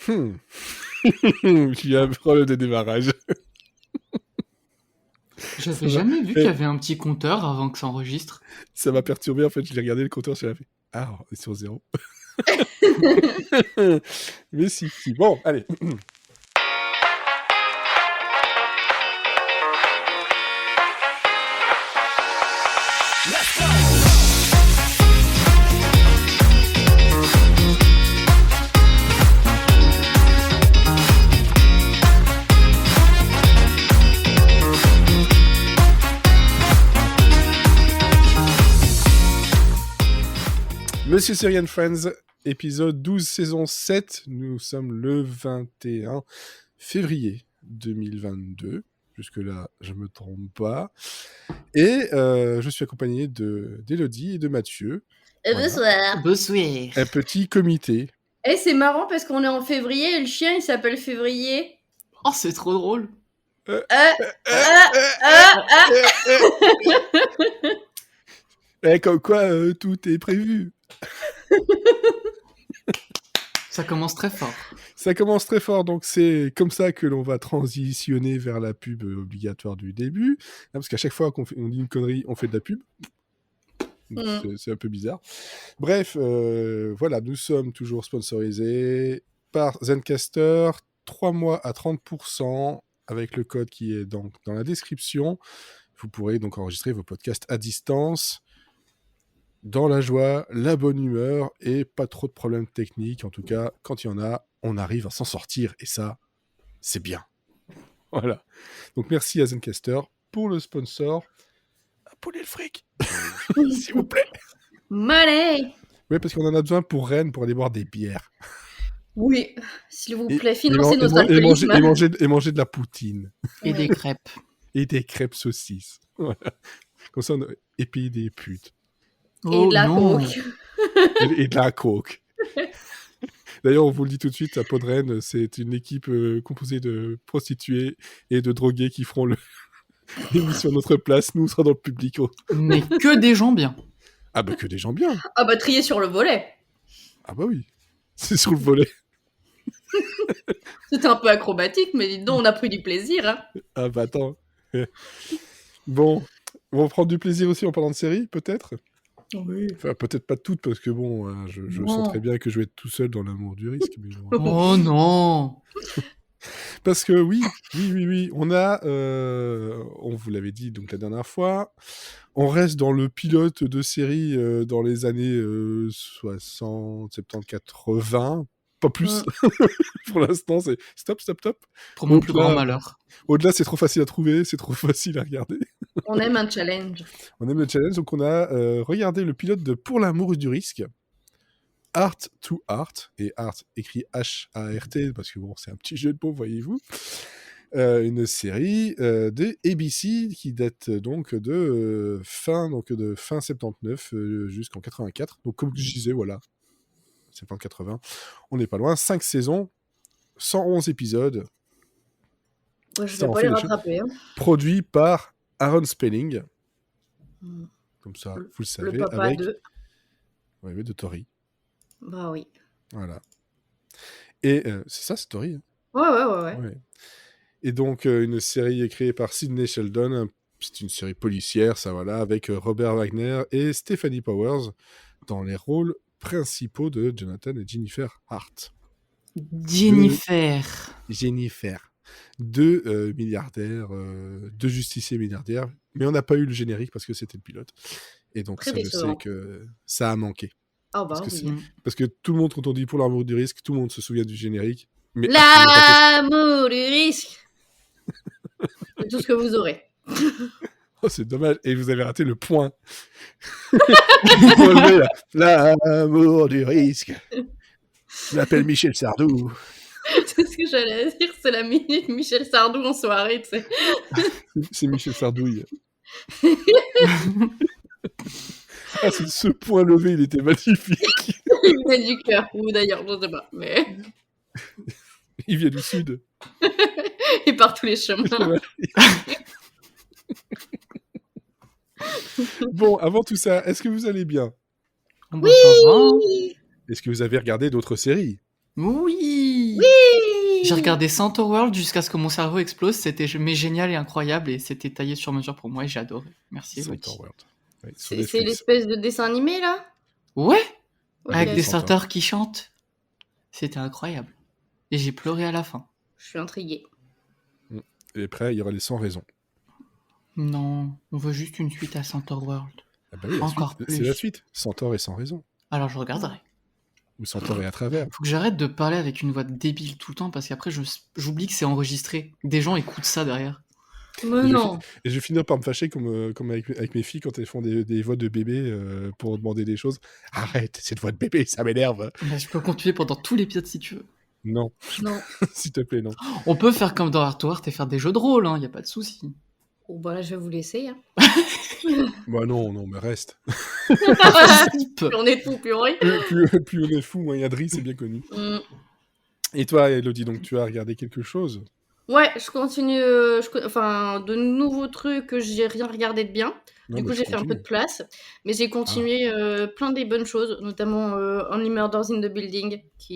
Hmm. J'ai un problème de démarrage. J'avais jamais vu qu'il y avait un petit compteur avant que ça enregistre. Ça m'a perturbé, en fait, je l'ai regardé le compteur, je l'ai fait. Ah, on est sur 0. Mais si. Bon, allez. Monsieur Syrian Friends, épisode 12, saison 7. Nous sommes le 21 février 2022. Jusque-là, je me trompe pas. Et je suis accompagné d'Élodie et de Mathieu. Bonsoir. Bonsoir. Un petit comité. Et c'est marrant parce qu'on est en février et le chien il s'appelle Février. Oh, c'est trop drôle. Comme quoi, tout est prévu. Ça commence très fort. Ça commence très fort, donc c'est comme ça que l'on va transitionner vers la pub obligatoire du début. Parce qu'à chaque fois on dit une connerie, on fait de la pub. C'est un peu bizarre. Bref, voilà, nous sommes toujours sponsorisés par Zencastr, 3 mois à 30%, avec le code qui est donc dans la description. Vous pourrez donc enregistrer vos podcasts à distance, dans la joie, la bonne humeur, et pas trop de problèmes techniques. En tout cas, quand il y en a, on arrive à s'en sortir, et ça, c'est bien. Voilà. Donc merci à Zencastr pour le sponsor. Appelez le fric, s'il vous plaît. Money. Oui, parce qu'on en a besoin pour Rennes, pour aller boire des bières. Oui, s'il vous plaît, financez notre et alcoolisme. manger de la poutine. Et des crêpes. Et des crêpes saucisses. Voilà. Comme ça, et payer des putes. Et de la coke. Et de la coke. D'ailleurs, on vous le dit tout de suite, à Podren, c'est une équipe composée de prostituées et de drogués qui feront l'émission à notre place. Nous, on sera dans le public. Mais que des gens bien. Ah bah que des gens bien. Ah bah trier sur le volet. Ah bah oui. C'est sur le volet. C'était un peu acrobatique, mais dis donc, on a pris du plaisir. Hein. Ah bah attends. Bon, on va prendre du plaisir aussi en parlant de séries, peut-être. Oui. Enfin, peut-être pas toutes, parce que bon, je sens très bien que je vais être tout seul dans l'amour du risque. Mais bon. Oh non. Parce que oui, on a, on vous l'avait dit donc la dernière fois, on reste dans le pilote de série dans les années 60, 70, 80, pas plus. Pour l'instant, c'est stop. Pour mon plus grand malheur. Au-delà, c'est trop facile à trouver, c'est trop facile à regarder. On aime un challenge. On aime le challenge, donc on a regardé le pilote de Pour l'amour du risque. Art to Art, et Art écrit H-A-R-T, parce que bon, c'est un petit jeu de mots, voyez-vous. Une série de ABC qui date donc de fin 79 jusqu'en 84. Donc comme je disais, voilà, 70-80, on n'est pas loin. 5 saisons, 111 épisodes. Ouais, je vais pas les rattraper. Hein. Produit par Aaron Spelling. Comme ça, vous le savez. Le papa avec... de... Oui, de Tori. Bah oui. Voilà. Et c'est ça, c'est Tori. Hein. Ouais. Et donc, une série créée par Sidney Sheldon. C'est une série policière, ça voilà, avec Robert Wagner et Stephanie Powers dans les rôles principaux de Jonathan et Jennifer Hart. Jennifer. Deux milliardaires, deux justiciers milliardaires. Mais on n'a pas eu le générique parce que c'était le pilote. Et donc, ça, je sais que ça a manqué. Ah bah parce que tout le monde, quand on dit Pour l'amour du risque, tout le monde se souvient du générique. Mais l'amour du risque. C'est tout ce que vous aurez. Oh, c'est dommage. Et vous avez raté le point. L'amour du risque. Je m'appelle Michel Sardou. C'est ce que j'allais dire. C'est la minute Michel Sardou en soirée, tu sais. C'est Michel Sardouille. Ah, ce point levé, il était magnifique. Il vient du cœur, ou d'ailleurs, je sais pas. Mais... Il vient du sud. Et par tous les chemins. Bon, avant tout ça, est-ce que vous allez bien ? Oui. Est-ce que vous avez regardé d'autres séries ? Oui. J'ai Oui. regardé Center World jusqu'à ce que mon cerveau explose. C'était génial et incroyable et c'était taillé sur mesure pour moi et j'ai adoré. Merci Center Elodie. World. Ouais, sur C'est Netflix. l'espèce de dessin animé, là? Ouais, Ok. avec des Center. starters qui chantent. C'était incroyable. Et j'ai pleuré à la fin. Je suis intriguée. Et après, il y aura les 100 raisons. Non, on veut juste une suite à Center World. Ah bah oui, la Encore suite. C'est la plus. suite. Centaure et sans raison. Alors je regarderai. Ou Centaure et à travers. Faut que j'arrête de parler avec une voix débile tout le temps parce qu'après j'oublie que c'est enregistré. Des gens écoutent ça derrière. Mais Et non. je vais finir par me fâcher comme avec mes filles quand elles font des voix de bébé pour demander des choses. Arrête, cette voix de bébé, ça m'énerve. Bah, je peux continuer pendant tout l'épisode si tu veux. Non, Non. s'il te plaît, non. On peut faire comme dans Heart et faire des jeux de rôle, hein, y a pas de souci. Bon, bah là, je vais vous laisser. Hein. Bah non, mais reste. Zip. Plus on est fou, plus on rit. Plus on est fou, moins il y a de riz, c'est bien connu. Mm. Et toi, Elodie, donc tu as regardé quelque chose? Ouais, je continue. Enfin, de nouveaux trucs, j'ai rien regardé de bien. Non, Du mais coup, tu j'ai fait un peu de continues. place. Mais j'ai continué plein des bonnes choses, notamment Only Murders in the Building. C'est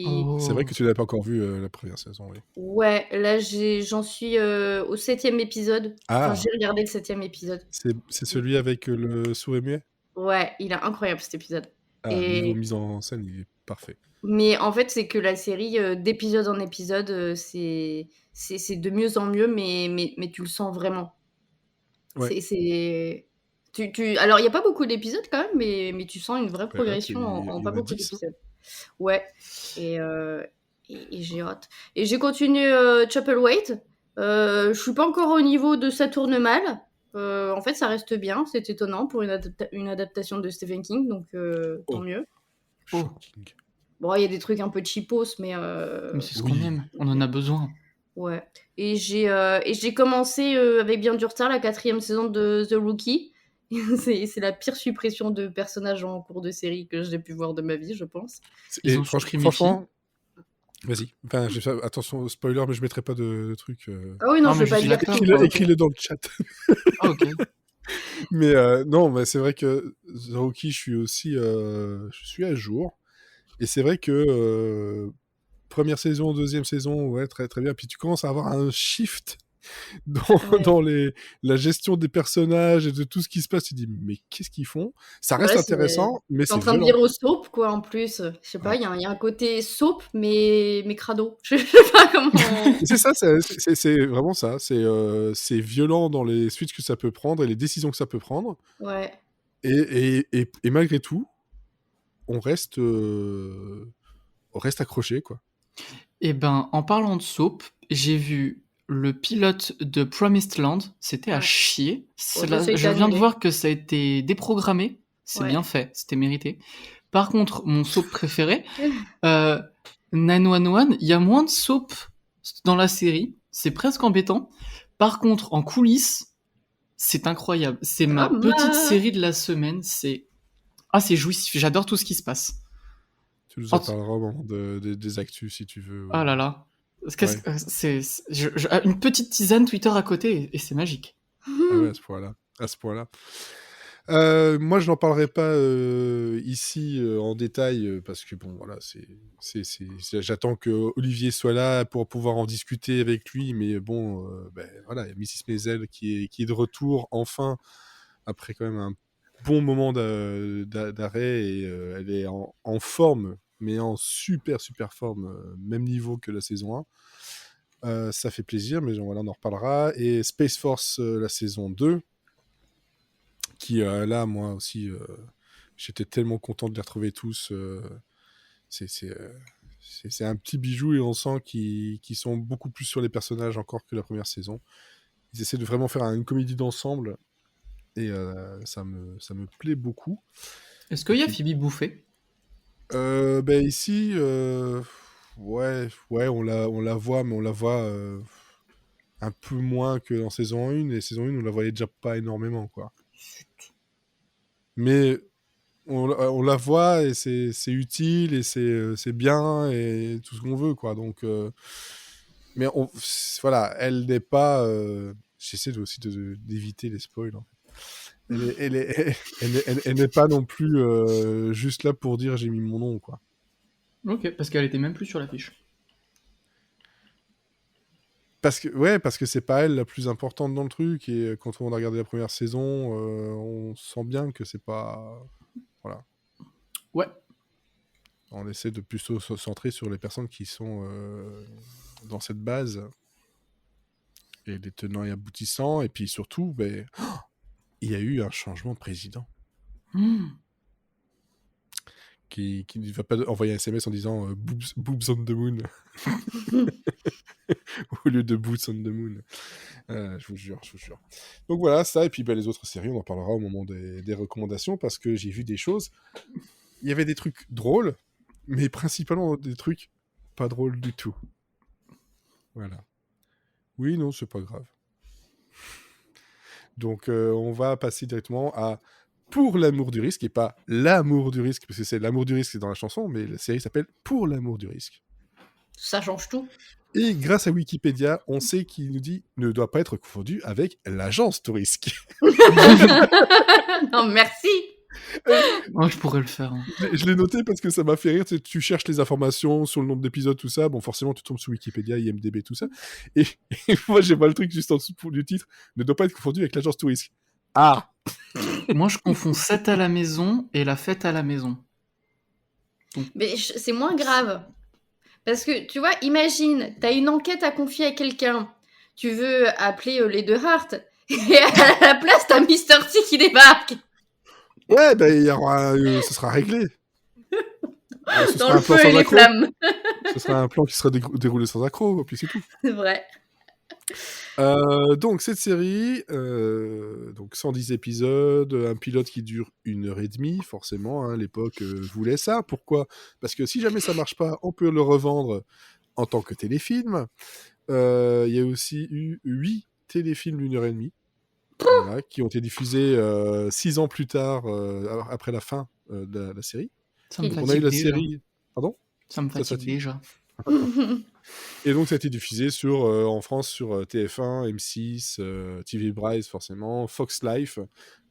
vrai Oh. que tu n'avais pas encore vu la première saison, oui. Ouais, là, j'en suis au 7e épisode. Enfin, Ah, j'ai regardé le 7e épisode. c'est celui avec le sourd et muet? Ouais, il est incroyable cet épisode. Ah, niveau Et... mise en scène, il est parfait. Mais en fait, c'est que la série, d'épisode en épisode, c'est de mieux en mieux, mais tu le sens vraiment. Ouais. Alors, il n'y a pas beaucoup d'épisodes quand même, mais tu sens une vraie Ouais, là, progression en il y pas en a beaucoup 10. Hein. d'épisodes. Ouais, et j'ai hâte. Et j'ai continué Chapelwaite. Je suis pas encore au niveau de Ça tourne mal. En fait, ça reste bien, c'est étonnant pour une adaptation de Stephen King, donc tant Oh, mieux. shocking. Bon, il y a des trucs un peu cheapos, mais Mais c'est ce Oui. qu'on aime, on en a besoin. ouais. Et j'ai commencé avec bien du retard la 4e saison de The Rookie. C'est la pire suppression de personnages en cours de série que j'ai pu voir de ma vie, je pense. Ils Et ont supprimé franchement, vas-y. Enfin, attention au spoiler, mais je mettrai pas de trucs. Ah oui, non, Non, je mais vais pas juste dire l'acteur, tout. quoi. Écris-le dans le chat. Ah, ok. Mais non, mais c'est vrai que The Rookie, je suis à jour. Et c'est vrai que première saison, deuxième saison, ouais, très très bien. Puis tu commences à avoir un shift dans, Ouais. dans la gestion des personnages et de tout ce qui se passe. Tu te dis, mais qu'est-ce qu'ils font? Ça reste Voilà, intéressant, mais t'es en c'est train de violent. dire au soap, quoi, en plus. Je sais pas, Ouais. il y a un côté soap, mais crado. Je sais pas comment... C'est ça, c'est vraiment ça. C'est violent dans les suites que ça peut prendre et les décisions que ça peut prendre. Ouais. Et malgré tout, on reste accroché, quoi. Et ben, en parlant de soap, j'ai vu le pilote de Promised Land, c'était à Ouais. chier. Bon, ça a été Je viens de annulé. voir que ça a été déprogrammé, c'est Ouais. bien fait, c'était mérité. Par contre, mon soap préféré, 911, il y a moins de soap dans la série, c'est presque embêtant. Par contre, en coulisses, c'est incroyable. C'est ma Drama. petite série de la semaine, c'est jouissif, j'adore tout ce qui se passe. Tu nous en parleras au moment des actus, si tu veux. Oh là là. Une petite tisane Twitter à côté et c'est magique. Ah ouais, à ce point-là. Moi, je n'en parlerai pas ici en détail parce que bon, voilà, j'attends que Olivier soit là pour pouvoir en discuter avec lui. Mais bon, voilà, il y a Mrs. Maisel qui est de retour enfin après quand même un bon moment d'arrêt et elle est en forme, mais en super super forme, même niveau que la saison 1. Ça fait plaisir, mais voilà, on en reparlera. Et Space Force, la saison 2, qui là, moi aussi, j'étais tellement content de les retrouver tous. C'est un petit bijou et on sent qu'ils sont beaucoup plus sur les personnages encore que la première saison. Ils essaient de vraiment faire une comédie d'ensemble et ça me plaît beaucoup. Est-ce qu'il y a Phoebe Bouffet? Ici, ouais, on la voit, mais on la voit un peu moins que dans saison 1. Et saison 1, on la voyait déjà pas énormément, quoi. Mais on la voit et c'est utile et c'est bien et tout ce qu'on veut, quoi. Donc, mais voilà, elle n'est pas... J'essaie aussi d'éviter les spoils. Hein. Elle n'est pas non plus juste là pour dire j'ai mis mon nom, quoi. Ok, parce qu'elle était même plus sur l'affiche. Parce que c'est pas elle la plus importante dans le truc, et quand on a regardé la première saison, on sent bien que c'est pas... Voilà. Ouais. On essaie de plutôt se centrer sur les personnes qui sont dans cette base, et les tenants et aboutissants, et puis surtout, il y a eu un changement de président. Qui ne va pas envoyer un SMS en disant boobs on the moon au lieu de boots on the moon. Je vous jure. Donc voilà, ça, et puis les autres séries, on en parlera au moment des recommandations, parce que j'ai vu des choses. Il y avait des trucs drôles, mais principalement des trucs pas drôles du tout. Voilà. Oui, non, c'est pas grave. Donc on va passer directement à Pour l'amour du risque, et pas l'amour du risque, parce que c'est l'amour du risque, c'est dans la chanson, mais la série s'appelle Pour l'amour du risque. Ça change tout. Et grâce à Wikipédia, on sait qu'il nous dit ne doit pas être confondu avec l'agence du risque. Non, merci. Moi, je pourrais le faire. Hein. Je l'ai noté parce que ça m'a fait rire. Tu cherches les informations sur le nombre d'épisodes, tout ça. Bon, forcément, tu tombes sur Wikipédia, IMDb, tout ça. Et moi, j'ai pas le truc juste en dessous du titre. Ne doit pas être confondu avec l'agence du risque. Ah. Moi, je confonds 7 à la maison et la fête à la maison. Donc... Mais c'est moins grave. Parce que, tu vois, imagine, t'as une enquête à confier à quelqu'un. Tu veux appeler les deux Hart. Et à la place, t'as Mr. T qui débarque. Ouais, ce sera réglé. Ce Dans sera le un plan feu sans et les accroc. flammes. Ce sera un plan qui sera déroulé sans accroc, puis c'est tout. C'est vrai. Donc cette série, donc 110 épisodes, un pilote qui dure 1h30, forcément, hein, l'époque voulait ça. Pourquoi ? Parce que si jamais ça marche pas, on peut le revendre en tant que téléfilm. Il y a aussi eu 8 téléfilms d'1h30, voilà, qui ont été diffusés 6 ans plus tard, après la fin de la série. Ça me Donc on a eu fatigue la déjà. série... Pardon ? Ça me fatigue déjà. Et donc ça a été diffusé en France sur TF1, M6, TV Bryce forcément, Fox Life,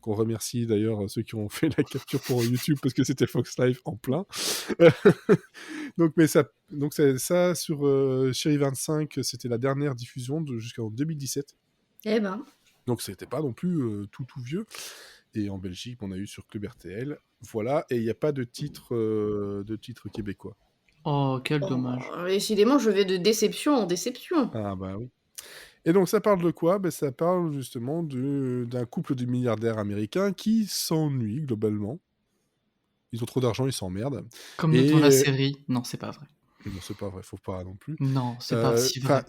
qu'on remercie d'ailleurs ceux qui ont fait la capture pour YouTube parce que c'était Fox Life en plein. Donc ça sur Chérie 25, c'était la dernière diffusion jusqu'en 2017. Eh ben. Donc c'était pas non plus tout vieux. Et en Belgique, on a eu sur Club RTL. Voilà, et il n'y a pas de titre québécois. Oh, quel dommage. Décidément, je vais de déception en déception. Ah bah oui. Et donc ça parle de quoi ? Ça parle justement d'un couple de milliardaires américains qui s'ennuient globalement. Ils ont trop d'argent, ils s'emmerdent. Comme dans la série. Non, c'est pas vrai. Non, c'est pas vrai, faut pas non plus. Non, c'est pas si vrai.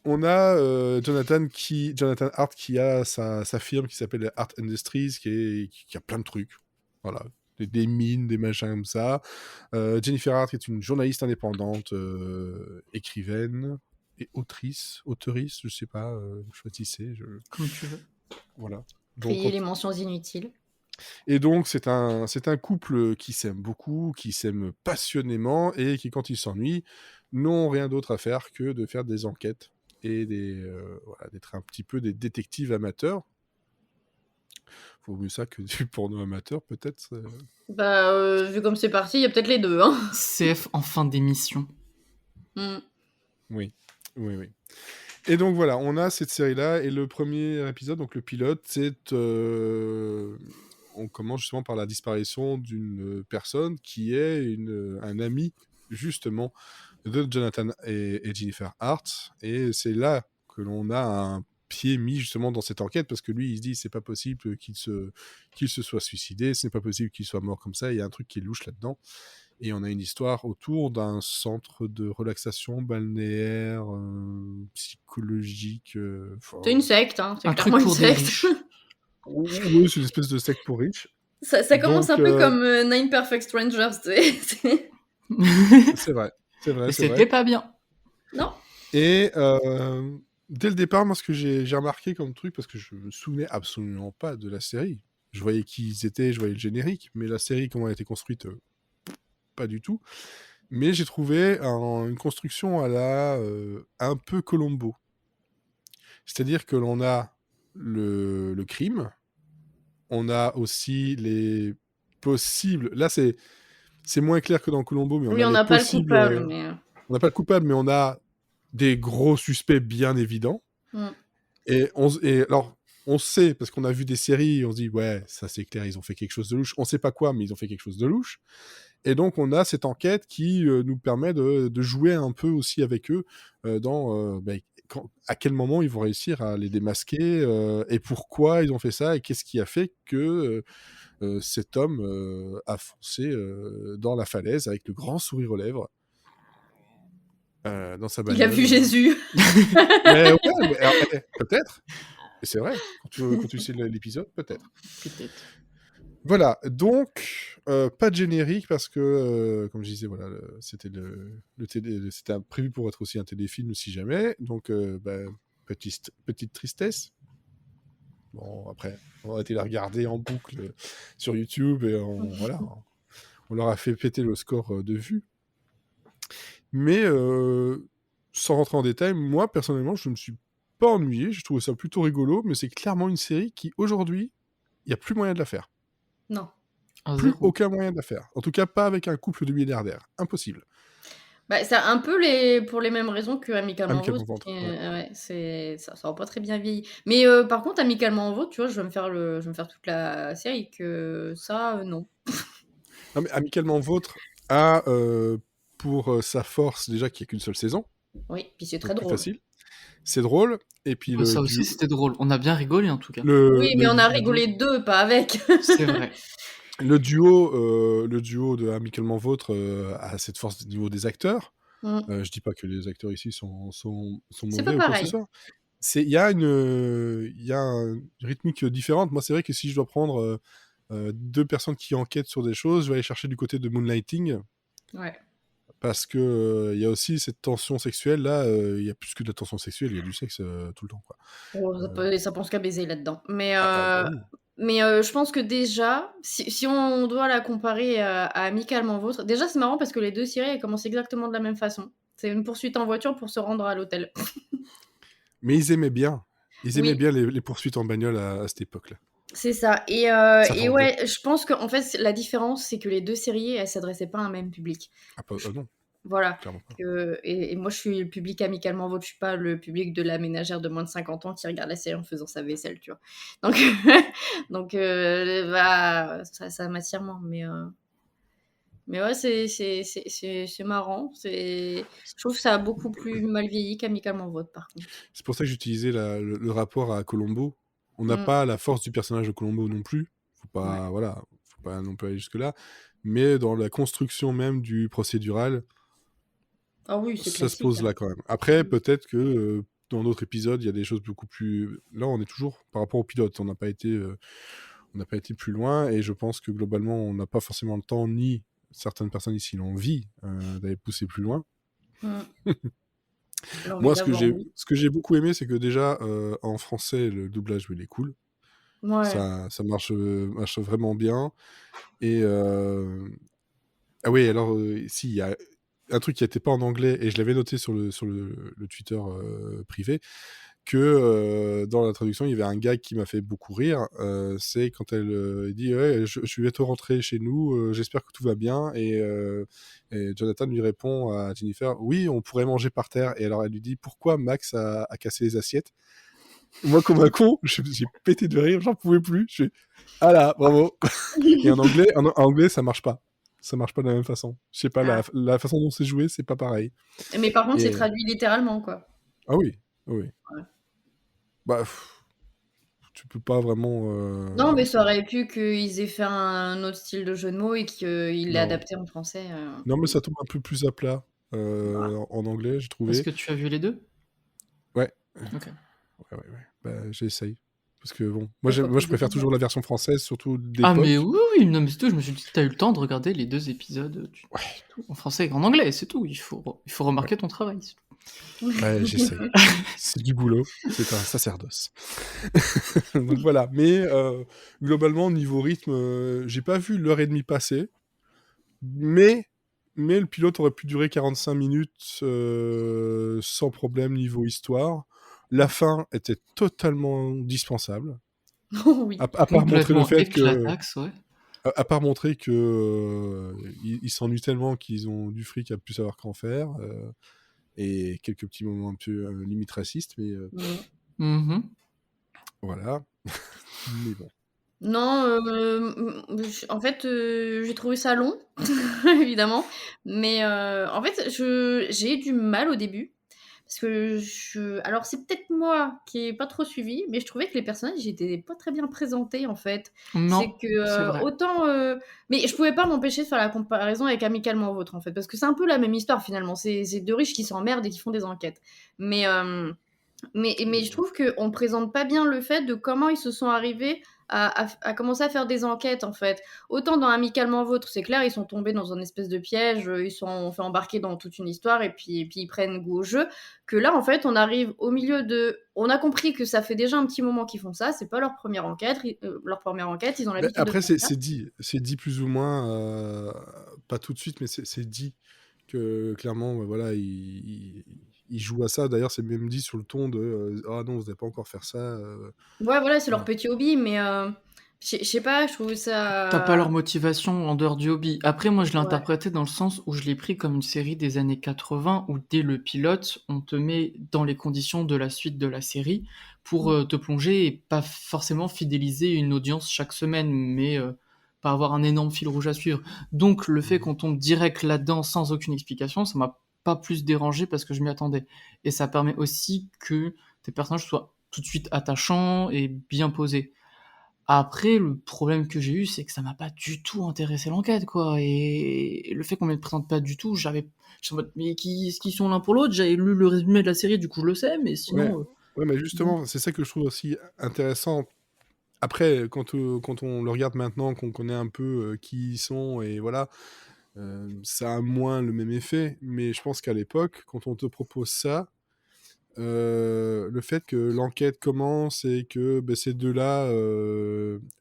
On a Jonathan Hart qui a sa firme qui s'appelle Hart Industries, qui a plein de trucs. Voilà. Des mines, des machins comme ça. Jennifer Hart est une journaliste indépendante, écrivaine et autrice, je sais pas, choisissez. Comme tu veux. Voilà. Trier les mentions inutiles. Et donc, c'est un couple qui s'aime beaucoup, qui s'aime passionnément, et qui, quand ils s'ennuient, n'ont rien d'autre à faire que de faire des enquêtes et d'être un petit peu des détectives amateurs. Faut mieux ça que du porno amateur, peut-être. Vu comme c'est parti, il y a peut-être les deux. Hein. CF en fin d'émission. Oui. Et donc voilà, on a cette série-là, et le premier épisode, donc le pilote, on commence justement par la disparition d'une personne qui est un ami, justement, de Jonathan et Jennifer Hart, et c'est là que l'on a un pied mis justement dans cette enquête, parce que lui, il se dit, c'est pas possible qu'il se soit suicidé, c'est pas possible qu'il soit mort comme ça, il y a un truc qui est louche là-dedans. Et on a une histoire autour d'un centre de relaxation balnéaire, psychologique. C'est une secte, hein. C'est un truc clairement pour une secte. des riches. Oui, c'est une espèce de secte pour riches. Ça commence un peu comme Nine Perfect Strangers. C'est vrai. Et c'était pas bien. Non. Et dès le départ, moi, ce que j'ai remarqué comme truc, parce que je me souvenais absolument pas de la série. Je voyais qui ils étaient, je voyais le générique, mais la série, comment elle a été construite, pas du tout. Mais j'ai trouvé une construction à la un peu Columbo. C'est-à-dire que l'on a le crime, on a aussi les possibles... Là, c'est c'est moins clair que dans Columbo, mais Oui, a on les n'a pas le possibles. coupable, mais. On n'a pas le coupable, mais on a des gros suspects bien évidents. Et alors, on sait, parce qu'on a vu des séries, on se dit, ouais, ça c'est clair, ils ont fait quelque chose de louche. On sait pas quoi, mais ils ont fait quelque chose de louche. Et donc, on a cette enquête qui nous permet de jouer un peu aussi avec eux dans à quel moment ils vont réussir à les démasquer et pourquoi ils ont fait ça et qu'est-ce qui a fait que cet homme a foncé dans la falaise avec le grand sourire aux lèvres dans sa bagnole. Il a vu Jésus. Mais ouais, alors, peut-être. Et c'est vrai, quand tu sais l'épisode, peut-être. Peut-être. Voilà, donc pas de générique parce que, comme je disais, voilà, c'était c'était prévu pour être aussi un téléfilm si jamais, donc petite tristesse. Bon, après, on a été la regarder en boucle sur YouTube et voilà, on leur a fait péter le score de vues. Mais sans rentrer en détail, moi personnellement, je ne me suis pas ennuyé, je trouvais ça plutôt rigolo, mais c'est clairement une série qui aujourd'hui, il n'y a plus moyen de la faire. Non. Plus aucun moyen de la faire. En tout cas, pas avec un couple de milliardaires. Impossible. Bah, c'est un peu pour les mêmes raisons que Amicalement Vôtre. Ouais. Ça va pas très bien vieilli. Mais par contre, Amicalement Vôtre, tu vois, je vais me faire toute la série. Que ça, non. Non, mais Amicalement Vôtre a pour sa force déjà qu'il n'y a qu'une seule saison. Oui, puis c'est très drôle. Facile. C'est drôle. Et puis ça aussi, c'était drôle. On a bien rigolé en tout cas. Oui, mais on a rigolé deux, pas avec. C'est vrai. Le duo de Amicalement Vôtre a cette force au niveau des acteurs. Je dis pas que les acteurs ici sont mauvais ou quoi que ce soit. Il y a une rythmique différente. Moi, c'est vrai que si je dois prendre deux personnes qui enquêtent sur des choses, je vais aller chercher du côté de Moonlighting. Ouais. Parce que y a aussi cette tension sexuelle là, il y a plus que de la tension sexuelle, il y a du sexe tout le temps quoi. Ça pense qu'à baiser là-dedans. Mais je pense que déjà, si on doit la comparer à Amicalement Vôtre, déjà c'est marrant parce que les deux séries elles commencent exactement de la même façon. C'est une poursuite en voiture pour se rendre à l'hôtel. Mais ils aimaient bien. Ils aimaient bien les poursuites en bagnole à cette époque-là. C'est ça. Et ouais, je pense qu'en fait, la différence, c'est que les deux séries, elles s'adressaient pas à un même public. Non. Voilà. Et moi, je suis le public Amicalement Vôtre. Je suis pas le public de la ménagère de moins de 50 ans qui regarde la série en faisant sa vaisselle, tu vois. Donc ça m'attire moins. Mais ouais, c'est marrant. Je trouve que ça a beaucoup plus mal vieilli qu'Amicalement Vôtre, par contre. C'est pour ça que j'utilisais le rapport à Columbo. On n'a pas la force du personnage de Columbo non plus. Faut pas non plus aller jusque-là. Mais dans la construction même du procédural, ça se pose là quand même. Après, peut-être que dans d'autres épisodes, il y a des choses beaucoup plus... Là, on est toujours par rapport au pilote. On n'a pas été plus loin. Et je pense que globalement, on n'a pas forcément le temps, ni certaines personnes ici l'envie d'aller pousser plus loin. Moi, ce que j'ai beaucoup aimé, c'est que déjà, en français, le doublage, il est cool. Ouais. Ça marche vraiment bien. Et... Ah oui, alors, si, il y a un truc qui n'était pas en anglais, et je l'avais noté sur le Twitter privé, que dans la traduction, il y avait un gag qui m'a fait beaucoup rire. C'est quand elle dit ouais, je vais bientôt rentrer chez nous, j'espère que tout va bien. Et Jonathan lui répond à Jennifer oui, on pourrait manger par terre. Et alors elle lui dit pourquoi Max a cassé les assiettes. Moi, comme un con, j'ai pété de rire, j'en pouvais plus. Je suis ah là, bravo. Et en anglais, ça marche pas. Ça marche pas de la même façon. Je sais pas, la façon dont c'est joué, c'est pas pareil. Mais par contre, c'est traduit littéralement, quoi. Ah oui. Ouais. Bah, tu peux pas vraiment... Non, mais ça aurait pu qu'ils aient fait un autre style de jeu de mots et qu'ils l'aient adapté en français. Non, mais ça tombe un peu plus à plat en anglais, j'ai trouvé. Est-ce que tu as vu les deux ? Ouais. Ok. Ouais. Bah, j'essaye. Parce que bon, moi je préfère toujours la version française, surtout d'époque. Ah mais oui, non mais c'est tout, je me suis dit, t'as eu le temps de regarder les deux épisodes en français et en anglais, c'est tout, il faut remarquer ton travail. Ouais, j'essaye. C'est du boulot, c'est un sacerdoce. Donc voilà, mais globalement, niveau rythme, j'ai pas vu l'heure et demie passer, mais le pilote aurait pu durer 45 minutes sans problème niveau histoire. La fin était totalement dispensable. Oui. À part montrer le fait que... Ouais. À part montrer que ils s'ennuient tellement qu'ils ont du fric à plus savoir qu'en faire, et quelques petits moments un peu limite racistes, mais Mhm. voilà. Mais bon. Non, en fait, j'ai trouvé ça long, évidemment. Mais en fait, j'ai eu du mal au début. Parce que alors, c'est peut-être moi qui n'ai pas trop suivi, mais je trouvais que les personnages n'étaient pas très bien présentés, en fait. C'est Non, que c'est vrai. autant. Mais je pouvais pas m'empêcher de faire la comparaison avec Amicalement Vôtre, en fait. Parce que c'est un peu la même histoire, finalement. C'est deux riches qui s'emmerdent et qui font des enquêtes. Mais. Mais je trouve qu'on ne présente pas bien le fait de comment ils se sont arrivés à commencer à faire des enquêtes, en fait. Autant dans Amicalement Vôtre, c'est clair, ils sont tombés dans un espèce de piège, ils sont fait embarquer dans toute une histoire et puis ils prennent goût au jeu. Que là, en fait, on arrive au milieu de... On a compris que ça fait déjà un petit moment qu'ils font ça, c'est pas leur première enquête, ils ont l'habitude de Après, faire ça. c'est dit plus ou moins, pas tout de suite, mais c'est dit que clairement, voilà, ils jouent à ça. D'ailleurs, c'est même dit sur le ton de ah non, vous n'allez pas encore faire ça. Ouais, voilà, c'est leur Voilà. petit hobby, mais je sais pas, je trouve T'as pas leur ça... motivation en dehors du hobby. Après, moi, je l'ai Ouais. interprété dans le sens où je l'ai pris comme une série des années 80 où dès le pilote, on te met dans les conditions de la suite de la série pour te plonger et pas forcément fidéliser une audience chaque semaine, mais pas avoir un énorme fil rouge à suivre. Donc, le fait qu'on tombe direct là-dedans sans aucune explication, ça m'a pas plus dérangé parce que je m'y attendais. Et ça permet aussi que tes personnages soient tout de suite attachants et bien posés. Après, le problème que j'ai eu, c'est que ça m'a pas du tout intéressé l'enquête, quoi. Et le fait qu'on me le présente pas du tout, j'étais en mode, mais est-ce qu'ils sont l'un pour l'autre? J'avais lu le résumé de la série, du coup je le sais, mais Ouais, sinon, ouais, mais bon. justement, c'est ça que je trouve aussi intéressant. Après, quand on le regarde maintenant, qu'on connaît un peu qui ils sont, et voilà, ça a moins le même effet. Mais je pense qu'à l'époque, quand on te propose ça, le fait que l'enquête commence et que ben, ces deux-là,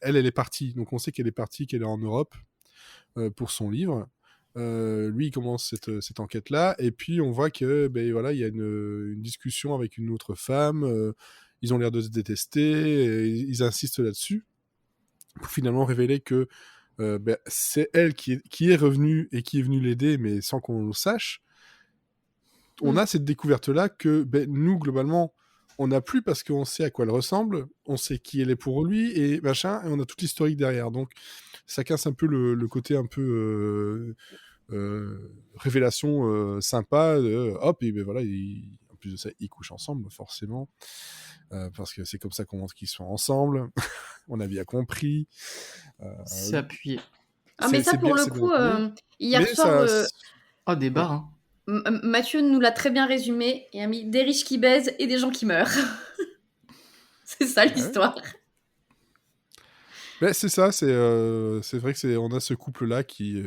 elle est partie. Donc on sait qu'elle est partie, qu'elle est en Europe pour son livre. Lui, il commence cette enquête-là, et puis on voit que ben, voilà, il y a une discussion avec une autre femme. Ils ont l'air de se détester, et ils insistent là-dessus pour finalement révéler que ben, c'est elle qui est revenue et qui est venue l'aider, mais sans qu'on le sache. On a cette découverte-là que ben, nous, globalement, on n'a plus parce qu'on sait à quoi elle ressemble, on sait qui elle est pour lui, et machin, et on a toute l'historique derrière. Donc, ça casse un peu le côté un peu révélation sympa. Hop, et ben voilà, en plus de ça, ils couchent ensemble, forcément. Parce que c'est comme ça qu'on montre qu'ils sont ensemble. On a bien compris. C'est appuyé. Ah, mais ça, pour le c'est bien coup, appuyé. hier Mais soir, ça... Ah, des Ouais. barres, hein. Mathieu nous l'a très bien résumé et a mis des riches qui baisent et des gens qui meurent. C'est ça Ouais. l'histoire. Ben, c'est ça, c'est vrai que on a ce couple-là qui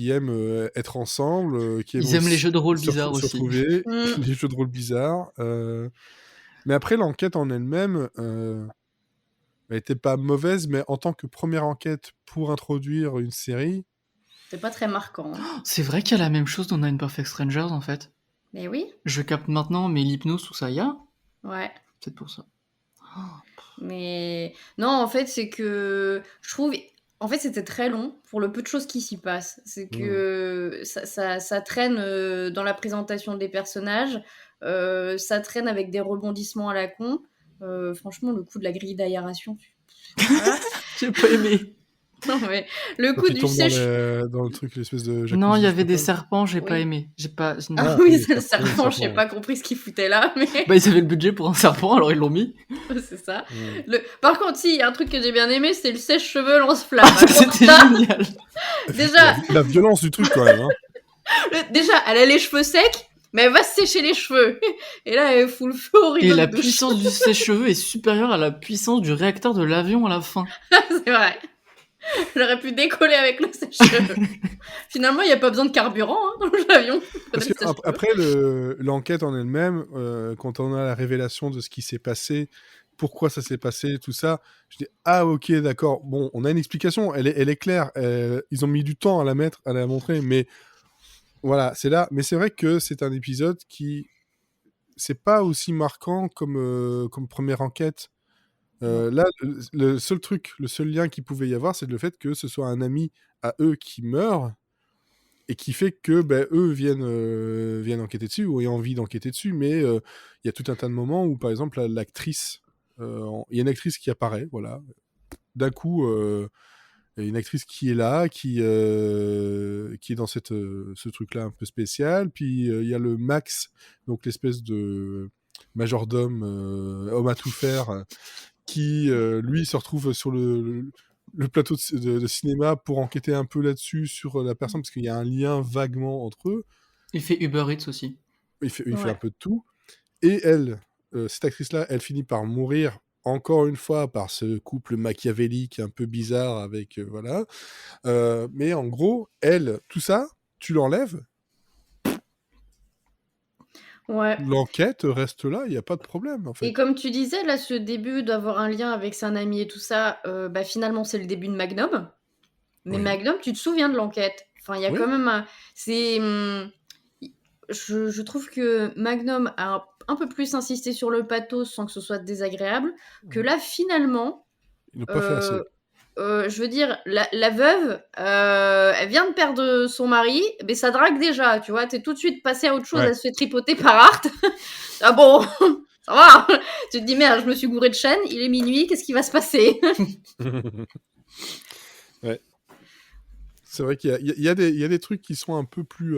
aime être ensemble, qui aime Ils aiment les aussi jeux de rôle se bizarres aussi. retrouver, Mm. les jeux de rôle bizarres. Mais après, l'enquête en elle-même elle était pas mauvaise, mais en tant que première enquête pour introduire une série, C'est pas très marquant, hein. C'est vrai qu'il y a la même chose dans Nine Perfect Strangers, en fait. Mais oui, Je capte maintenant, mais l'hypnose, tout ça, y a. ouais. Peut-être pour ça. Mais non, en fait, c'est que je trouve. En fait, c'était très long pour le peu de choses qui s'y passent. C'est que ça traîne dans la présentation des personnages, ça traîne avec des rebondissements à la con. Franchement, le coup de la grille d'aération. Voilà. J'ai pas aimé. Non, mais le quand coup il du tombe sèche. dans le truc, l'espèce de jacuzzi. Non, il y je sais avait pas des quoi. serpents, j'ai pas Oui. aimé. J'ai pas. Non. Ah Ah, oui, oui, c'est le serpent, oui, serpent, j'ai serpent, pas compris ce qu'il foutait là, mais Bah, ils avaient le budget pour un serpent, alors ils l'ont mis. c'est ça. ouais. Par contre, si, il y a un truc que j'ai bien aimé, c'est le sèche-cheveux lance-flamme. Ah, ça, c'était Ça, génial. déjà, La violence du truc, quand même. Hein. déjà, elle a les cheveux secs, mais elle va se sécher les cheveux. Et là, elle fout le feu au Et rideau la de douche. puissance du sèche-cheveux est supérieure à la puissance du réacteur de l'avion à la fin. C'est vrai. J'aurais pu décoller avec le sèche-cheveux. Finalement, il n'y a pas besoin de carburant hein, dans l'avion. Parce que après, l'enquête en elle-même, quand on a la révélation de ce qui s'est passé, pourquoi ça s'est passé, tout ça, je dis ah ok d'accord, bon on a une explication, elle est claire, ils ont mis du temps à la montrer, mais voilà c'est là. Mais c'est vrai que c'est un épisode qui c'est pas aussi marquant comme première enquête. Là, le seul truc, le seul lien qu'il pouvait y avoir, c'est le fait que ce soit un ami à eux qui meurt et qui fait que eux viennent enquêter dessus ou aient envie d'enquêter dessus. Mais il y a tout un tas de moments où, par exemple, l'actrice, il y a une actrice qui apparaît, voilà. D'un coup, il y a une actrice qui est là, qui est dans ce truc-là un peu spécial. Puis il y a le Max, donc l'espèce de majordome, homme à tout faire, qui lui se retrouve sur le plateau de cinéma pour enquêter un peu là-dessus sur la personne, parce qu'il y a un lien vaguement entre eux. Il fait Uber Eats aussi. Il fait un peu de tout. Et elle, cette actrice-là, elle finit par mourir encore une fois par ce couple machiavélique un peu bizarre avec voilà. Mais en gros, elle, tout ça, tu l'enlèves. Ouais. L'enquête reste là, il n'y a pas de problème en fait. Et comme tu disais, là, ce début d'avoir un lien avec son ami et tout ça, finalement, c'est le début de Magnum. Mais Oui. Magnum, tu te souviens de l'enquête. Enfin, il y a Oui. quand même un... C'est... Je trouve que Magnum a un peu plus insisté sur le pathos sans que ce soit désagréable, que là, finalement... Ils n'ont pas fait assez. je veux dire, la veuve, elle vient de perdre son mari, mais ça drague déjà, tu vois. T'es tout de suite passé à autre chose, Ouais. elle se fait tripoter par Art. Ah bon, ça va. Tu te dis, merde, je me suis gouré de chaîne, il est minuit, qu'est-ce qui va se passer? Ouais. C'est vrai qu'il y a des trucs qui sont un peu plus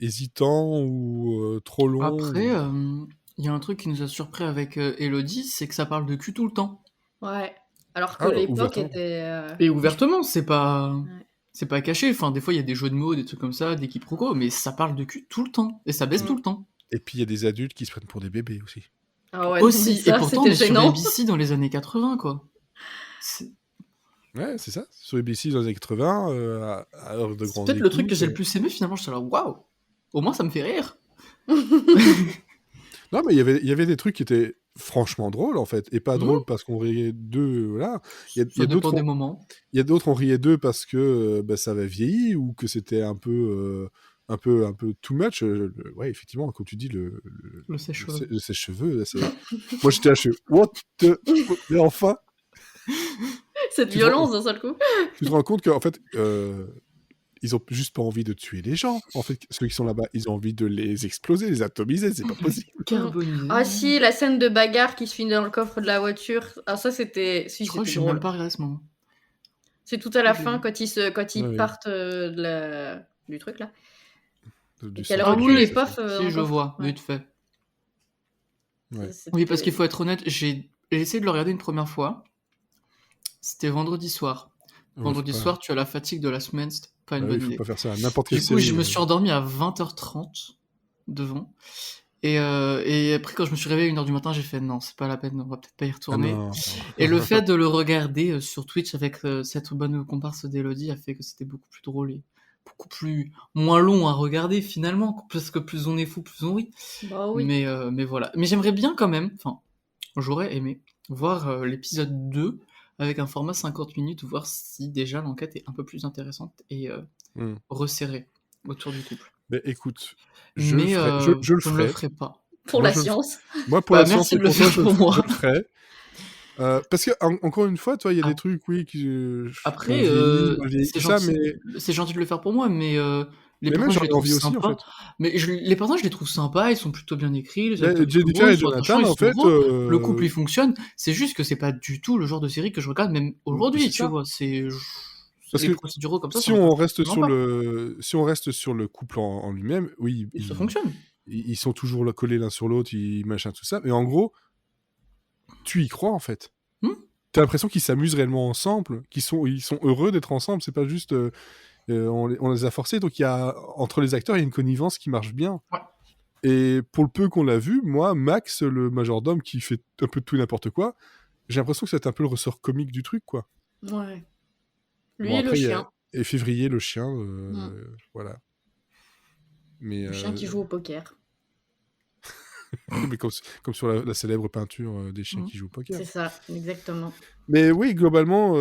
hésitants ou trop longs. Après, il y a un truc qui nous a surpris avec Elodie, c'est que ça parle de cul tout le temps. Ouais. Alors que l'époque ouvertement. était... Et ouvertement, c'est pas... Ouais. C'est pas caché, enfin des fois il y a des jeux de mots, des trucs comme ça, des quiproquos, mais ça parle de cul tout le temps, et ça baisse tout le temps. Et puis il y a des adultes qui se prennent pour des bébés aussi. Ah ouais, Aussi, ça, et pourtant on c'était est sur gênant. ABC dans les années 80, quoi. Ouais, c'est ça. Sur ABC dans les années 80, à l'heure de C'est grande peut-être le truc que j'ai le écoute, plus aimé finalement, je suis là, waouh, au moins ça me fait rire. Non, mais il y avait des trucs qui étaient franchement drôles en fait, et pas drôles parce qu'on riait d'eux, voilà. Ça dépend des moments. Il y a d'autres on riait d'eux parce que ça avait vieilli ou que c'était un peu too much. Ouais, effectivement, comme tu dis, le sèche-cheveux. le sèche-cheveux, là, moi j'étais là, je fais what the... Mais enfin, Cette violence d'un seul coup. tu te rends compte qu'en fait, ils ont juste pas envie de tuer les gens. En fait, ceux qui sont là-bas, ils ont envie de les exploser, les atomiser, c'est pas possible. Carboniser. Ah si, la scène de bagarre qui se finit dans le coffre de la voiture. Ah ça c'était... Si, Je crois que c'était j'ai drôle. même pas regardé à ce moment. C'est tout à la fin quand ils Ouais. partent du truc là. Du Et qu'elle centre recule de les station. pofs. dans Si, le je coffre. vois, Ouais. vite fait. Ouais. Oui, parce qu'il faut être honnête, j'ai essayé de le regarder une première fois. C'était vendredi soir. Vendredi soir, tu as la fatigue de la semaine, c'était pas une bonne Il faut idée. pas faire ça. N'importe quelle Du coup, série. je me suis endormi à 20h30 devant. Et après, quand je me suis réveillé à 1h du matin, j'ai fait non, c'est pas la peine, on va peut-être pas y retourner. non. Et le fait de le regarder sur Twitch avec cette bonne comparse d'Elodie a fait que c'était beaucoup plus drôle et beaucoup plus moins long à regarder finalement, parce que plus on est fou, plus on rit. Bah oui. Mais voilà. Mais j'aimerais bien quand même, enfin, j'aurais aimé voir l'épisode 2 avec un format 50 minutes, voir si déjà l'enquête est un peu plus intéressante et resserrée autour du couple. Mais écoute, Je le ne le ferai pas. Pour la science. Moi, pour la science, merci de le faire pour moi. je le ferai. Parce que encore une fois, toi, il y a des trucs, oui, qui. Après, c'est gentil de le faire pour moi, mais les personnages, je les trouve sympas. En fait. Mais les personnages, je les trouve sympas, ils sont plutôt bien écrits. Jennifer et Jonathan, en fait, le couple il fonctionne. C'est juste que c'est pas du tout le genre de série que je regarde, même aujourd'hui, tu vois. C'est parce les que procéduraux comme ça. Si on reste sur le couple en lui-même, oui, ça fonctionne. Ils sont toujours collés l'un sur l'autre, ils machin tout ça. Mais en gros, tu y crois en fait. T'as l'impression qu'ils s'amusent réellement ensemble, ils sont heureux d'être ensemble. C'est pas juste on les a forcés. Donc entre les acteurs, il y a une connivence qui marche bien. Ouais. Et pour le peu qu'on l'a vu, moi, Max, le majordome qui fait un peu de tout et n'importe quoi, j'ai l'impression que c'est un peu le ressort comique du truc, quoi. Ouais. Lui Bon, et après, le chien. Et Février, le chien, voilà. Mais, le chien qui joue au poker. mais comme sur la célèbre peinture des chiens qui jouent au poker. C'est ça, exactement. Mais oui, globalement,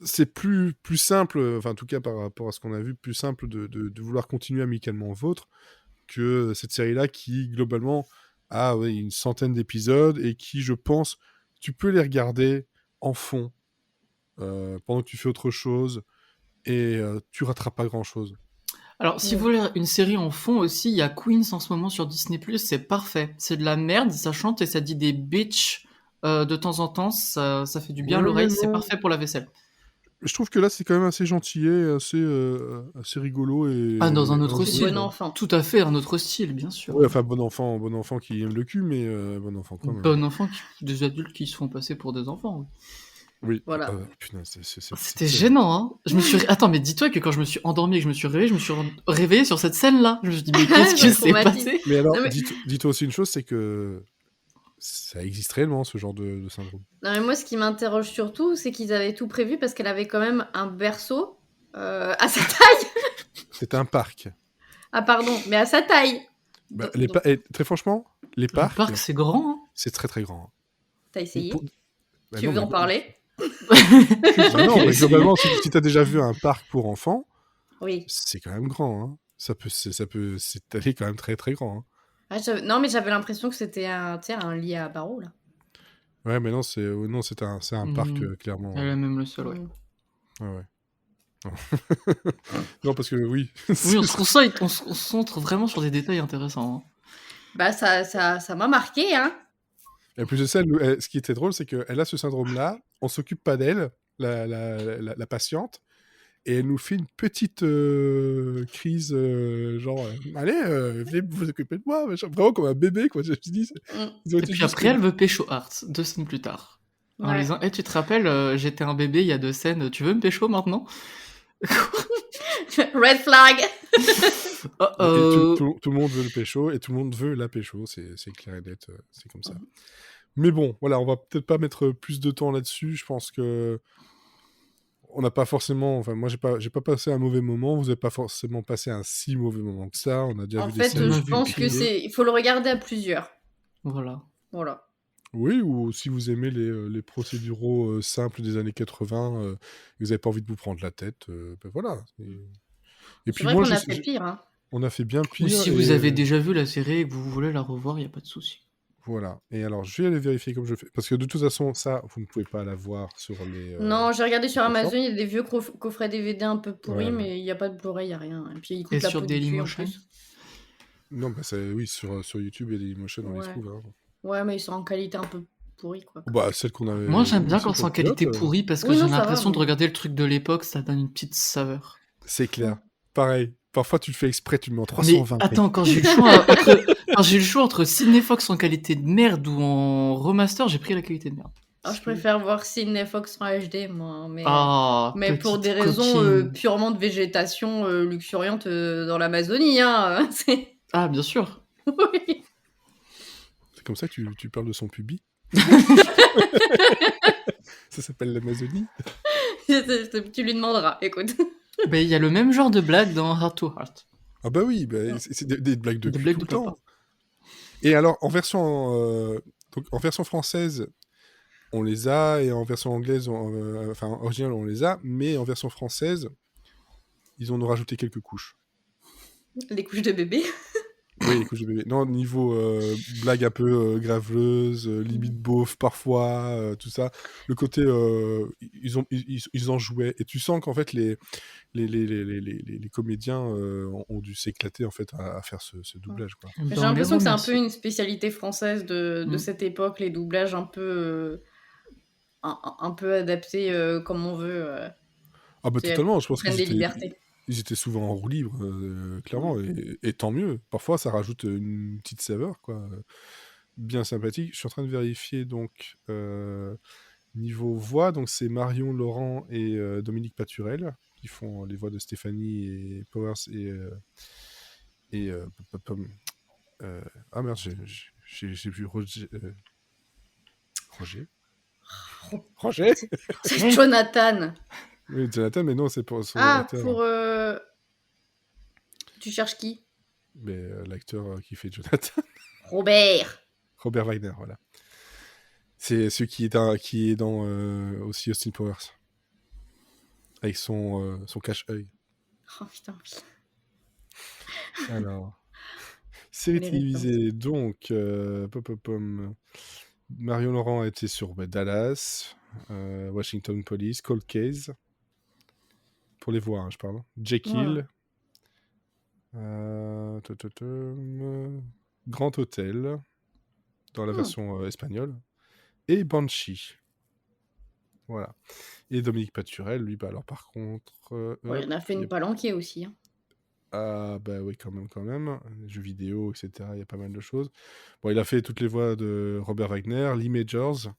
c'est plus simple, enfin en tout cas par rapport à ce qu'on a vu, plus simple de vouloir continuer amicalement vôtre que cette série-là qui, globalement, a une centaine d'épisodes et qui, je pense, tu peux les regarder en fond pendant que tu fais autre chose et tu rateras pas grand-chose. Alors, si vous voulez une série en fond aussi, il y a Queens en ce moment sur Disney+, c'est parfait. C'est de la merde, ça chante et ça dit des bitch de temps en temps, ça fait du bien à Ouais, l'oreille, mais c'est non. parfait pour la vaisselle. Je trouve que là, c'est quand même assez gentil, assez rigolo et... Ah, dans un autre C'est style. bon enfant. Tout à fait, un autre style, bien sûr. Ouais, enfin, bon enfant qui aime le cul, mais bon enfant quand même. Bon enfant, des adultes qui se font passer pour des enfants. Oui. Oui. Voilà. Putain, C'était gênant, hein. Je me suis... Attends, mais dis-toi que quand je me suis endormi et que je me suis réveillé, je me suis réveillé sur cette scène-là. Je me suis dit, mais qu'est-ce qui s'est passé? Mais alors, Non, mais- dis-toi aussi une chose, c'est que ça existe réellement, ce genre de syndrome. Non, mais moi, ce qui m'interroge surtout, c'est qu'ils avaient tout prévu parce qu'elle avait quand même un berceau à sa taille. C'était un parc. Ah, pardon, mais à sa taille. Bah, Donc, très franchement, les Le parcs, parc, c'est grand, hein. c'est très très grand. t'as essayé Bah Tu non, veux en mais- parler Bah non, mais Essayez. globalement, si t'as déjà vu un parc pour enfants, Oui. c'est quand même grand. Hein. C'est allé quand même très très grand. Hein. Ah, non, mais j'avais l'impression que c'était un lit à barreaux, là. Ouais, mais non, c'est un parc clairement. Elle est même le seul, ouais. Ouais. Non, parce que oui. Oui, on se concentre vraiment sur des détails intéressants. Hein. Bah, ça m'a marqué, hein. Et plus de ça, ce qui était drôle, c'est qu'elle a ce syndrome-là, on s'occupe pas d'elle, la patiente, et elle nous fait une petite crise, genre, allez, venez vous occuper de moi, machin. Vraiment comme un bébé, quoi. Je me suis dit, ils ont Et été puis juste après, elle veut pécho Art, 2 semaines plus tard. En Ouais. lui disant, tu te rappelles, j'étais un bébé il y a 2 scènes, tu veux me pécho maintenant? Red flag. Et tout le monde veut le pécho, et tout le monde veut la pécho, c'est clair et net, c'est comme ça. Mais bon, voilà, on va peut-être pas mettre plus de temps là-dessus, je pense que on n'a pas forcément, enfin moi j'ai pas passé un mauvais moment, vous n'avez pas forcément passé un si mauvais moment que ça, on a déjà En vu des fait, séries je vu pense que pire. il faut le regarder à plusieurs. Voilà. Voilà. Oui, ou si vous aimez les procéduraux simples des années 80, et vous n'avez pas envie de vous prendre la tête, ben voilà. Et C'est puis vrai moi, qu'on a fait pire, hein. on a fait bien Ou pire. si vous avez déjà vu la série et que vous voulez la revoir, il n'y a pas de souci. Voilà. Et alors, je vais aller vérifier comme je fais. Parce que de toute façon, ça, vous ne pouvez pas la voir sur les... Non, j'ai regardé sur plateformes. Amazon, il y a des vieux coffrets DVD un peu pourris, Ouais. mais il n'y a pas de Blu-ray, il n'y a rien. Et puis, il coûte Et la sur peau du cul, en Dailymotion? plus. Non, bah oui, sur YouTube et Dailymotion, on les Ouais. trouve. Hein. Ouais, mais ils sont en qualité un peu pourrie, quoi. Bah, celle qu'on avait... Moi, j'aime bien aussi quand c'est pour en le pilote, qualité pourrie parce que Oui, non, j'ai ça va, l'impression de mais- regarder le truc de l'époque, ça donne une petite saveur. C'est clair. Pareil. Parfois, tu le fais exprès, tu le mets en Mais 320p. attends, quand j'ai eu le choix entre Sydney Fox en qualité de merde ou en remaster, j'ai pris la qualité de merde. Alors, je préfère voir Sydney Fox en HD, moi. Mais, Ah, pour des petite raisons coquine. purement de végétation luxuriante dans l'Amazonie, hein. Ah, bien sûr. Oui. C'est comme ça que tu parles de son pubis. Ça s'appelle l'Amazonie. Tu lui demanderas, écoute. Ben, il y a le même genre de blague dans Heart to Heart. Ah bah oui, bah, c'est des blagues de Des cul blagues tout de le temps. papa. Et alors, en version française, on les a, et en version anglaise, enfin originale, on les a, mais en version française, ils en ont rajouté quelques couches. Les couches de bébé. Oui, les couches de bébé. Non, niveau blague un peu graveleuse, limite beauf parfois, tout ça. Le côté, ils en jouaient. Et tu sens qu'en fait, les comédiens ont dû s'éclater en fait à faire ce doublage. Quoi. J'ai l'impression que c'est un peu une spécialité française de cette époque, les doublages un peu adaptés comme on veut. Ah bah totalement, je pense prennent des libertés. ils étaient souvent en roue libre, clairement, et tant mieux. Parfois, ça rajoute une petite saveur, quoi. Bien sympathique. Je suis en train de vérifier, donc, niveau voix, donc c'est Marion Laurent et Dominique Paturel qui font les voix de Stéphanie et Powers ah merde, j'ai vu Roger. Roger C'est Jonathan. Oui, Jonathan, mais non, c'est pour son Ah, acteur. pour... Tu cherches qui? Mais l'acteur qui fait Jonathan. Robert Wagner, voilà. C'est celui qui est dans aussi Austin Powers. Avec son cache-œil. Oh putain, oui. Alors. Série Les références. télévisée, donc, Marion Laurent a été sur Dallas, Washington Police, Cold Case, pour les voix, hein, je parle. Jekyll, Grand Hôtel, dans la version espagnole, et Banshee. Voilà. Et Dominique Paturel, lui, bah alors par contre... Ouais, il en a fait une palanquée aussi. Hein. Ah bah oui, quand même. Jeux vidéo, etc. Il y a pas mal de choses. Bon, il a fait toutes les voix de Robert Wagner, Lee Majors,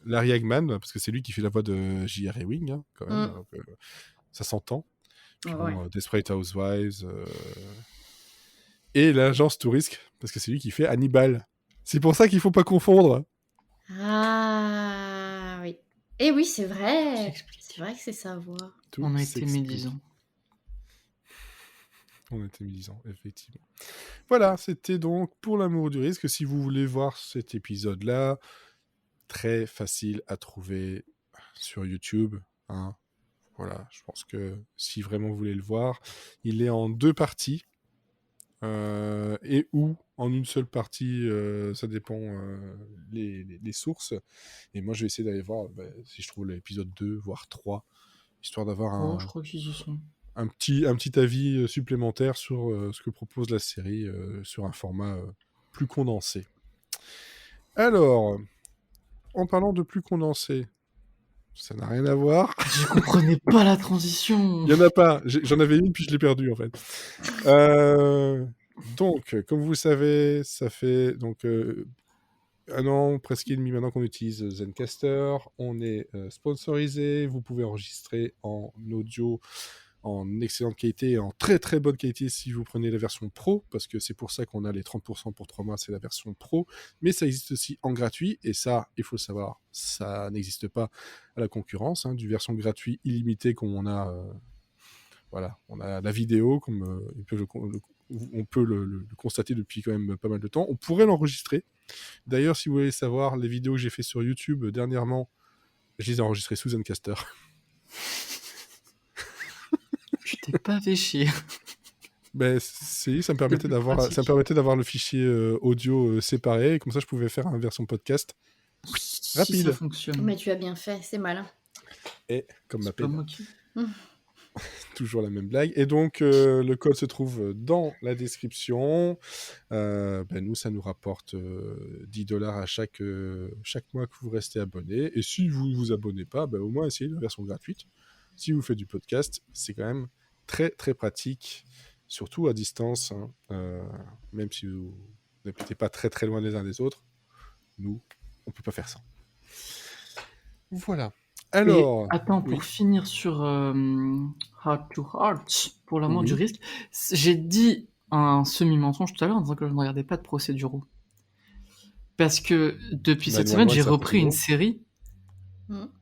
Larry Hagman, parce que c'est lui qui fait la voix de J.R. Ewing, hein, quand même. Donc, ça s'entend. Puis bon, Desperate Housewives. Et l'agence Touriste, parce que c'est lui qui fait Hannibal. C'est pour ça qu'il faut pas confondre. Ah oui. Eh oui, c'est vrai. C'est vrai que c'est sa voix. Tout On a été s'explique. médisants. On était médisants, effectivement. Voilà, c'était donc Pour l'amour du risque. Si vous voulez voir cet épisode-là, très facile à trouver sur YouTube. Hein. Voilà, je pense que si vraiment vous voulez le voir, il est en 2 parties. Et ou en une seule partie, ça dépend les sources. Et moi, je vais essayer d'aller voir si je trouve l'épisode 2, voire 3, histoire d'avoir je crois qu'ils y sont. un petit avis supplémentaire sur ce que propose la série sur un format plus condensé. Alors, en parlant de plus condensé, ça n'a rien à voir. Je comprenais pas la transition. Il y en a pas. J'en avais une, puis je l'ai perdue, en fait. Donc, comme vous savez, ça fait donc, 1 an, presque et demi maintenant qu'on utilise Zencastr. On est sponsorisé. Vous pouvez enregistrer en audio en excellente qualité et en très très bonne qualité si vous prenez la version pro, parce que c'est pour ça qu'on a les 30% pour 3 mois, c'est la version pro, mais ça existe aussi en gratuit, et ça, il faut le savoir, ça n'existe pas à la concurrence, hein, du version gratuit illimité comme on a, voilà, on a la vidéo, comme on peut le constater depuis quand même pas mal de temps, on pourrait l'enregistrer. D'ailleurs, si vous voulez savoir, les vidéos que j'ai fait sur YouTube dernièrement, je les ai enregistrées sous Zencastr. Tu t'es pas fait chier. Ben, ça me permettait d'avoir le fichier audio séparé, et comme ça je pouvais faire une version podcast rapide. Si ça fonctionne. Mais tu as bien fait, c'est malin. Et comme ma C'est pas moi qui... toujours la même blague. Et donc le code se trouve dans la description. Nous, ça nous rapporte $10 à chaque mois que vous restez abonné. Et si vous ne vous abonnez pas, au moins essayez la version gratuite. Si vous faites du podcast, c'est quand même très très pratique, surtout à distance, hein. Même si vous n'habitez pas très très loin les uns des autres, nous, on peut pas faire ça. Voilà. Alors, et attends, pour finir sur Heart to Heart, pour l'amour du risque, j'ai dit un semi-mensonge tout à l'heure en disant que je ne regardais pas de procéduraux. Parce que depuis cette semaine, j'ai repris une série.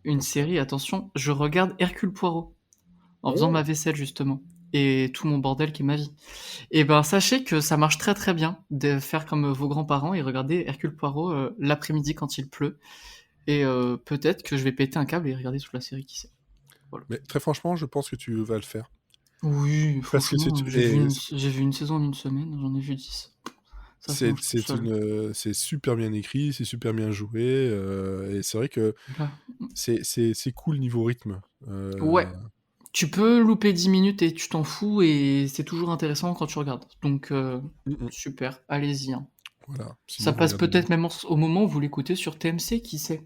Une série, attention, je regarde Hercule Poirot en faisant ma vaisselle justement. Et tout mon bordel qui est ma vie. Et ben sachez que ça marche très très bien de faire comme vos grands-parents et regarder Hercule Poirot l'après-midi quand il pleut. Et peut-être que je vais péter un câble et regarder toute la série, qui sait. Voilà. Mais très franchement, je pense que tu vas le faire. Oui, franchement, j'ai vu une saison en 1 semaine, j'en ai vu 10. C'est super bien écrit, c'est super bien joué, et c'est vrai que c'est cool niveau rythme. Ouais, tu peux louper 10 minutes et tu t'en fous, et c'est toujours intéressant quand tu regardes. Donc, super, allez-y. Hein. Voilà. Ça passe peut-être même au moment où vous l'écoutez sur TMC, qui sait.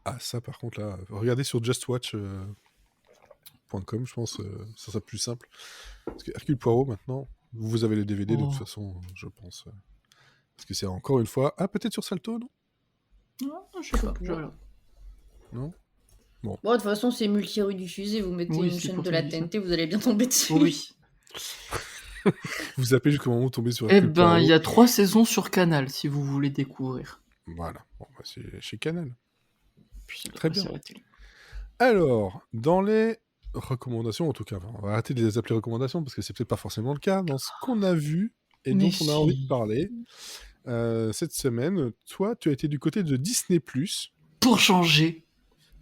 Ah, ça par contre là, regardez sur justwatch.com, je pense, ça sera plus simple. Parce que Hercule Poirot maintenant, vous avez les DVD de toute façon, je pense. Parce que c'est encore une fois... Ah, peut-être sur Salto, non? Non, je sais pas, je regarde. Non? Bon, de toute façon, c'est multi-rediffusé. Vous mettez une chaîne de la TNT, vous allez bien tomber dessus. Oui. Vous zappez jusqu'au moment où vous tombez sur Hercule Poirot. Il y a 3 saisons sur Canal, si vous voulez découvrir. Voilà, bon, c'est chez Canal. Puis, très bien. Alors, dans les recommandations, en tout cas, on va arrêter de les appeler recommandations, parce que c'est peut-être pas forcément le cas, dans ce qu'on a vu, et dont on a envie de parler, cette semaine, toi, tu as été du côté de Disney+. Pour changer.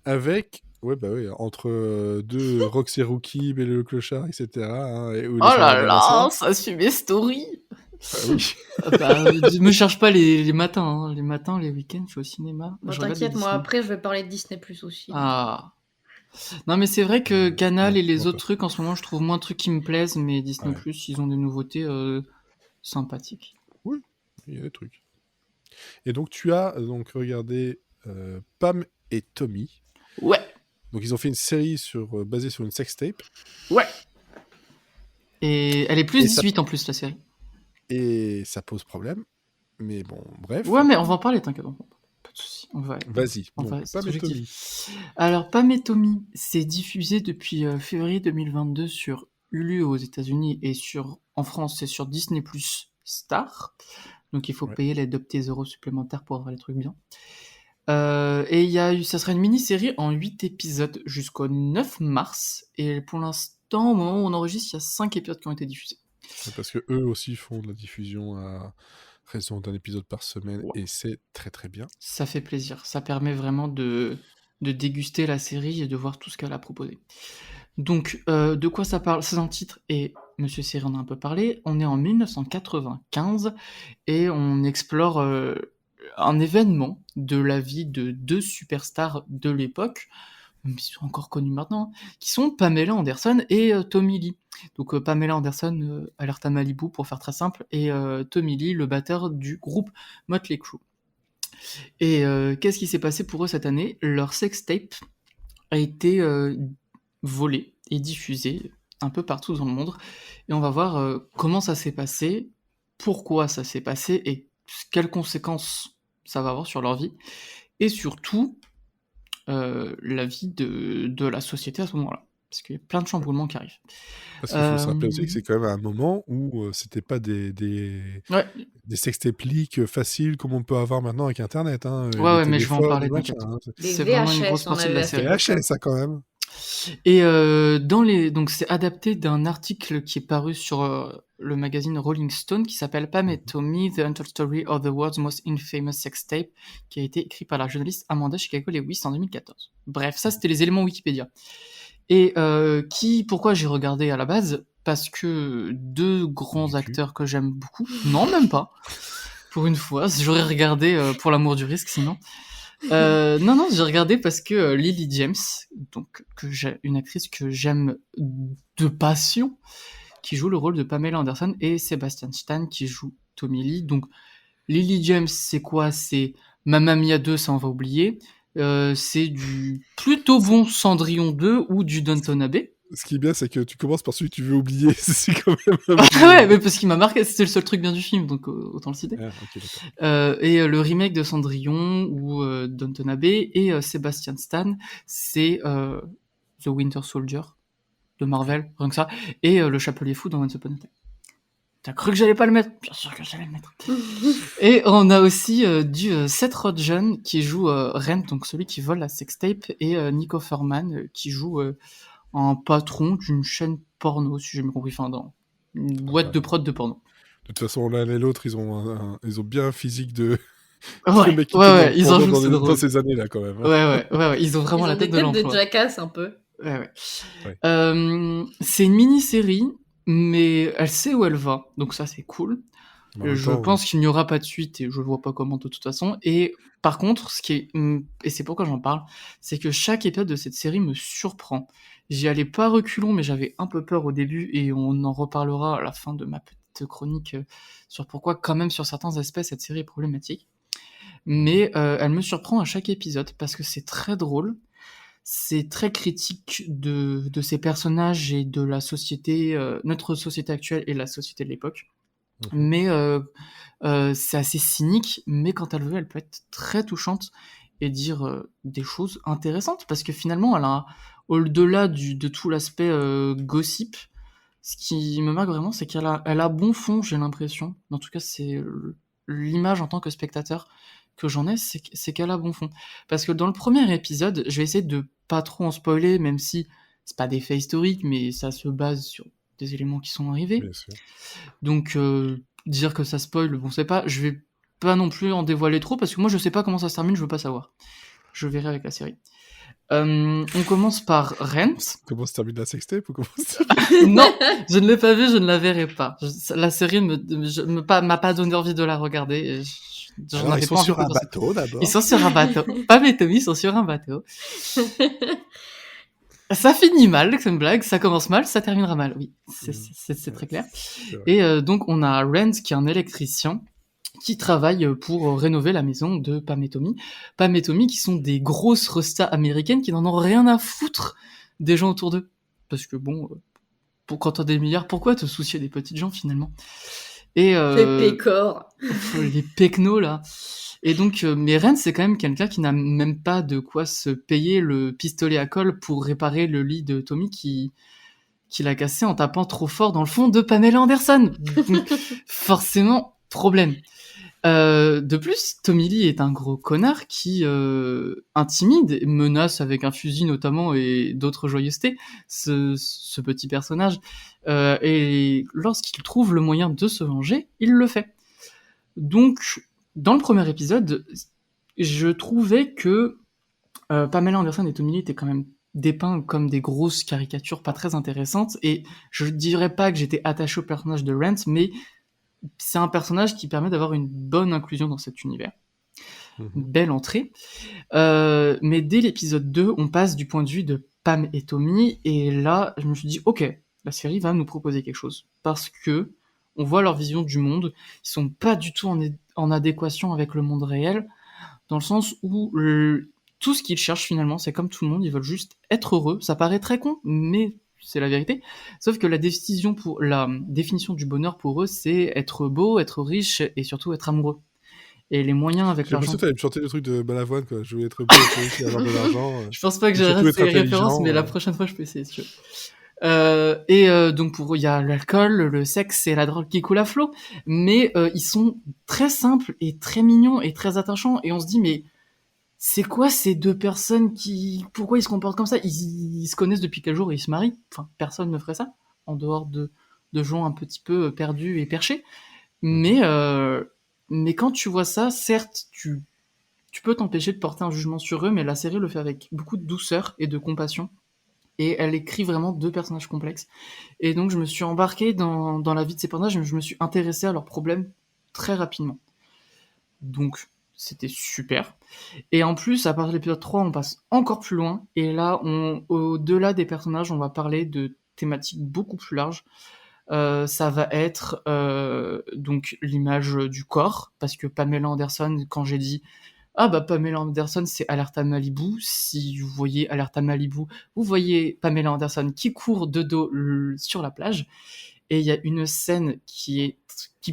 Avec Ouais, bah oui, entre deux Roxy Rookie, Belle et le Clochard, etc. Hein, et, ou Oh les frères là là, Lamassoure. ça suit mes stories. Bah oui. Me cherche pas les matins, hein. Les matins, les week-ends, je suis au cinéma. Bon, Je regarde des t'inquiète, moi Disney. après je vais parler de Disney Plus aussi. Donc. Ah. Non, mais c'est vrai que Canal Non, et les moi autres pas. trucs, en ce moment, je trouve moins de trucs qui me plaisent, mais Disney Ouais. ils ont des nouveautés sympathiques. Oui, il y a des trucs. Et donc, tu as donc regardé Pam et Tommy. Ouais, Donc, ils ont fait une série basée sur une sextape. ouais. Et elle est plus Et ça, 18 en plus, la série. et ça pose problème. Mais bon, bref. Ouais, mais on va en parler, t'inquiète. Pas de soucis. Vas-y. On va Donc, c'est Pam et objectif. Tommy. Alors, Pam et Tommy, c'est diffusé depuis février 2022 sur Hulu aux États-Unis et en France, c'est sur Disney Plus Star. Donc, il faut Ouais. payer les 2 petits euros supplémentaires pour avoir les trucs bien. Et ça sera une mini-série en 8 épisodes jusqu'au 9 mars. Et pour l'instant, au moment où on enregistre, il y a 5 épisodes qui ont été diffusés. Parce que eux aussi font de la diffusion à raison d'un épisode par semaine. Ouais. Et c'est très très bien. Ça fait plaisir. Ça permet vraiment de déguster la série et de voir tout ce qu'elle a proposé. Donc, de quoi ça parle? C'est dans le titre et Monsieur Série en a un peu parlé. On est en 1995 et on explore un événement de la vie de 2 superstars de l'époque, même s'ils sont encore connus maintenant, qui sont Pamela Anderson et Tommy Lee. Donc Pamela Anderson, alerte à Malibu pour faire très simple, et Tommy Lee, le batteur du groupe Motley Crue. Et qu'est-ce qui s'est passé pour eux cette année? Leur sextape a été volée et diffusée un peu partout dans le monde. Et on va voir comment ça s'est passé, pourquoi ça s'est passé et quelles conséquences ça va avoir sur leur vie. Et surtout, la vie de la société à ce moment-là. Parce qu'il y a plein de chamboulements qui arrivent. Parce qu'il faut se rappeler aussi que c'est quand même un moment où c'était pas des Ouais, sextape leaks faciles comme on peut avoir maintenant avec Internet. Hein, ouais, les mais je vais en téléphones, parler, les machins. t'inquiète. Hein. Des C'est vraiment une VHS, grosse on partie de avait la à série. cette VHS, ça quand même. Et donc c'est adapté d'un article qui est paru sur le magazine Rolling Stone qui s'appelle Pam et Tommy, The Untold Story of the World's Most Infamous Sex Tape, qui a été écrit par la journaliste Amanda Chicago Lewis en 2014. Bref, ça c'était les éléments Wikipédia. Et pourquoi j'ai regardé à la base? Parce que 2 grands acteurs que j'aime beaucoup, non même pas, pour une fois, j'aurais regardé pour l'amour du risque sinon. Non, j'ai regardé parce que Lily James, donc une actrice que j'aime de passion, qui joue le rôle de Pamela Anderson, et Sebastian Stan qui joue Tommy Lee. Donc Lily James, c'est quoi? C'est Mamma Mia 2, ça on va oublier. C'est du plutôt bon Cendrillon 2 ou du Downton Abbey. Ce qui est bien, c'est que tu commences par celui que tu veux oublier. C'est quand même un peu... Ouais, mais parce qu'il m'a marqué, c'était le seul truc bien du film, donc autant le citer. Ah, ok, d'accord. Et le remake de Cendrillon ou Downton Abbey, et Sebastian Stan, c'est The Winter Soldier de Marvel, rien que ça, et le Chapelier Fou dans Once Upon a Time. T'as cru que j'allais pas le mettre? Bien sûr que j'allais le mettre. Et on a aussi du Seth Rogen qui joue Rent, donc celui qui vole la sextape, et Nick Offerman qui joue un patron d'une chaîne porno, si j'ai bien compris, enfin dans une boîte de prod de porno. De toute façon, l'un et l'autre, ils ont bien un physique de... Ouais, mec qui ouais, ils en jouent, c'est drôle. dans ces années-là, quand même. Hein. Ouais, ils ont vraiment ils ont la tête des de têtes l'emploi. de jackass un peu. Ouais. Ouais. C'est une mini-série, mais elle sait où elle va, donc ça c'est cool. Je pense qu'il n'y aura pas de suite et je vois pas comment de toute façon. Et par contre, et c'est pourquoi j'en parle, c'est que chaque épisode de cette série me surprend. J'y allais pas reculons, mais j'avais un peu peur au début et on en reparlera à la fin de ma petite chronique sur pourquoi quand même sur certains aspects cette série est problématique. Mais elle me surprend à chaque épisode parce que c'est très drôle. C'est très critique de ces personnages et de la société, notre société actuelle et la société de l'époque. Mais c'est assez cynique, mais quand elle veut, elle peut être très touchante et dire des choses intéressantes, parce que finalement, elle a, au-delà de tout l'aspect gossip, ce qui me marque vraiment, c'est qu'elle a bon fond, j'ai l'impression. En tout cas, c'est l'image en tant que spectateur que j'en ai, c'est qu'elle a bon fond. Parce que dans le premier épisode, je vais essayer de pas trop en spoiler, même si c'est pas des faits historiques, mais ça se base sur des éléments qui sont arrivés. Bien sûr. Donc dire que ça spoil, bon c'est pas, je vais pas non plus en dévoiler trop parce que moi je sais pas comment ça se termine, je veux pas savoir. Je verrai avec la série. On commence par Rent. Comment se termine la sextape ou comment Non, je ne l'ai pas vue, je ne la verrai pas. La série m'a pas donné envie de la regarder. Alors, ils sont sur un bateau d'abord. Ils sont sur un bateau. Pam et Tommy sont sur un bateau. Ça finit mal, c'est une blague. Ça commence mal, ça terminera mal. Oui, c'est très clair. Et donc, on a Rent, qui est un électricien, qui travaille pour rénover la maison de Pam et Tommy. Pam et Tommy, qui sont des grosses restas américaines qui n'en ont rien à foutre des gens autour d'eux. Parce que bon, quand t'as des milliards, pourquoi te soucier des petites gens finalement? Et les pécores. les pecnos là. Et donc, mais Ren, c'est quand même quelqu'un qui n'a même pas de quoi se payer le pistolet à colle pour réparer le lit de Tommy qui l'a cassé en tapant trop fort dans le fond de Pamela Anderson. Donc, forcément, problème. De plus, Tommy Lee est un gros connard qui intimide, menace avec un fusil notamment et d'autres joyeusetés ce petit personnage. Et lorsqu'il trouve le moyen de se venger, il le fait. Donc, dans le premier épisode, je trouvais que Pamela Anderson et Tommy Lee étaient quand même dépeints comme des grosses caricatures pas très intéressantes. Et je dirais pas que j'étais attaché au personnage de Rent, mais c'est un personnage qui permet d'avoir une bonne inclusion dans cet univers. Une belle entrée. Mais dès l'épisode 2, on passe du point de vue de Pam et Tommy, et là, je me suis dit, ok, la série va nous proposer quelque chose. Parce que on voit leur vision du monde, ils sont pas du tout en adéquation avec le monde réel, dans le sens où tout ce qu'ils cherchent finalement, c'est comme tout le monde, ils veulent juste être heureux. Ça paraît très con, mais c'est la vérité. Sauf que la définition du bonheur pour eux, c'est être beau, être riche et surtout être amoureux. Et les moyens avec l'argent. J'ai l'impression que t'allais me chanter le truc de Balavoine, quoi. Je voulais être beau, être riche et avoir de l'argent. Je pense pas que j'aurai ces références, mais la prochaine fois, je peux essayer, si tu veux. Donc pour eux, il y a l'alcool, le sexe et la drogue qui coulent à flot. Mais ils sont très simples et très mignons et très attachants. Et on se dit, mais c'est quoi ces deux personnes pourquoi ils se comportent comme ça? Ils se connaissent depuis quel jour et ils se marient? Enfin, personne ne ferait ça, en dehors de gens un petit peu perdus et perchés. Mais quand tu vois ça, certes, tu peux t'empêcher de porter un jugement sur eux, mais la série le fait avec beaucoup de douceur et de compassion. Et elle écrit vraiment deux personnages complexes. Et donc, je me suis embarqué dans la vie de ces personnages, je me suis intéressé à leurs problèmes très rapidement. Donc, c'était super. Et en plus, à partir de l'épisode 3, on passe encore plus loin. Et là, au-delà des personnages, on va parler de thématiques beaucoup plus larges. Ça va être donc l'image du corps, parce que Pamela Anderson, quand j'ai dit Pamela Anderson, c'est Alerta Malibu. Si vous voyez Alerta Malibu, vous voyez Pamela Anderson qui court de dos sur la plage. Et il y a une scène qui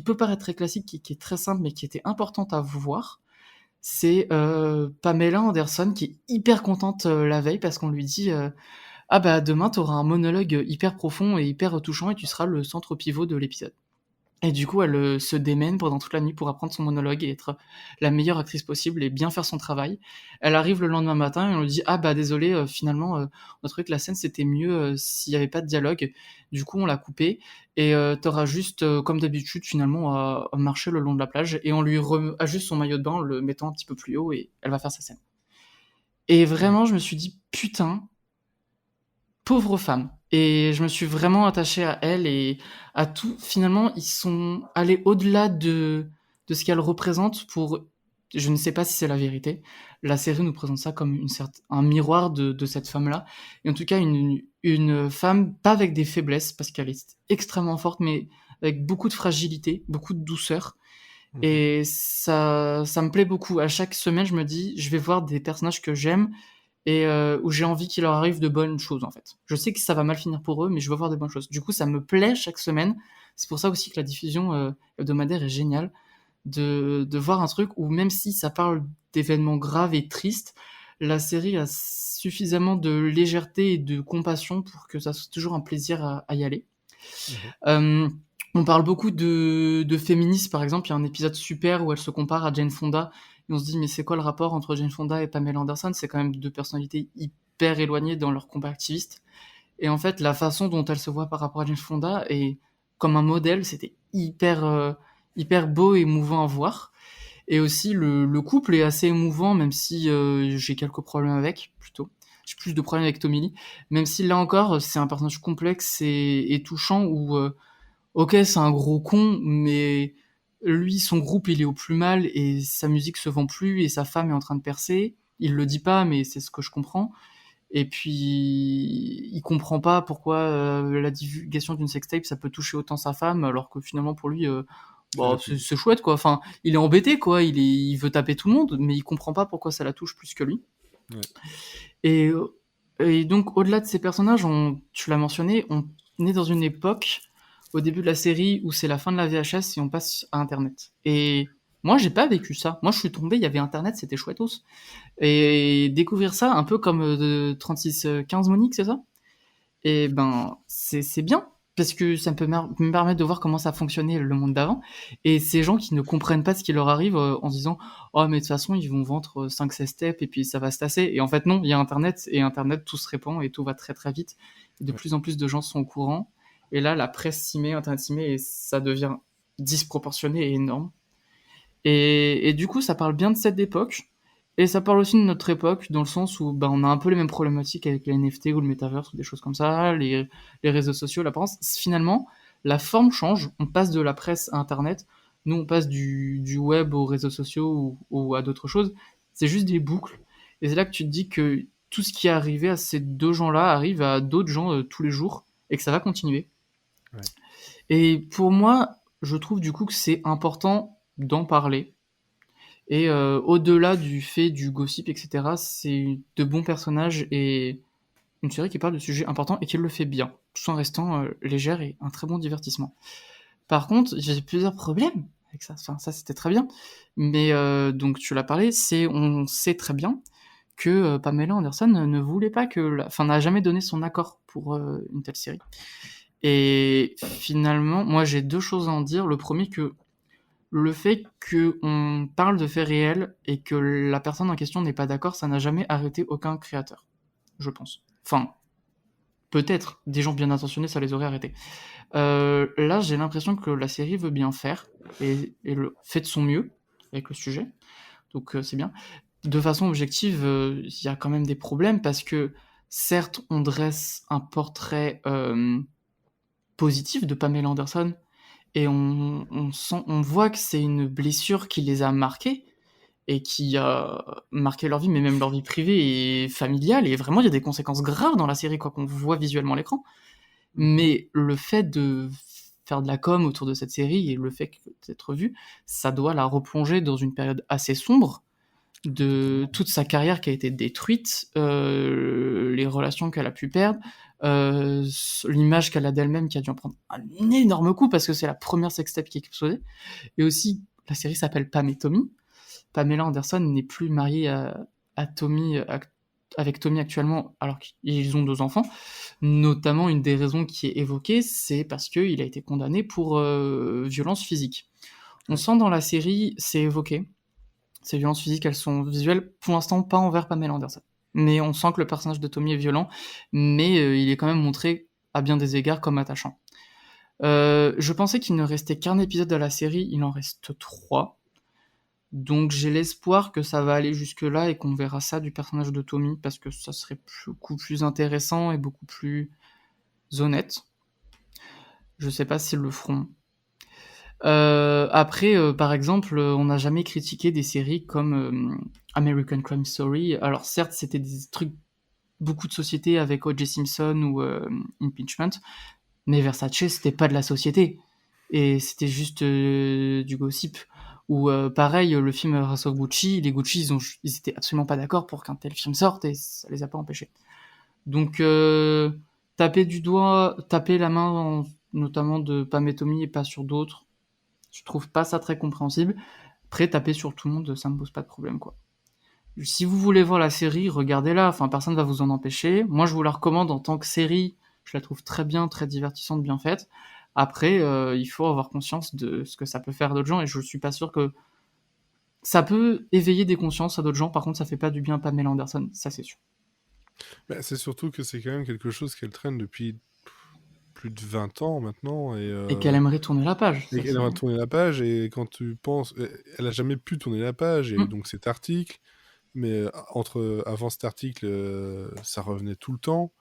peut paraître très classique, qui est très simple, mais qui était importante à voir. C'est Pamela Anderson qui est hyper contente la veille parce qu'on lui dit demain t'auras un monologue hyper profond et hyper touchant et tu seras le centre pivot de l'épisode. Et du coup, elle se démène pendant toute la nuit pour apprendre son monologue et être la meilleure actrice possible et bien faire son travail. Elle arrive le lendemain matin et on lui dit désolé, finalement, on a trouvé que la scène c'était mieux s'il n'y avait pas de dialogue. Du coup, on l'a coupé et t'auras juste, comme d'habitude, finalement, à marcher le long de la plage et on lui ajuste son maillot de bain en le mettant un petit peu plus haut et elle va faire sa scène. Et vraiment, je me suis dit, putain, pauvre femme. Et je me suis vraiment attaché à elle et à tout. Finalement, ils sont allés au-delà de ce qu'elle représente pour... Je ne sais pas si c'est la vérité. La série nous présente ça comme un miroir de cette femme-là. Et en tout cas, une femme, pas avec des faiblesses, parce qu'elle est extrêmement forte, mais avec beaucoup de fragilité, beaucoup de douceur. Et ça me plaît beaucoup. À chaque semaine, je me dis, je vais voir des personnages que j'aime et où j'ai envie qu'il leur arrive de bonnes choses, en fait. Je sais que ça va mal finir pour eux, mais je veux voir de bonnes choses. Du coup, ça me plaît chaque semaine. C'est pour ça aussi que la diffusion hebdomadaire est géniale, de voir un truc où même si ça parle d'événements graves et tristes, la série a suffisamment de légèreté et de compassion pour que ça soit toujours un plaisir à y aller. On parle beaucoup de féminisme, par exemple. Il y a un épisode super où elle se compare à Jane Fonda. Et on se dit, mais c'est quoi le rapport entre Jane Fonda et Pamela Anderson? C'est quand même deux personnalités hyper éloignées dans leur combat activiste. Et en fait, la façon dont elle se voit par rapport à Jane Fonda est comme un modèle. C'était hyper beau et émouvant à voir. Et aussi, le couple est assez émouvant, même si j'ai quelques problèmes avec, plutôt. j'ai plus de problèmes avec Tommy Lee, même si là encore, c'est un personnage complexe et touchant où, ok, c'est un gros con, mais lui, son groupe, il est au plus mal et sa musique se vend plus et sa femme est en train de percer. Il le dit pas, mais c'est ce que je comprends. Et puis, il comprend pas pourquoi la divulgation d'une sextape, ça peut toucher autant sa femme, alors que finalement, pour lui, la c'est chouette, quoi. Enfin, il est embêté, quoi. Il veut taper tout le monde, mais il comprend pas pourquoi ça la touche plus que lui. Ouais. Et donc, au-delà de ces personnages, tu l'as mentionné, on est dans une époque, au début de la série, où c'est la fin de la VHS et on passe à Internet. Et moi, j'ai pas vécu ça. Moi, je suis tombé, il y avait Internet, c'était chouettos. Et découvrir ça, un peu comme 3615 Monique, c'est ça? Et ben, c'est bien, parce que ça me permettre de voir comment ça fonctionnait le monde d'avant. Et ces gens qui ne comprennent pas ce qui leur arrive en se disant « Oh, mais de toute façon, ils vont vendre 5-16 steps et puis ça va se tasser. » Et en fait, non, il y a Internet, et Internet, tout se répand et tout va très très vite. Et de plus en plus de gens sont au courant. Et là, la presse s'y met, Internet s'y met, et ça devient disproportionné et énorme. Et du coup, ça parle bien de cette époque. Et ça parle aussi de notre époque, dans le sens où on a un peu les mêmes problématiques avec les NFT ou le metaverse ou des choses comme ça, les réseaux sociaux, l'apparence. Finalement, la forme change. On passe de la presse à Internet. Nous, on passe du web aux réseaux sociaux ou à d'autres choses. C'est juste des boucles. Et c'est là que tu te dis que tout ce qui est arrivé à ces deux gens-là arrive à d'autres gens tous les jours et que ça va continuer. Ouais. Et pour moi, je trouve du coup que c'est important d'en parler. Et au-delà du fait du gossip, etc., c'est de bons personnages et une série qui parle de sujets importants et qui le fait bien, tout en restant légère et un très bon divertissement. Par contre, j'ai plusieurs problèmes avec ça. Enfin, ça, c'était très bien. Mais donc, tu l'as parlé, on sait très bien que Pamela Anderson ne voulait pas n'a jamais donné son accord pour une telle série. Et finalement, moi, j'ai deux choses à en dire. Le premier, que le fait qu'on parle de faits réels et que la personne en question n'est pas d'accord, ça n'a jamais arrêté aucun créateur, je pense. Enfin, peut-être, des gens bien intentionnés, ça les aurait arrêtés. Là, j'ai l'impression que la série veut bien faire et fait de son mieux avec le sujet, donc c'est bien. De façon objective, il y a quand même des problèmes parce que, certes, on dresse un portrait positif de Pamela Anderson, et on voit que c'est une blessure qui les a marqués et qui a marqué leur vie, mais même leur vie privée et familiale. Et vraiment, il y a des conséquences graves dans la série, quoi, qu'on voit visuellement à l'écran. Mais le fait de faire de la com autour de cette série et le fait d'être vu, ça doit la replonger dans une période assez sombre de toute sa carrière qui a été détruite, les relations qu'elle a pu perdre, l'image qu'elle a d'elle-même qui a dû en prendre un énorme coup parce que c'est la première sextape qui est explosée. Et aussi, la série s'appelle Pam et Tommy. Pamela Anderson n'est plus mariée à Tommy, avec Tommy actuellement, alors qu'ils ont 2 enfants. Notamment, une des raisons qui est évoquée, c'est parce qu'il a été condamné pour violence physique. On sent dans la série, c'est évoqué. Ces violences physiques, elles sont visuelles, pour l'instant pas envers Pamela Anderson. Mais on sent que le personnage de Tommy est violent, mais il est quand même montré à bien des égards comme attachant. Je pensais qu'il ne restait qu'un épisode de la série, il en reste 3. Donc j'ai l'espoir que ça va aller jusque-là et qu'on verra ça du personnage de Tommy, parce que ça serait beaucoup plus intéressant et beaucoup plus honnête. Je sais pas s'ils le feront. Après, par exemple, on n'a jamais critiqué des séries comme American Crime Story. Alors certes, c'était des trucs, beaucoup de société avec O.J. Simpson ou Impeachment, mais Versace, c'était pas de la société. Et c'était juste du gossip. Ou pareil, le film House of Gucci, les Gucci, ils étaient absolument pas d'accord pour qu'un tel film sorte et ça les a pas empêchés. Donc, taper la main notamment de Pam et Tommy et pas sur d'autres, je trouve pas ça très compréhensible. Après, taper sur tout le monde, ça me pose pas de problème, quoi. Si vous voulez voir la série, regardez-la. Enfin, personne va vous en empêcher. Moi, je vous la recommande en tant que série. Je la trouve très bien, très divertissante, bien faite. Après, il faut avoir conscience de ce que ça peut faire à d'autres gens, et je suis pas sûr que ça peut éveiller des consciences à d'autres gens. Par contre, ça fait pas du bien à Pamela Anderson, ça c'est sûr. Bah, c'est surtout que c'est quand même quelque chose qu'elle traîne depuis plus de 20 ans maintenant. Et qu'elle aimerait tourner la page. Et qu'elle aimerait tourner la page, et quand tu penses... Elle a jamais pu tourner la page, et donc cet article, mais avant cet article, ça revenait tout le temps.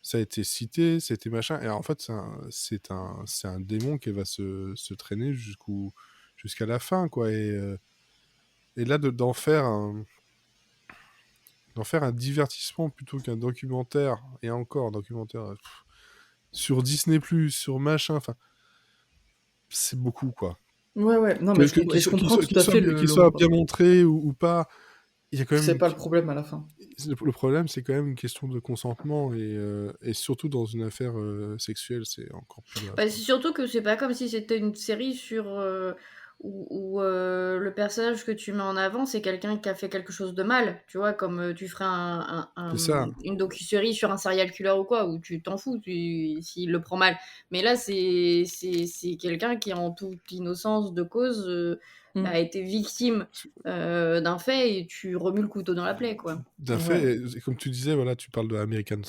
Ça a été cité, c'était machin. Et en fait, c'est un démon qui va se traîner jusqu'à la fin, quoi. Et là, d'en faire un divertissement plutôt qu'un documentaire, et encore un documentaire sur Disney+, sur machin, enfin, c'est beaucoup, quoi. Ouais, non, mais je comprends tout à fait qu'il soit bien montré ou pas, il y a quand même... C'est pas le problème à la fin. Le problème, c'est quand même une question de consentement, et surtout dans une affaire sexuelle, c'est encore plus grave. C'est surtout que c'est pas comme si c'était une série où le personnage que tu mets en avant, c'est quelqu'un qui a fait quelque chose de mal, tu vois, comme tu ferais C'est ça. une docu-série sur un serial killer ou quoi, où tu t'en fous s'il le prend mal. Mais là, c'est quelqu'un qui, en toute innocence de cause, a été victime d'un fait, et tu remues le couteau dans la plaie, quoi. D'un fait, et comme tu disais, voilà, tu parles de American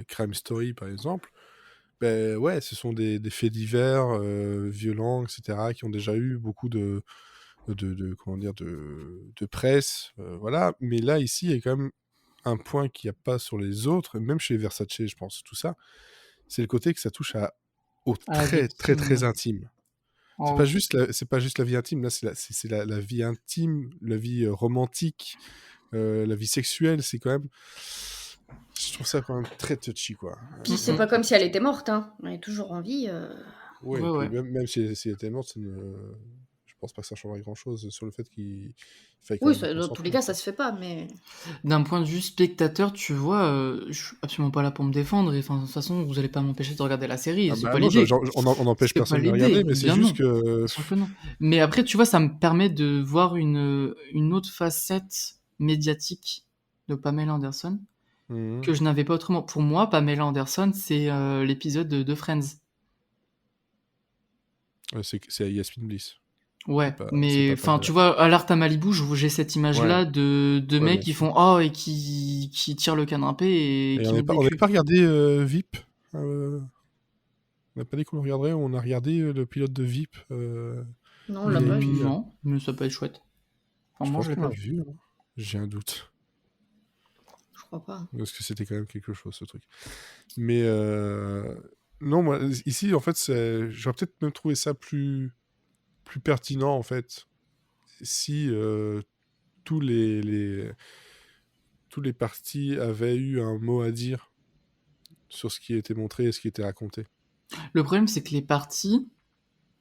Crime Story, par exemple. Ben ouais, ce sont des faits divers, violents, etc., qui ont déjà eu beaucoup de presse, voilà. Mais là, ici, il y a quand même un point qu'il n'y a pas sur les autres, même chez Versace, je pense, tout ça, c'est le côté que ça touche au très, très, très intime. C'est pas juste la vie intime, là, c'est la vie intime, la vie romantique, la vie sexuelle, c'est quand même... Je trouve ça quand même très touchy, quoi. Puis c'est pas comme si elle était morte, hein. Elle est toujours en vie. Ouais, et puis même si elle était morte, je pense pas que ça changerait grand-chose sur le fait qu'il faille quand Oui, même dans tous les cas, ça se fait pas, mais... D'un point de vue spectateur, tu vois, je suis absolument pas là pour me défendre, et de toute façon, vous allez pas m'empêcher de regarder la série, c'est pas l'idée. On n'empêche C'est personne pas de regarder, l'idée, mais c'est bien juste non. que... Bien sûr que non. Mais après, tu vois, ça me permet de voir une autre facette médiatique de Pamela Anderson que je n'avais pas autrement. Pour moi, Pamela Anderson, c'est l'épisode de Friends. C'est Yasmine Bliss. Ouais, pas mais enfin, Pamela. tu vois, Alerte à Malibu, j'ai cette image-là de Ouais, mecs bien qui sûr. font oh et qui tirent le canapé et Et qui on niquent des n'avait culs. pas regardé VIP. On n'a pas dit qu'on le regarderait, on a regardé le pilote de VIP. Non, on l'a pas vu. Non, mais ça peut être chouette. Enfin, Je moi, pense je l'ai qu'on pas l'a vu. vu, hein. J'ai un doute. Je crois pas. Parce que c'était quand même quelque chose, ce truc. Mais non, moi, ici, en fait, j'aurais peut-être même trouvé ça plus pertinent, en fait, si tous les partis avaient eu un mot à dire sur ce qui était montré et ce qui était raconté. Le problème, c'est que les parties,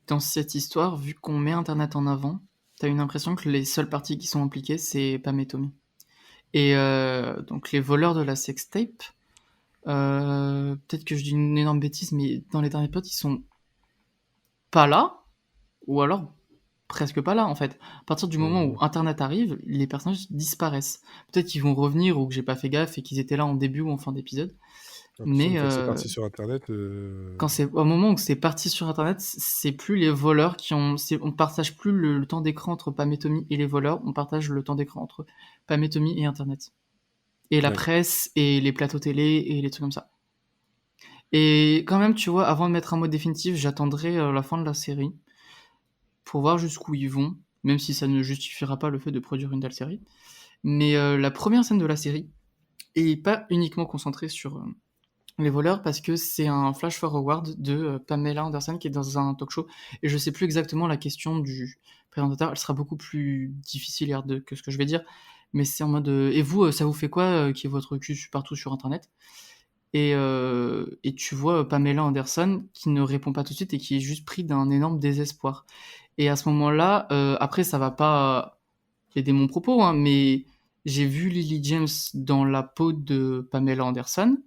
dans cette histoire, vu qu'on met Internet en avant, t'as une impression que les seules parties qui sont impliquées, c'est Pam et Tommy. Et donc, les voleurs de la sextape, peut-être que je dis une énorme bêtise, mais dans les derniers potes, ils sont pas là, ou alors presque pas là, en fait. À partir du moment où Internet arrive, les personnages disparaissent. Peut-être qu'ils vont revenir ou que j'ai pas fait gaffe et qu'ils étaient là en début ou en fin d'épisode. Mais Quand c'est parti sur Internet... quand c'est au moment où c'est parti sur Internet, c'est plus les voleurs on partage plus le temps d'écran entre Pam et Tommy et les voleurs, on partage le temps d'écran entre Pam et Tommy et Internet. Et la presse et les plateaux télé et les trucs comme ça. Et quand même, tu vois, avant de mettre un mot définitif, j'attendrai la fin de la série pour voir jusqu'où ils vont, même si ça ne justifiera pas le fait de produire une telle série. Mais la première scène de la série est pas uniquement concentrée sur les voleurs, parce que c'est un flash forward de Pamela Anderson qui est dans un talk show, et je sais plus exactement la question du présentateur, elle sera beaucoup plus difficile que ce que je vais dire, mais c'est en mode et vous, ça vous fait quoi qui est votre cul partout sur Internet, et tu vois Pamela Anderson qui ne répond pas tout de suite et qui est juste pris d'un énorme désespoir. Et à ce moment-là, après ça va pas aider mon propos, hein, mais j'ai vu Lily James dans la peau de Pamela Anderson,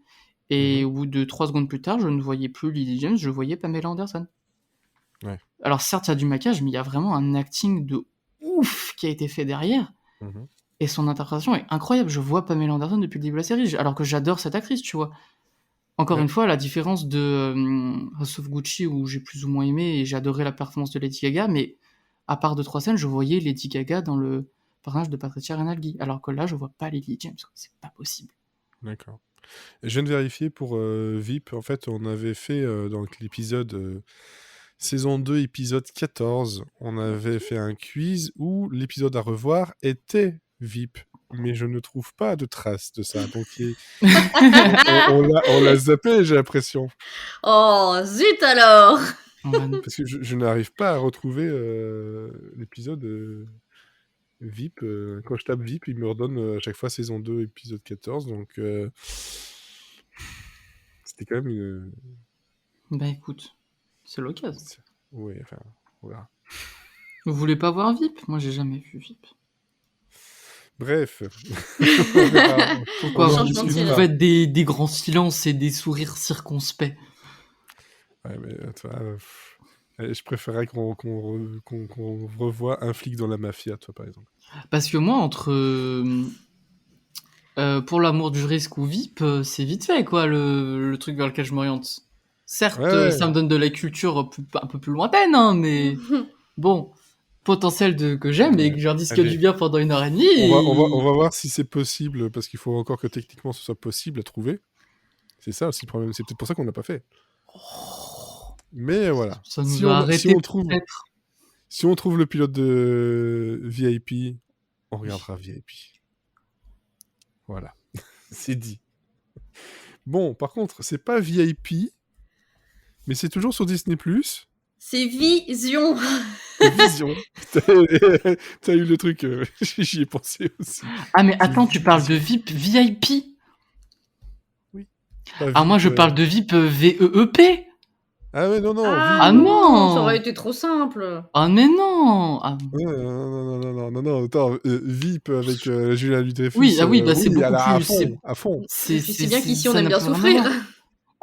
et au bout de 3 secondes plus tard, je ne voyais plus Lily James, je voyais Pamela Anderson. Ouais. Alors certes, il y a du maquillage, mais il y a vraiment un acting de ouf qui a été fait derrière. Et son interprétation est incroyable. Je vois Pamela Anderson depuis le début de la série, alors que j'adore cette actrice, tu vois. Encore une fois, la différence de House of Gucci, où j'ai plus ou moins aimé, et j'ai adoré la performance de Lady Gaga, mais à part 2-3 scènes, je voyais Lady Gaga dans le personnage de Patricia Renaldi, alors que là, je vois pas Lily James. C'est pas possible. D'accord. Je viens de vérifier pour VIP. En fait, on avait fait dans l'épisode saison 2, épisode 14, on avait fait un quiz où l'épisode à revoir était VIP. mais je ne trouve pas de traces de ça. Donc, on l'a zappé, j'ai l'impression. Oh, zut alors! Parce que je n'arrive pas à retrouver l'épisode VIP. Quand je tape VIP, il me redonne à chaque fois saison 2, épisode 14. Donc, c'était quand même une... Bah écoute, c'est l'occasion. Oui, enfin, voilà. Vous voulez pas voir VIP? Moi, j'ai jamais vu VIP. Bref. Pourquoi Changement de vous style. faites des grands silences et des sourires circonspects? Ouais, mais toi, je préférerais qu'on revoie Un flic dans la mafia, toi, par exemple. Parce que moi, entre Pour l'amour du risque ou VIP, c'est vite fait, quoi, le truc vers lequel je m'oriente. Certes, Ouais. ça me donne de la culture un peu plus lointaine, hein, mais bon, potentiel que j'aime et que j'en dise que allez. du bien pendant 1h30. On va voir si c'est possible, parce qu'il faut encore que techniquement ce soit possible à trouver. C'est ça aussi le problème. C'est peut-être pour ça qu'on l'a pas fait. Mais voilà. Ça nous a arrêté peut-être. Si on trouve le pilote de VIP, on regardera VIP. Voilà. C'est dit. Bon, par contre, c'est pas VIP, mais c'est toujours sur Disney+. C'est Vision. Vision. T'as eu le truc, j'y ai pensé aussi. Ah mais attends, tu parles de VIP VIP? Oui. Ah moi je parle de VIP VEEP. Ah ouais, non. Ah VIP. non. Ça aurait été trop simple. Ah mais non. Non, attends, VIP avec Julien Louis-Dreyfus. Oui, bah c'est beaucoup plus... à fond. C'est bien qu'ici on aime bien souffrir.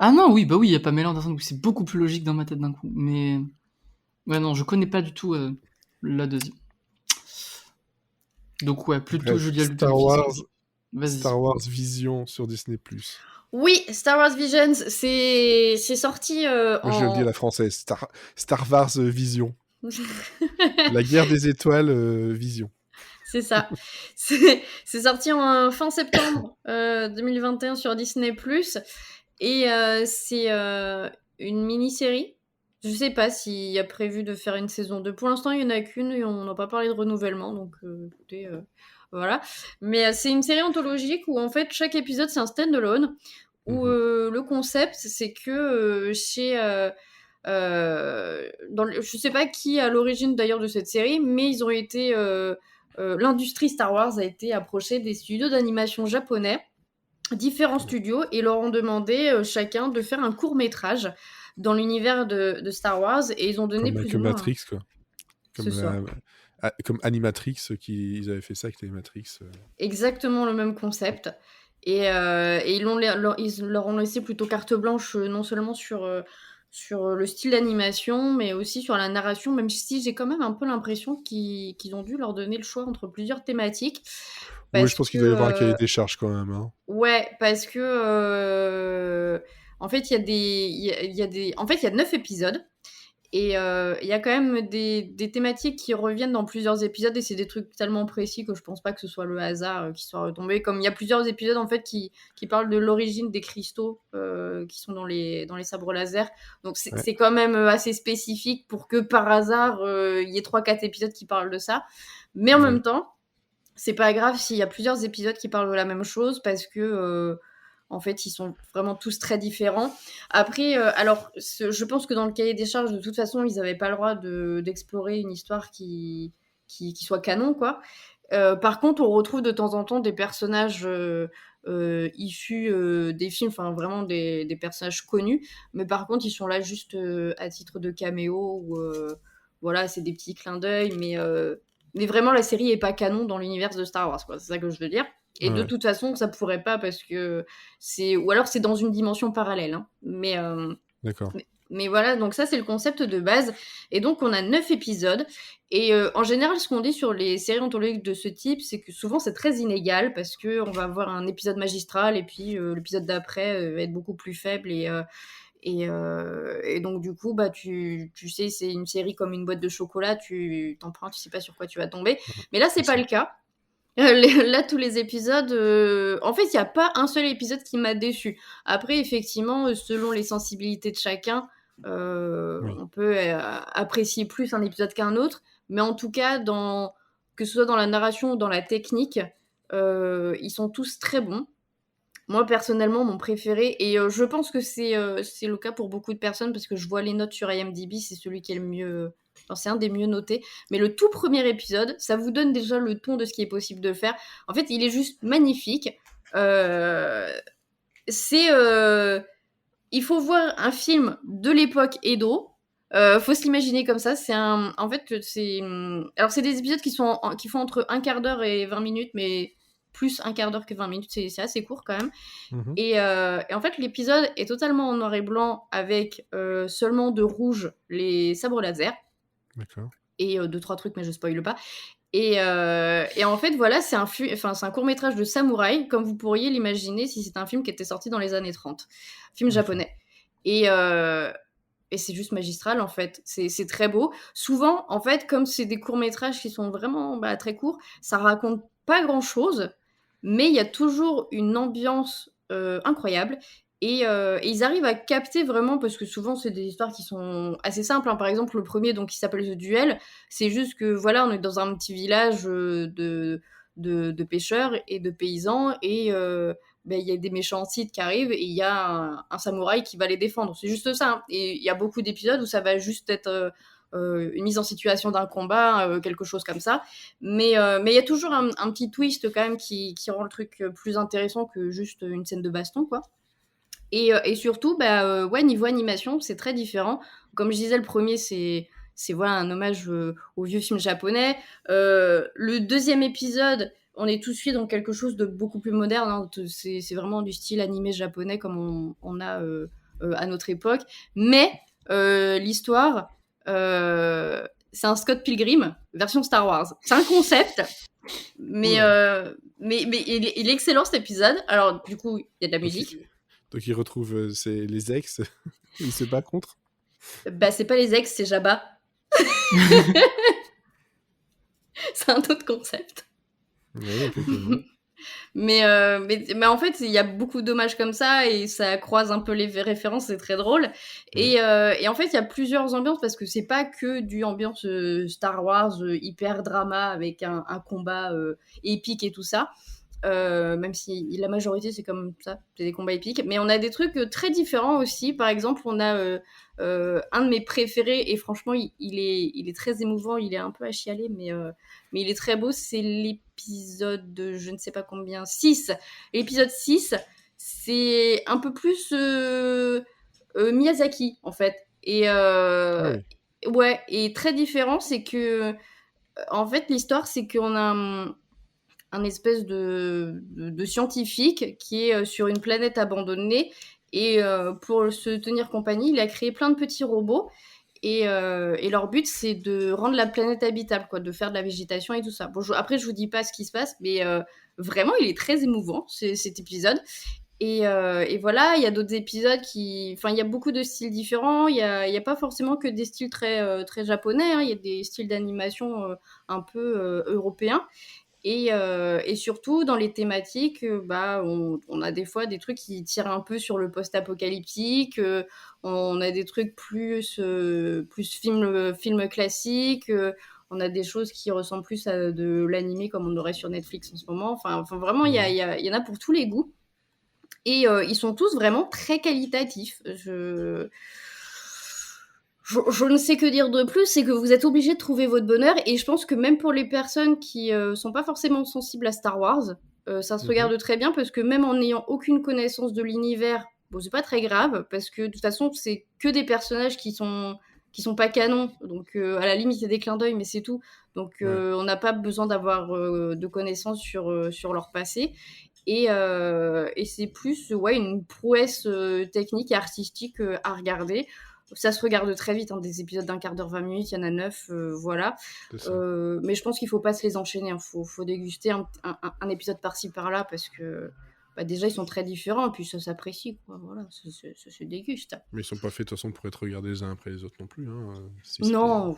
Ah non, oui, il y a Pamela Anderson, c'est beaucoup plus logique dans ma tête d'un coup. Mais ouais, non, je connais pas du tout la deuxième. Donc ouais, plutôt Julia Louis-Dreyfus. Star Wars Vision sur Disney+. Oui, Star Wars Visions, c'est sorti Moi, je le dis à la française, Star Wars Vision. La guerre des étoiles Vision. C'est ça. C'est sorti en fin septembre 2021 sur Disney+. Et c'est une mini-série. Je sais pas s'il y a prévu de faire une saison 2. Pour l'instant, il y en a qu'une et on n'a pas parlé de renouvellement. Donc, écoutez, voilà. Mais c'est une série anthologique où, en fait, chaque épisode, c'est un stand-alone. Où le concept, c'est que chez... je sais pas qui est à l'origine d'ailleurs de cette série, mais ils ont été... l'industrie Star Wars a été approchée des studios d'animation japonais, différents studios, et leur ont demandé chacun de faire un court-métrage dans l'univers de Star Wars, et ils ont donné plus ou moins... Matrix, quoi. Comme Animatrix, ils avaient fait ça avec Animatrix. Exactement le même concept. Et ils leur ont laissé plutôt carte blanche, non seulement sur le style d'animation, mais aussi sur la narration, même si j'ai quand même un peu l'impression qu'ils ont dû leur donner le choix entre plusieurs thématiques. Oui, je pense qu'il doit y avoir un cahier des charges quand même. Hein. Ouais, parce que en fait, il y a 9 épisodes. Et il y a quand même des thématiques qui reviennent dans plusieurs épisodes, et c'est des trucs tellement précis que je pense pas que ce soit le hasard qui soit retombé. Comme il y a plusieurs épisodes en fait qui parlent de l'origine des cristaux qui sont dans les sabres laser. Donc c'est quand même assez spécifique pour que par hasard il y ait 3-4 épisodes qui parlent de ça. Mais en même temps, c'est pas grave s'il y a plusieurs épisodes qui parlent de la même chose, parce que en fait, ils sont vraiment tous très différents. Après, alors, je pense que dans le cahier des charges, de toute façon, ils n'avaient pas le droit d'explorer une histoire qui soit canon, quoi. Par contre, on retrouve de temps en temps des personnages issus des films, enfin vraiment des personnages connus. Mais par contre, ils sont là juste à titre de caméo, ou voilà, c'est des petits clins d'œil. Mais vraiment, la série n'est pas canon dans l'univers de Star Wars, quoi. C'est ça que je veux dire. Et de toute façon, ça pourrait pas, parce que ou alors c'est dans une dimension parallèle. Hein. D'accord. Mais voilà, donc ça, c'est le concept de base. Et donc, on a 9 épisodes. Et en général, ce qu'on dit sur les séries anthologiques de ce type, c'est que souvent, c'est très inégal, parce qu'on va avoir un épisode magistral, et puis l'épisode d'après va être beaucoup plus faible. Et donc, du coup, bah, tu sais, c'est une série comme une boîte de chocolat, tu t'en prends, tu sais pas sur quoi tu vas tomber. Mais là, c'est pas le cas. Là, tous les épisodes... En fait, il n'y a pas un seul épisode qui m'a déçu. Après, effectivement, selon les sensibilités de chacun, on peut apprécier plus un épisode qu'un autre. Mais en tout cas, que ce soit dans la narration ou dans la technique, Ils sont tous très bons. Moi, personnellement, mon préféré, et je pense que c'est le cas pour beaucoup de personnes, parce que je vois les notes sur IMDb, c'est celui qui est le mieux... Enfin, c'est un des mieux notés. Mais le tout premier épisode, ça vous donne déjà le ton de ce qui est possible de faire. En fait, il est juste magnifique. Il faut voir un film de l'époque Edo. Faut se l'imaginer comme ça. En fait, alors c'est des épisodes qui font entre un quart d'heure et 20 minutes, mais plus un quart d'heure que 20 minutes, c'est assez court quand même. Mhm. Et en fait, l'épisode est totalement en noir et blanc avec seulement de rouge les sabres laser D'accord. et 2-3 trucs, mais je spoile pas. Et en fait, voilà, c'est un court-métrage de samouraï, comme vous pourriez l'imaginer si c'était un film qui était sorti dans les années 30. Film japonais. Et c'est juste magistral, en fait. C'est très beau. Souvent, en fait, comme c'est des courts-métrages qui sont vraiment très courts, ça raconte pas grand-chose, mais il y a toujours une ambiance incroyable. Et ils arrivent à capter vraiment, parce que souvent, c'est des histoires qui sont assez simples. Hein. Par exemple, le premier, donc, qui s'appelle The Duel, c'est juste que, voilà, on est dans un petit village de pêcheurs et de paysans, et il y a des méchants Sith qui arrivent, et il y a un samouraï qui va les défendre. C'est juste ça. Hein. Et il y a beaucoup d'épisodes où ça va juste être une mise en situation d'un combat, quelque chose comme ça. Mais il y a toujours un petit twist quand même qui rend le truc plus intéressant que juste une scène de baston, quoi. Et surtout, ouais, niveau animation, c'est très différent. Comme je disais, le premier, c'est voilà, un hommage au vieux film japonais. Le deuxième épisode, on est tout de suite dans quelque chose de beaucoup plus moderne. Hein. C'est vraiment du style animé japonais comme on a à notre époque. Mais l'histoire, c'est un Scott Pilgrim version Star Wars. C'est un concept, mais il est excellent cet épisode. Alors, du coup, il y a de la musique. Donc il retrouve les ex, il se bat contre. C'est pas les ex, c'est Jabba. C'est un autre concept. Oui, effectivement. mais en fait, il y a beaucoup d'hommages comme ça, et ça croise un peu les références, c'est très drôle. Et en fait, il y a plusieurs ambiances, parce que c'est pas que du ambiance Star Wars hyper drama avec un combat épique et tout ça. Même si la majorité c'est comme ça, c'est des combats épiques, mais on a des trucs très différents aussi. Par exemple, on a un de mes préférés, et franchement il est très émouvant, il est un peu à chialer, mais il est très beau. C'est l'épisode de je ne sais pas combien, 6. L'épisode 6, c'est un peu plus Miyazaki en fait, et ouais, et très différent. C'est que en fait l'histoire, c'est qu'on a un espèce de scientifique qui est sur une planète abandonnée, et pour se tenir compagnie, il a créé plein de petits robots, et leur but, c'est de rendre la planète habitable, quoi, de faire de la végétation et tout ça. Bon, après, je vous dis pas ce qui se passe, mais vraiment, il est très émouvant, cet épisode. Et voilà, il y a d'autres épisodes Enfin, il y a beaucoup de styles différents. Il y a pas forcément que des styles très japonais. Hein. Il y a des styles d'animation un peu européens. Et surtout, dans les thématiques, on a des fois des trucs qui tirent un peu sur le post-apocalyptique, on a des trucs plus film classique, on a des choses qui ressemblent plus à de l'animé comme on aurait sur Netflix en ce moment. Enfin vraiment, il y en a pour tous les goûts. Et ils sont tous vraiment très qualitatifs. Je ne sais que dire de plus, c'est que vous êtes obligé de trouver votre bonheur, et je pense que même pour les personnes qui sont pas forcément sensibles à Star Wars, ça se regarde très bien, parce que même en n'ayant aucune connaissance de l'univers, bon, c'est pas très grave, parce que de toute façon, c'est que des personnages qui sont pas canons, donc à la limite, il y a des clins d'œil, mais c'est tout. Donc on n'a pas besoin d'avoir de connaissances sur leur passé. Et c'est plus une prouesse technique et artistique à regarder. Ça se regarde très vite, hein, des épisodes d'un quart d'heure, 20 minutes, il y en a 9, voilà. Mais je pense qu'il ne faut pas se les enchaîner, hein. Faut déguster un épisode par-ci, par-là, parce que déjà, ils sont très différents, et puis ça s'apprécie, quoi. Voilà, ça se déguste. Mais ils sont pas faits de toute façon pour être regardés les uns après les autres non plus. Hein. Non.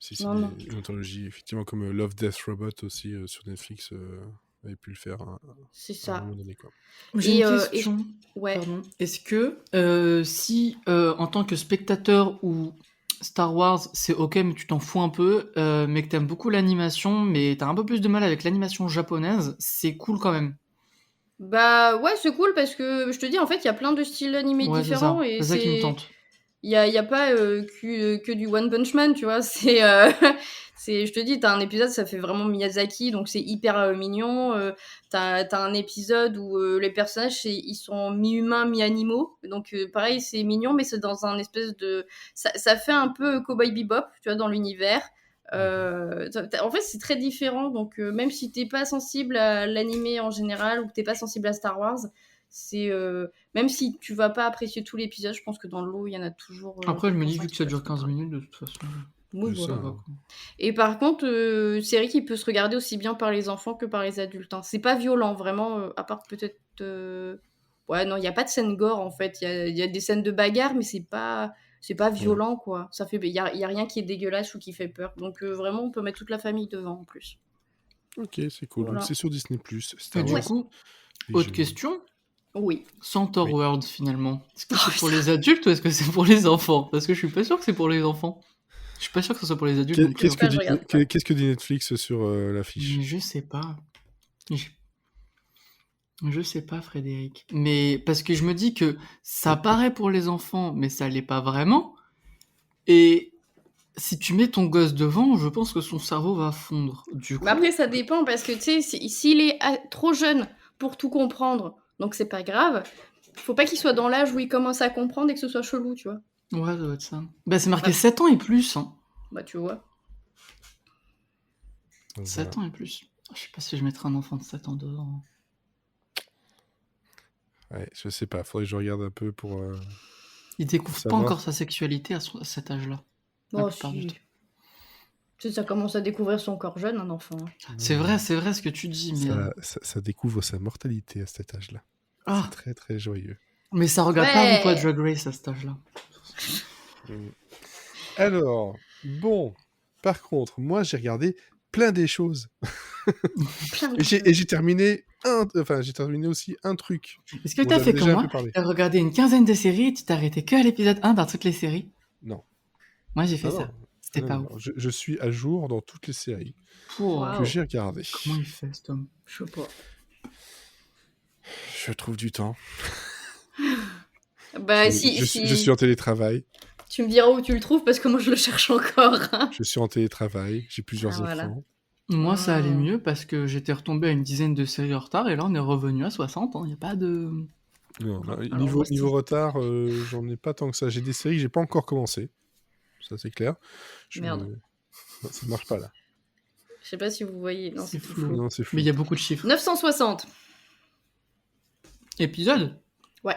Si c'est une anthologie, effectivement, comme Love, Death, Robot aussi sur Netflix avait pu le faire c'est ça. à un moment donné, quoi. J'ai une question. Ouais. Pardon. Est-ce que si en tant que spectateur ou Star Wars, c'est ok, mais tu t'en fous un peu, mais que t'aimes beaucoup l'animation, mais t'as un peu plus de mal avec l'animation japonaise, c'est cool quand même. Bah ouais, c'est cool parce que je te dis, en fait, il y a plein de styles animés Ouais, différents et c'est ça qui me c'est. tente. Il y a pas que du One Punch Man, tu vois. Je te dis, t'as un épisode, ça fait vraiment Miyazaki, donc c'est hyper mignon. T'as un épisode où les personnages, ils sont mi-humains, mi-animaux. Donc pareil, c'est mignon, mais c'est dans un espèce de. Ça fait un peu Cowboy Bebop, tu vois, dans l'univers. En fait, c'est très différent. Donc même si t'es pas sensible à l'animé en général ou que t'es pas sensible à Star Wars, c'est. Même si tu vas pas apprécier tout l'épisode, je pense que dans le lot, il y en a toujours. Après, je me dis, quelques-uns vu que qui ça peuvent dure se 15 rattraper. minutes, de toute façon, Oui, C'est voilà. ça. ça va, quoi. Et par contre, série qui peut se regarder aussi bien par les enfants que par les adultes. Hein. C'est pas violent, vraiment, à part peut-être. Ouais, non, il n'y a pas de scène gore en fait. Il y a des scènes de bagarre, mais c'est pas violent quoi. Il y a rien qui est dégueulasse ou qui fait peur. Donc vraiment, on peut mettre toute la famille devant en plus. Ok, c'est cool. Donc Voilà. c'est sur Disney+, Et Star du Wars. coup, Et autre je- question, Oui. Centaur Oui. World finalement. Est-ce que Oh, c'est pour les adultes ou est-ce que c'est pour les enfants? Parce que je suis pas sûr que c'est pour les enfants. Je suis pas sûr que ce soit pour les adultes non plus. Qu'est-ce que je dit regarde pas. qu'est-ce que dit Netflix sur l'affiche? Mais je sais pas. Je sais pas, Frédéric. Mais parce que je me dis que ça paraît pour les enfants, mais ça l'est pas vraiment. Et si tu mets ton gosse devant, je pense que son cerveau va fondre. Du coup, Mais après, ça dépend parce que tu sais, s'il est trop jeune pour tout comprendre, donc c'est pas grave. Faut pas qu'il soit dans l'âge où il commence à comprendre et que ce soit chelou, tu vois. ouais, ça doit être ça. Bah, c'est marqué Ouais. 7 ans et plus. Hein. Bah, tu vois. Donc, 7 voilà. ans et plus. Je sais pas si je mettrais un enfant de 7 ans devant. Ouais, je sais pas, faudrait que je regarde un peu pour Il découvre pas savoir. encore sa sexualité à cet âge-là. La Oh, plupart du si. temps. Tu sais, ça commence à découvrir son corps jeune, un enfant. Hein. C'est vrai ce que tu dis, mais. Ça découvre sa mortalité à cet âge-là. Ah, C'est très très joyeux. mais ça regarde pas RuPaul Drag Race à cet âge-là. Alors, bon, par contre, moi j'ai regardé plein des choses. Et j'ai terminé j'ai terminé aussi un truc. Est-ce que dont t'as j'avais fait déjà comme un moi? peu parlé. T'as regardé une quinzaine de séries et tu t'es arrêté que à l'épisode 1 dans toutes les séries? Non. Moi j'ai fait Non, ça. non. C'était Non, pas non, ouf. je suis à jour dans toutes les séries Wow. que j'ai regardées. Comment il fait cet homme? Je sais pas. Je trouve du temps. Bah, je suis en télétravail. Tu me diras où tu le trouves parce que moi je le cherche encore. Hein. Je suis en télétravail. J'ai plusieurs Ah, voilà. écrans. Moi ça allait Hmm. mieux parce que j'étais retombé à une dizaine de séries en retard et là on est revenu à 60. Il n'y a pas de. Non, Alors, niveau voici. retard, j'en ai pas tant que ça. J'ai des séries que j'ai pas encore commencé. Ça, c'est clair. Merde. Non, ça marche pas là. Je sais pas si vous voyez. Non, C'est c'est flou. Non, c'est flou. Mais il y a beaucoup de chiffres. 960. Épisode? Ouais.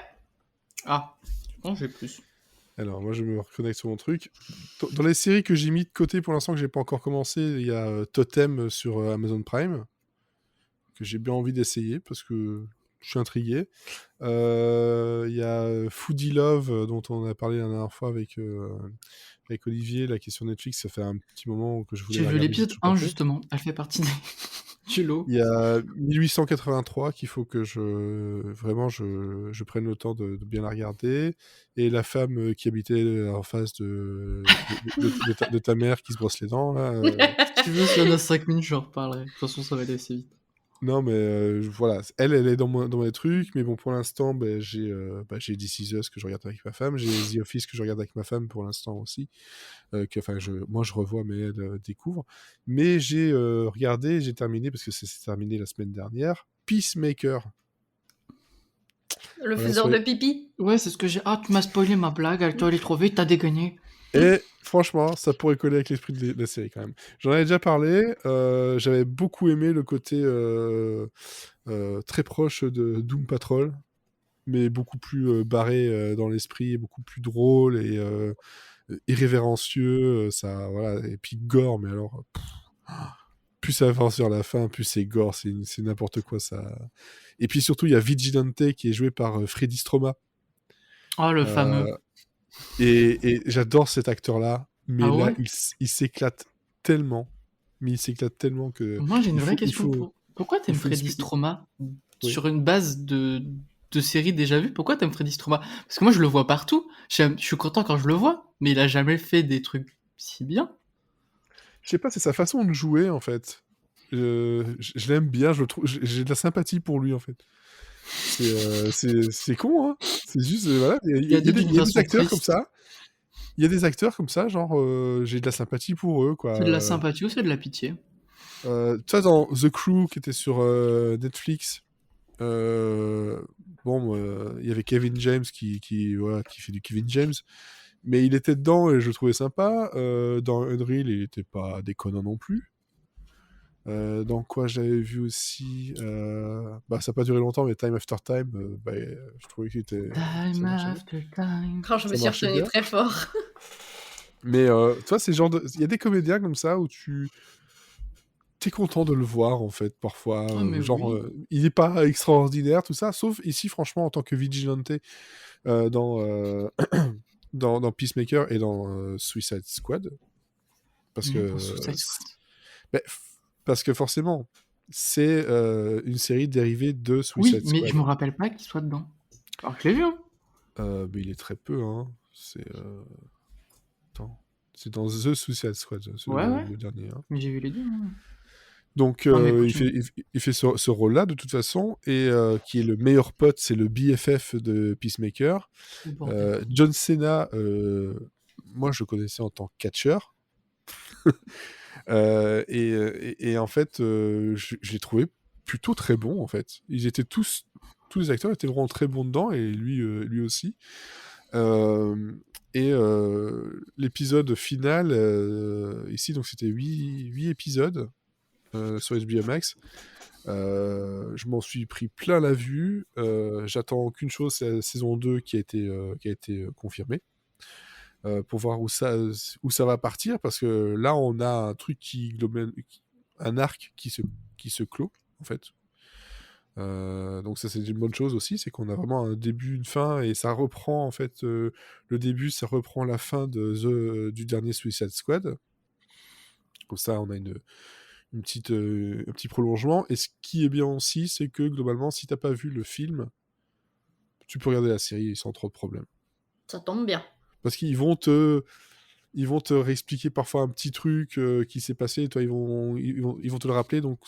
Ah, je pense que j'ai plus. Alors, moi, je me reconnecte sur mon truc. Dans les séries que j'ai mis de côté pour l'instant, que j'ai pas encore commencé, il y a Totem sur Amazon Prime, que j'ai bien envie d'essayer parce que je suis intrigué. Il y a Foodie Love, dont on a parlé la dernière fois avec Olivier, la question Netflix. Ça fait un petit moment que je voulais J'ai la vu regarder, l'épisode j'ai toujours pas 1 fait. justement. Elle fait partie du lot. Il y a 1883 qu'il faut que je prenne le temps de bien la regarder. Et la femme qui habitait en face de ta mère qui se brosse les dents. Là, Si tu veux, si on a 5 minutes, je reparlerai. De toute façon, ça va aller assez vite. Non, mais voilà, elle est dans mes trucs. Mais bon, pour l'instant, j'ai This Is Us que je regarde avec ma femme. J'ai The Office que je regarde avec ma femme pour l'instant aussi. Moi, je revois, mais elle découvre. Mais j'ai regardé, j'ai terminé, parce que c'est terminé la semaine dernière, Peacemaker. Le Voilà, faiseur de pipi. Ouais, c'est ce que j'ai. Ah, tu m'as spoilé ma blague. Elle t'a allé trop vite, t'as dégagné. Et franchement, ça pourrait coller avec l'esprit de la série quand même. J'en avais déjà parlé. J'avais beaucoup aimé le côté très proche de Doom Patrol, mais beaucoup plus barré dans l'esprit, beaucoup plus drôle et irrévérencieux. Ça, voilà. Et puis gore, mais alors, plus ça avance vers la fin, plus c'est gore, c'est n'importe quoi ça. Et puis surtout, il y a Vigilante qui est joué par Freddy Stroma. Ah, le fameux. Et j'adore cet acteur-là, mais Ah là, ouais il s'éclate tellement. Mais il s'éclate tellement que. Moi, j'ai une vraie question. faut- Pourquoi t'aimes il faut Freddy expliquer. Stroma Oui. sur une base de de séries déjà vues. Pourquoi t'aimes Freddy Stroma? Parce que moi, je le vois partout. Je suis content quand je le vois, mais il a jamais fait des trucs si bien. Je sais pas, c'est sa façon de jouer, en fait. Je l'aime bien, je le trouve, j'ai de la sympathie pour lui, en fait. C'est con, hein. C'est juste, voilà, Il a dit d'une il y a des façon acteurs comme triste. ça. Il y a des acteurs comme ça, genre, j'ai de la sympathie pour eux, quoi. C'est de la sympathie ou c'est de la pitié? Tu vois, dans The Crew, qui était sur Netflix, bon, il y avait Kevin James voilà, qui fait du Kevin James, mais il était dedans et je le trouvais sympa. Dans Unreal, il était pas déconnant non plus. Dans quoi j'avais vu aussi, bah, ça n'a pas duré longtemps, mais Time After Time, bah, je trouvais qu'il était, ça Time marchait bien. after time. Quand je me Ça suis marchait retenue bien. très fort. Mais tu vois, c'est genre il y a des comédiens comme ça où t'es content de le voir, en fait, parfois. Ah, mais Genre, oui. il n'est pas extraordinaire, tout ça, sauf ici, franchement, en tant que vigilante dans, dans Peacemaker et dans Suicide Squad. Parce Dans que, Suicide Squad. bah, parce que forcément, c'est une série dérivée de Oui, Suicide mais je Squad. me rappelle pas qu'il soit dedans. Alors que je l'ai vu, hein. Mais il est très peu, hein. Attends. C'est dans The Suicide Squad, Ouais, ouais. le dernier. Hein. Mais j'ai vu les deux, hein. Donc, Non, mais il continue. fait ce rôle-là, de toute façon, et qui est le meilleur pote, c'est le BFF de Peacemaker. Oh, bordel. John Cena, moi, je le connaissais en tant que catcheur. Et en fait, je l'ai trouvé plutôt très bon, en fait. Ils étaient tous les acteurs étaient vraiment très bons dedans, et lui aussi. Et l'épisode final, ici, donc c'était 8 épisodes sur HBO Max. Je m'en suis pris plein la vue. J'attends qu'une chose, c'est la saison 2 qui a été confirmée. Pour voir où ça va partir, parce que là, on a un truc un arc qui se clôt, en fait. Donc ça, c'est une bonne chose aussi, c'est qu'on a vraiment un début, une fin, et ça reprend, en fait, le début, ça reprend la fin du dernier Suicide Squad. Comme ça, on a un petit prolongement. Et ce qui est bien aussi, c'est que globalement, si t'as pas vu le film, tu peux regarder la série sans trop de problèmes. Ça tombe bien. Parce qu'ils vont te réexpliquer parfois un petit truc qui s'est passé, toi, ils vont te le rappeler, donc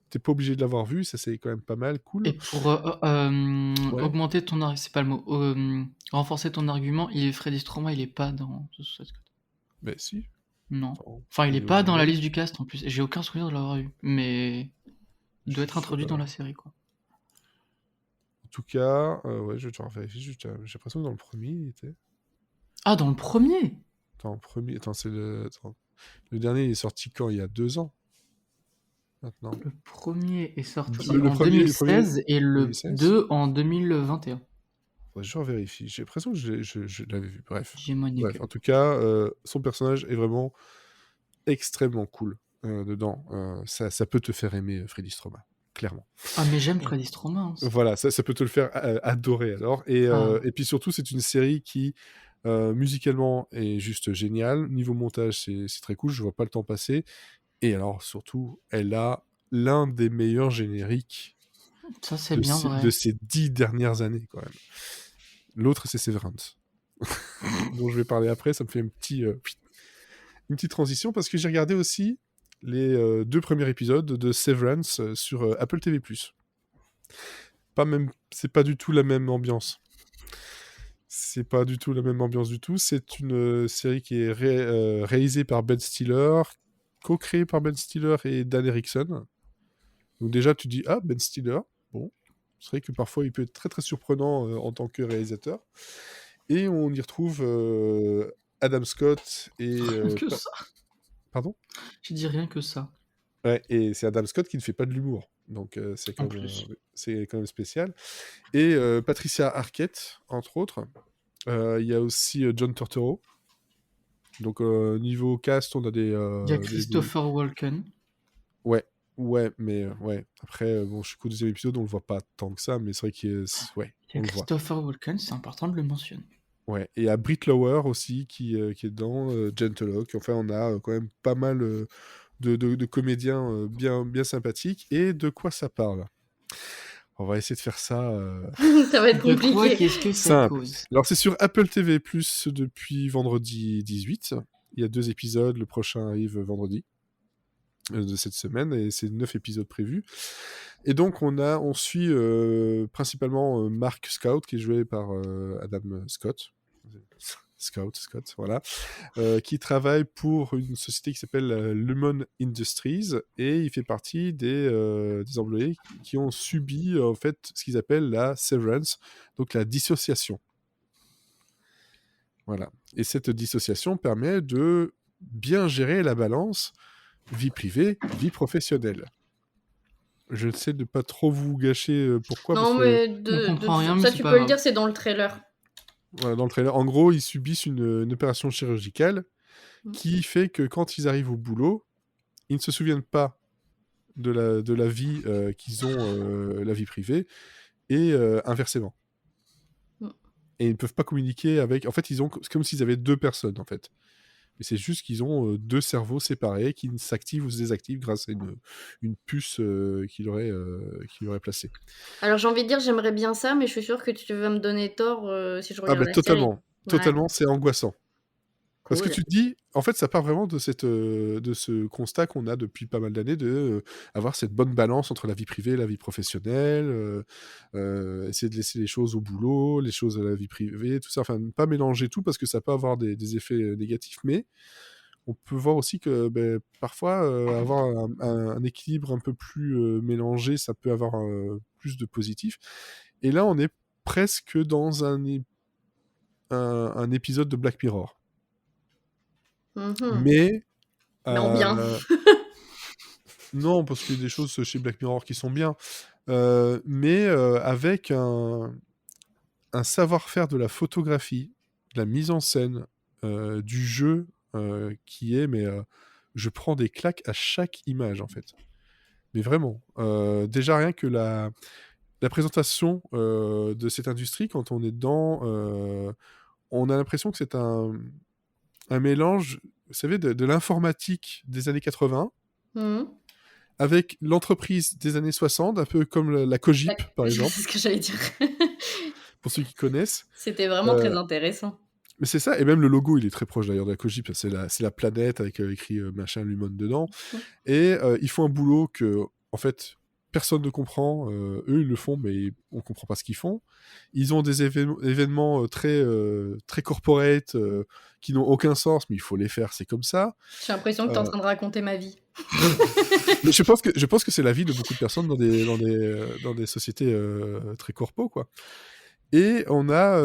t'es pas obligé de l'avoir vu, ça c'est quand même pas mal, cool. Et pour Ouais. augmenter ton c'est pas le mot, renforcer ton argument, Freddy Stroma, il est pas dans Suicide Squad. Mais si. Non. Attends, Enfin, il est je pas vais dans la regarder. liste du cast en plus. J'ai aucun souvenir de l'avoir vu, mais il doit Je être sais introduit pas. dans la série, quoi. En tout cas, ouais, je vais te vérifier, j'ai l'impression que dans le premier, il était... Ah, dans le premier? Attends, le dernier, il est sorti quand? Il y a 2 ans, maintenant. Le premier est sorti Le en premier, 2016 et le 2016. 2 en 2021. Je vérifie. J'ai l'impression que je l'avais vu. Bref. J'ai mon Bref, nickel. en tout cas, son personnage est vraiment extrêmement cool dedans. Ça peut te faire aimer Freddy Stroma, clairement. Ah, mais j'aime Freddy Stroma, hein. Voilà, ça peut te le faire adorer alors. Et Ah. puis surtout, c'est une série qui, musicalement, est juste géniale. Niveau montage, c'est très cool. Je vois pas le temps passer. Et alors, surtout, elle a l'un des meilleurs génériques Ça, c'est bien vrai. de ces 10 dernières années, quand même. L'autre, c'est Severance, dont je vais parler après. Ça me fait une petite transition, parce que j'ai regardé aussi les 2 premiers épisodes de Severance sur Apple TV+. C'est pas du tout la même ambiance. C'est pas du tout la même ambiance du tout. C'est une série qui est réalisée par Ben Stiller, co-créée par Ben Stiller et Dan Erickson. Donc déjà, tu dis, ah, Ben Stiller, bon. C'est vrai que parfois, il peut être très très surprenant en tant que réalisateur. Et on y retrouve Adam Scott et... Que ça. Pardon? J'ai dit rien que ça. Ouais, et c'est Adam Scott qui ne fait pas de l'humour. Donc c'est En quand même, plus. c'est quand même spécial. Et Patricia Arquette, entre autres. Il y a aussi John Turturro. Donc niveau cast, on a Il y a Christopher Walken. Ouais, mais ouais. Après, bon, je suis qu'au 2e épisode, on le voit pas tant que ça, mais c'est vrai ouais, Il y on a le voit. Christopher Walken, c'est important de le mentionner. Ouais, et il y a Britt Lower aussi qui est dedans, Gentle-Hawk. Enfin, on a quand même pas mal de comédiens bien sympathiques. Et de quoi ça parle? On va essayer de faire ça Ça va être De quoi compliqué. qu'est-ce que ça simple. cause? Alors, c'est sur Apple TV+, depuis vendredi 18. Il y a 2 épisodes, le prochain arrive vendredi de cette semaine, et c'est 9 épisodes prévus. Et donc, on suit principalement Mark Scout, qui est joué par Adam Scott. Scott, voilà. Qui travaille pour une société qui s'appelle Lumon Industries, et il fait partie des employés qui ont subi en fait ce qu'ils appellent la severance, donc la dissociation. Voilà. Et cette dissociation permet de bien gérer la balance vie privée, vie professionnelle. Je sais de pas trop vous gâcher pourquoi, Non, parce que mais On comprend rien, mais ça, c'est tu pas peux le grave. dire, c'est dans le trailer. voilà, dans le trailer, en gros, ils subissent une opération chirurgicale qui fait que quand ils arrivent au boulot, ils ne se souviennent pas de la vie qu'ils ont, la vie privée, et inversement. Mm. Et ils ne peuvent pas communiquer avec... En fait, c'est comme s'ils avaient 2 personnes, en fait. Mais c'est juste qu'ils ont 2 cerveaux séparés qui s'activent ou se désactivent grâce à une puce qu'il aurait placée. Alors, j'ai envie de dire, j'aimerais bien ça, mais je suis sûre que tu vas me donner tort si je Ah regarde bah la série. totalement, totalement, c'est angoissant. Parce que Cool. tu te dis, en fait, ça part vraiment de ce constat qu'on a depuis pas mal d'années de avoir cette bonne balance entre la vie privée et la vie professionnelle, essayer de laisser les choses au boulot, les choses à la vie privée, tout ça. Enfin, ne pas mélanger tout parce que ça peut avoir des effets négatifs, mais on peut voir aussi que parfois, avoir un équilibre un peu plus mélangé, ça peut avoir plus de positif. Et là, on est presque dans un épisode de Black Mirror. Mhm. Mais Mais en bien. non, parce qu'il y a des choses chez Black Mirror qui sont bien, mais avec un savoir-faire de la photographie, de la mise en scène, du jeu, qui est je prends des claques à chaque image, en fait. Mais vraiment, déjà rien que la présentation, de cette industrie quand on est dedans, on a l'impression que c'est un mélange, vous savez, de l'informatique des années 80 Mhm. avec l'entreprise des années 60, un peu comme la Cogip, par C'est exemple, ce que j'allais dire. pour ceux qui connaissent. C'était vraiment très intéressant. Mais c'est ça, et même le logo, il est très proche d'ailleurs de la Cogip, c'est la planète avec écrit machin Lumon dedans. Et ils font un boulot que, en fait, personne ne comprend. Eux, ils le font, mais on comprend pas ce qu'ils font. Ils ont des événements très corporate, qui n'ont aucun sens, mais il faut les faire, c'est comme ça. J'ai l'impression que tu es en train de raconter ma vie. Mais je pense que c'est la vie de beaucoup de personnes dans des sociétés très corpo, quoi. Et on a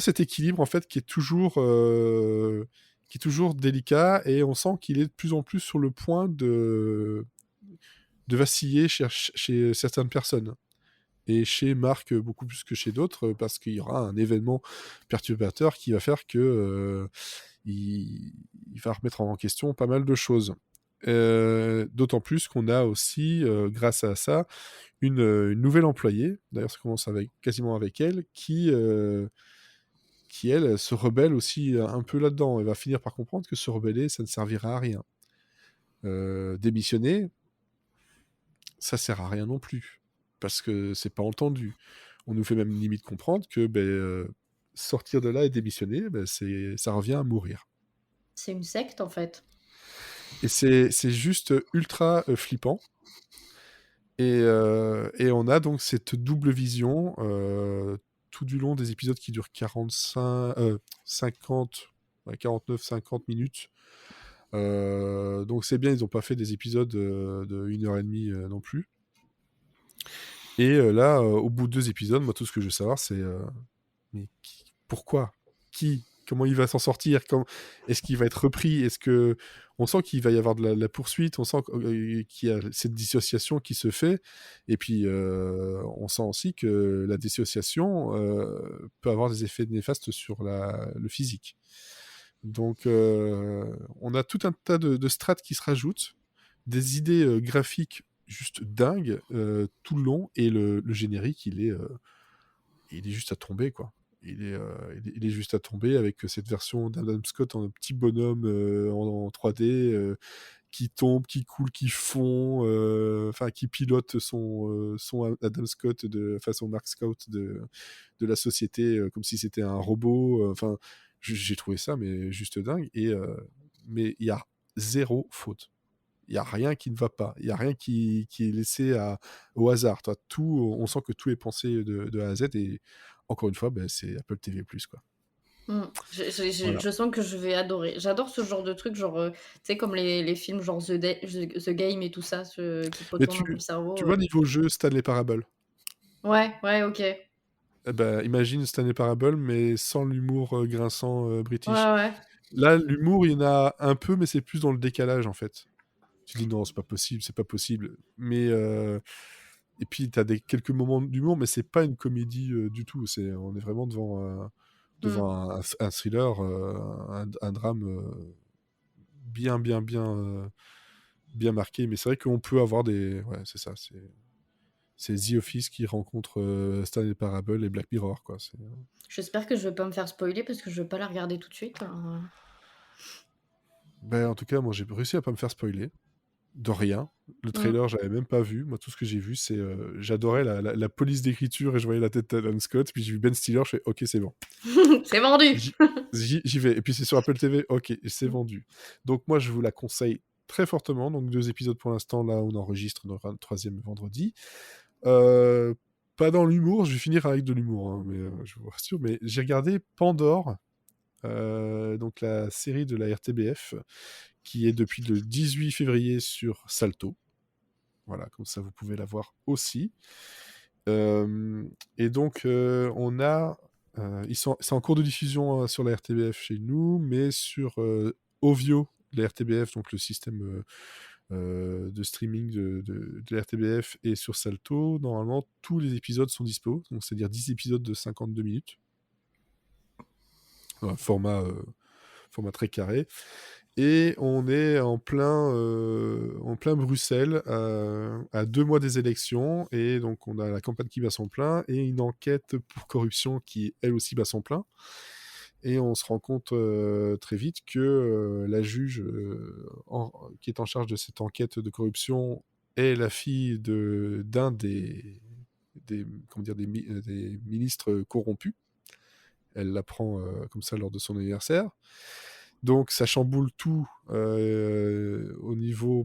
cet équilibre en fait qui est toujours délicat, et on sent qu'il est de plus en plus sur le point de vaciller chez certaines personnes. Et chez Marc, beaucoup plus que chez d'autres, parce qu'il y aura un événement perturbateur qui va faire que il va remettre en question pas mal de choses. D'autant plus qu'on a aussi, grâce à ça, une nouvelle employée, d'ailleurs ça commence quasiment avec elle, qui elle se rebelle aussi un peu là-dedans. Elle va finir par comprendre que se rebeller, ça ne servira à rien. Démissionner, ça sert à rien non plus, parce que c'est pas entendu. On nous fait même limite comprendre que sortir de là et démissionner, ça revient à mourir. C'est une secte en fait. Et c'est juste ultra flippant. Et on a donc cette double vision tout du long des épisodes qui durent 49-50 minutes. Donc c'est bien, ils n'ont pas fait des épisodes de 1h30 non plus. Et là, au bout de 2 épisodes, moi tout ce que je veux savoir c'est mais pourquoi, comment il va s'en sortir, est-ce qu'il va être repris, on sent qu'il va y avoir de la poursuite, on sent qu'il y a cette dissociation qui se fait, et puis on sent aussi que la dissociation peut avoir des effets néfastes sur le physique. Donc on a tout un tas de strates qui se rajoutent, des idées graphiques juste dingues tout le long, et le générique il est juste à tomber, quoi. Il est juste à tomber avec cette version d'Adam Scott en petit bonhomme en 3D qui tombe, qui coule, qui fond, enfin qui pilote son Adam Scott, son Mark Scott de la société, comme si c'était un robot. Enfin, j'ai trouvé ça mais juste dingue. Mais il y a zéro faute. Il y a rien qui ne va pas. Il y a rien qui est laissé au hasard. Tout, on sent que tout est pensé de A à Z. Et encore une fois, c'est Apple TV+, quoi. Voilà. Je sens que je vais adorer. J'adore ce genre de truc, genre, tu sais, comme les films genre The Game et tout ça, qui te Mais retournent un peu le cerveau. tu vois, niveau jeu, Stanley Parable. Ouais, ok. Imagine Stanley Parable, mais sans l'humour grinçant british. Ouais. Là, l'humour, il y en a un peu, mais c'est plus dans le décalage, en fait. Tu dis non, c'est pas possible. Mais et puis t'as quelques moments d'humour, mais c'est pas une comédie du tout. On est vraiment devant un thriller, un drame bien marqué. Mais c'est vrai qu'on peut avoir ouais, c'est ça. C'est The Office qui rencontre Stanley Parable et Black Mirror, quoi. J'espère que je vais pas me faire spoiler parce que je vais pas la regarder tout de suite. En tout cas, moi, j'ai réussi à pas me faire spoiler. De rien. Le trailer, j'avais même pas vu. Moi, tout ce que j'ai vu, c'est... j'adorais la police d'écriture et je voyais la tête d'Adam Scott. Puis j'ai vu Ben Stiller, je fais OK, c'est bon. C'est vendu. J'y vais. Et puis c'est sur Apple TV, OK, c'est vendu. Donc moi, je vous la conseille très fortement. Donc 2 épisodes pour l'instant. Là, on enregistre notre 3e vendredi. Pas dans l'humour. Je vais finir avec de l'humour, hein, mais je vous rassure. Mais j'ai regardé Pandore, donc la série de la RTBF, qui est depuis le 18 février sur Salto. Voilà, comme ça vous pouvez la voir aussi. Et donc on a... c'est en cours de diffusion sur la RTBF chez nous, mais sur Ovio, la RTBF, donc le système de streaming de la RTBF, et sur Salto, normalement tous les épisodes sont dispo, donc c'est-à-dire 10 épisodes de 52 minutes. Un format très carré. Et on est en plein Bruxelles, à 2 mois des élections, et donc on a la campagne qui bat son plein, et une enquête pour corruption qui, elle aussi, bat son plein. Et on se rend compte très vite que la juge qui est en charge de cette enquête de corruption est la fille d'un des ministres corrompus. Elle l'apprend comme ça lors de son anniversaire. Donc ça chamboule tout au niveau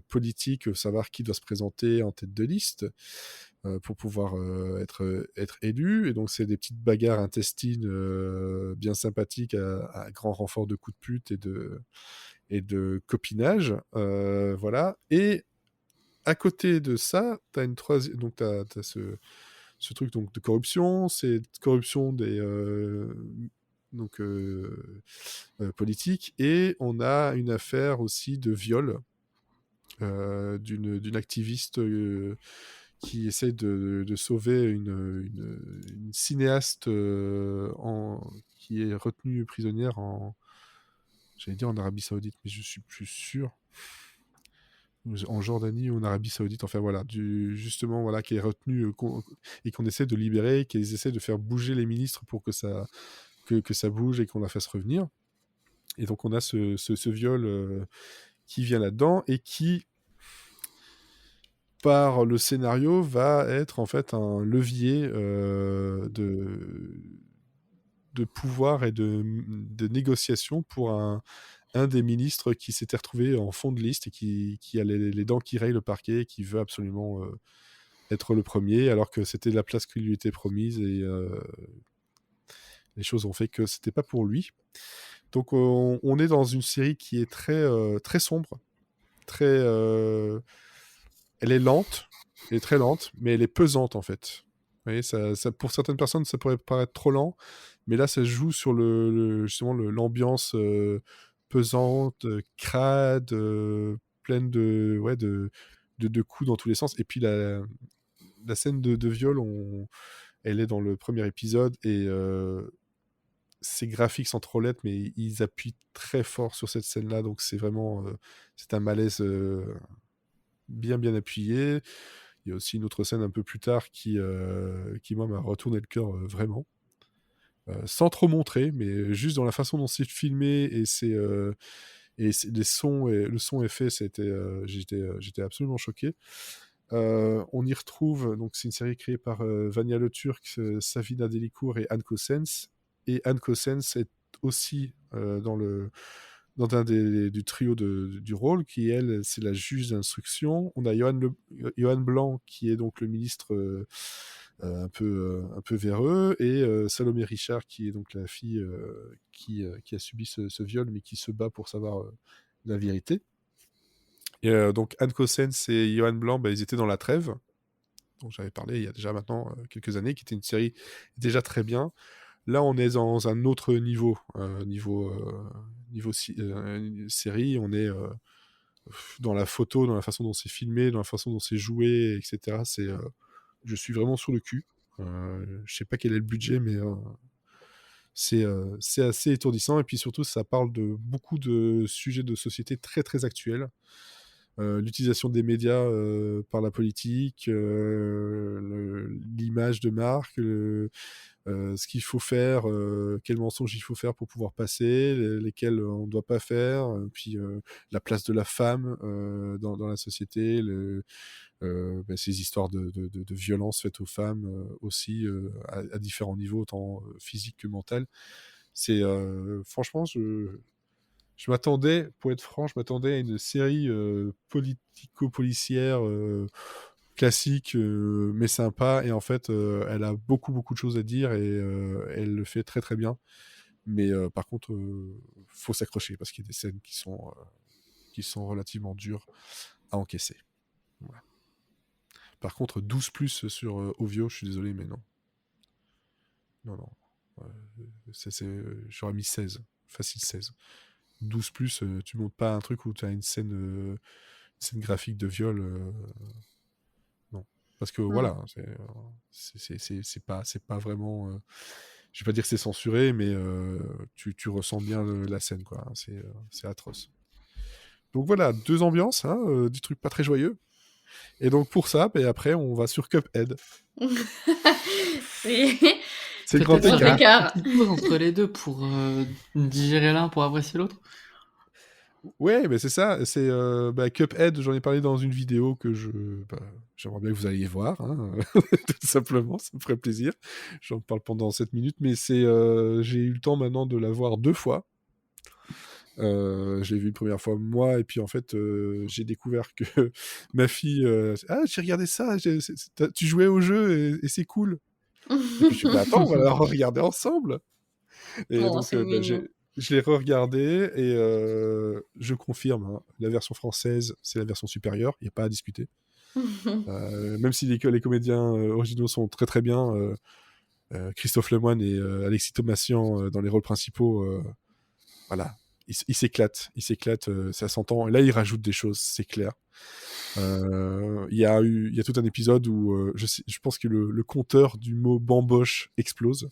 politique, savoir qui doit se présenter en tête de liste pour pouvoir être élu. Et donc c'est des petites bagarres intestines bien sympathiques à grand renfort de coups de pute et de copinage. Voilà. Et à côté de ça, tu as une troisième... Donc tu as ce truc donc, de corruption, c'est corruption des... politique, et on a une affaire aussi de viol d'une activiste qui essaie de sauver une cinéaste qui est retenue prisonnière j'allais dire en Arabie Saoudite, mais je suis plus sûr, en Jordanie ou en Arabie Saoudite, enfin voilà, justement, voilà, qui est retenue et qu'on essaie de libérer, qu'ils essaient de faire bouger les ministres pour que ça bouge et qu'on la fasse revenir. Et donc on a ce viol qui vient là-dedans, et qui, par le scénario, va être en fait un levier de pouvoir et de négociation pour un des ministres qui s'était retrouvé en fond de liste et qui a les dents qui rayent le parquet, et qui veut absolument être le premier, alors que c'était la place qui lui était promise, et les choses ont fait que c'était pas pour lui. Donc on est dans une série qui est très sombre, elle est lente, elle est très lente, mais elle est pesante en fait. Vous voyez, ça, pour certaines personnes, ça pourrait paraître trop lent, mais là, ça joue sur justement l'ambiance pesante, crade, pleine de coups dans tous les sens. Et puis la scène de viol, elle est dans le premier épisode, et c'est graphique sans trop l'être, mais ils appuient très fort sur cette scène-là, donc c'est vraiment c'est un malaise bien appuyé. Il y a aussi une autre scène un peu plus tard qui moi, m'a retourné le cœur vraiment. Sans trop montrer, mais juste dans la façon dont c'est filmé, et Et les sons et le son effet, j'étais absolument choqué. On y retrouve, donc c'est une série créée par Vania Le Turc, Savina Delicourt et Anne Cossens. Et Anne Cossens est aussi dans du trio du rôle, qui elle, c'est la juge d'instruction. On a Johan Blanc, qui est donc le ministre un peu véreux, et Salomé Richard, qui est donc la fille qui a subi ce viol, mais qui se bat pour savoir la vérité. Et donc Anne Cossens et Johan Blanc, ils étaient dans La Trêve, dont j'avais parlé il y a déjà maintenant quelques années, qui était une série déjà très bien. Là, on est dans un autre niveau, série. On est dans la photo, dans la façon dont c'est filmé, dans la façon dont c'est joué, etc. Je suis vraiment sur le cul. Je sais pas quel est le budget, mais c'est assez étourdissant. Et puis surtout, ça parle de beaucoup de sujets de société très très actuels. L'utilisation des médias par la politique, l'image de marque, ce qu'il faut faire, quels mensonges il faut faire pour pouvoir passer, lesquels on ne doit pas faire, puis la place de la femme dans la société, ces histoires de violence faites aux femmes aussi à différents niveaux, tant physique que mental. Franchement, je m'attendais, pour être franc, à une série politico-policière classique, mais sympa. Et en fait, elle a beaucoup, beaucoup de choses à dire et elle le fait très, très bien. Mais par contre, faut s'accrocher parce qu'il y a des scènes qui sont relativement dures à encaisser. Voilà. Par contre, 12+ sur Ovio, je suis désolé, mais non. Non, non. J'aurais mis 16. Facile 16. 12+, tu montes pas un truc où tu as une scène graphique de viol. Non. Parce que voilà, c'est pas vraiment. Je vais pas dire que c'est censuré, mais tu ressens bien la scène, quoi. C'est atroce. Donc voilà, 2 ambiances, du truc pas très joyeux. Et donc pour ça, après, on va sur Cuphead. C'est le grand Peut-être écart. une petite pause entre les deux pour digérer l'un pour apprécier l'autre. Ouais, mais c'est ça. C'est Cuphead, j'en ai parlé dans une vidéo que j'aimerais bien que vous alliez voir, tout simplement, ça me ferait plaisir. J'en parle pendant 7 minutes, mais j'ai eu le temps maintenant de la voir 2 fois. Je l'ai vu une première fois moi, et puis en fait, j'ai découvert que ma fille, j'ai regardé ça, tu jouais au jeu et c'est cool. Et puis je me dis, attends, on va la regarder ensemble. Et Oh, donc, c'est mignon. je l'ai re-regardé et je confirme, la version française, c'est la version supérieure, il n'y a pas à discuter. Même si les comédiens originaux sont très très bien, Christophe Lemoine et Alexis Thomasian dans les rôles principaux, voilà, ils s'éclatent, ça s'entend. Et là, ils rajoutent des choses, c'est clair. Il y a tout un épisode où je pense que le compteur du mot bamboche explose.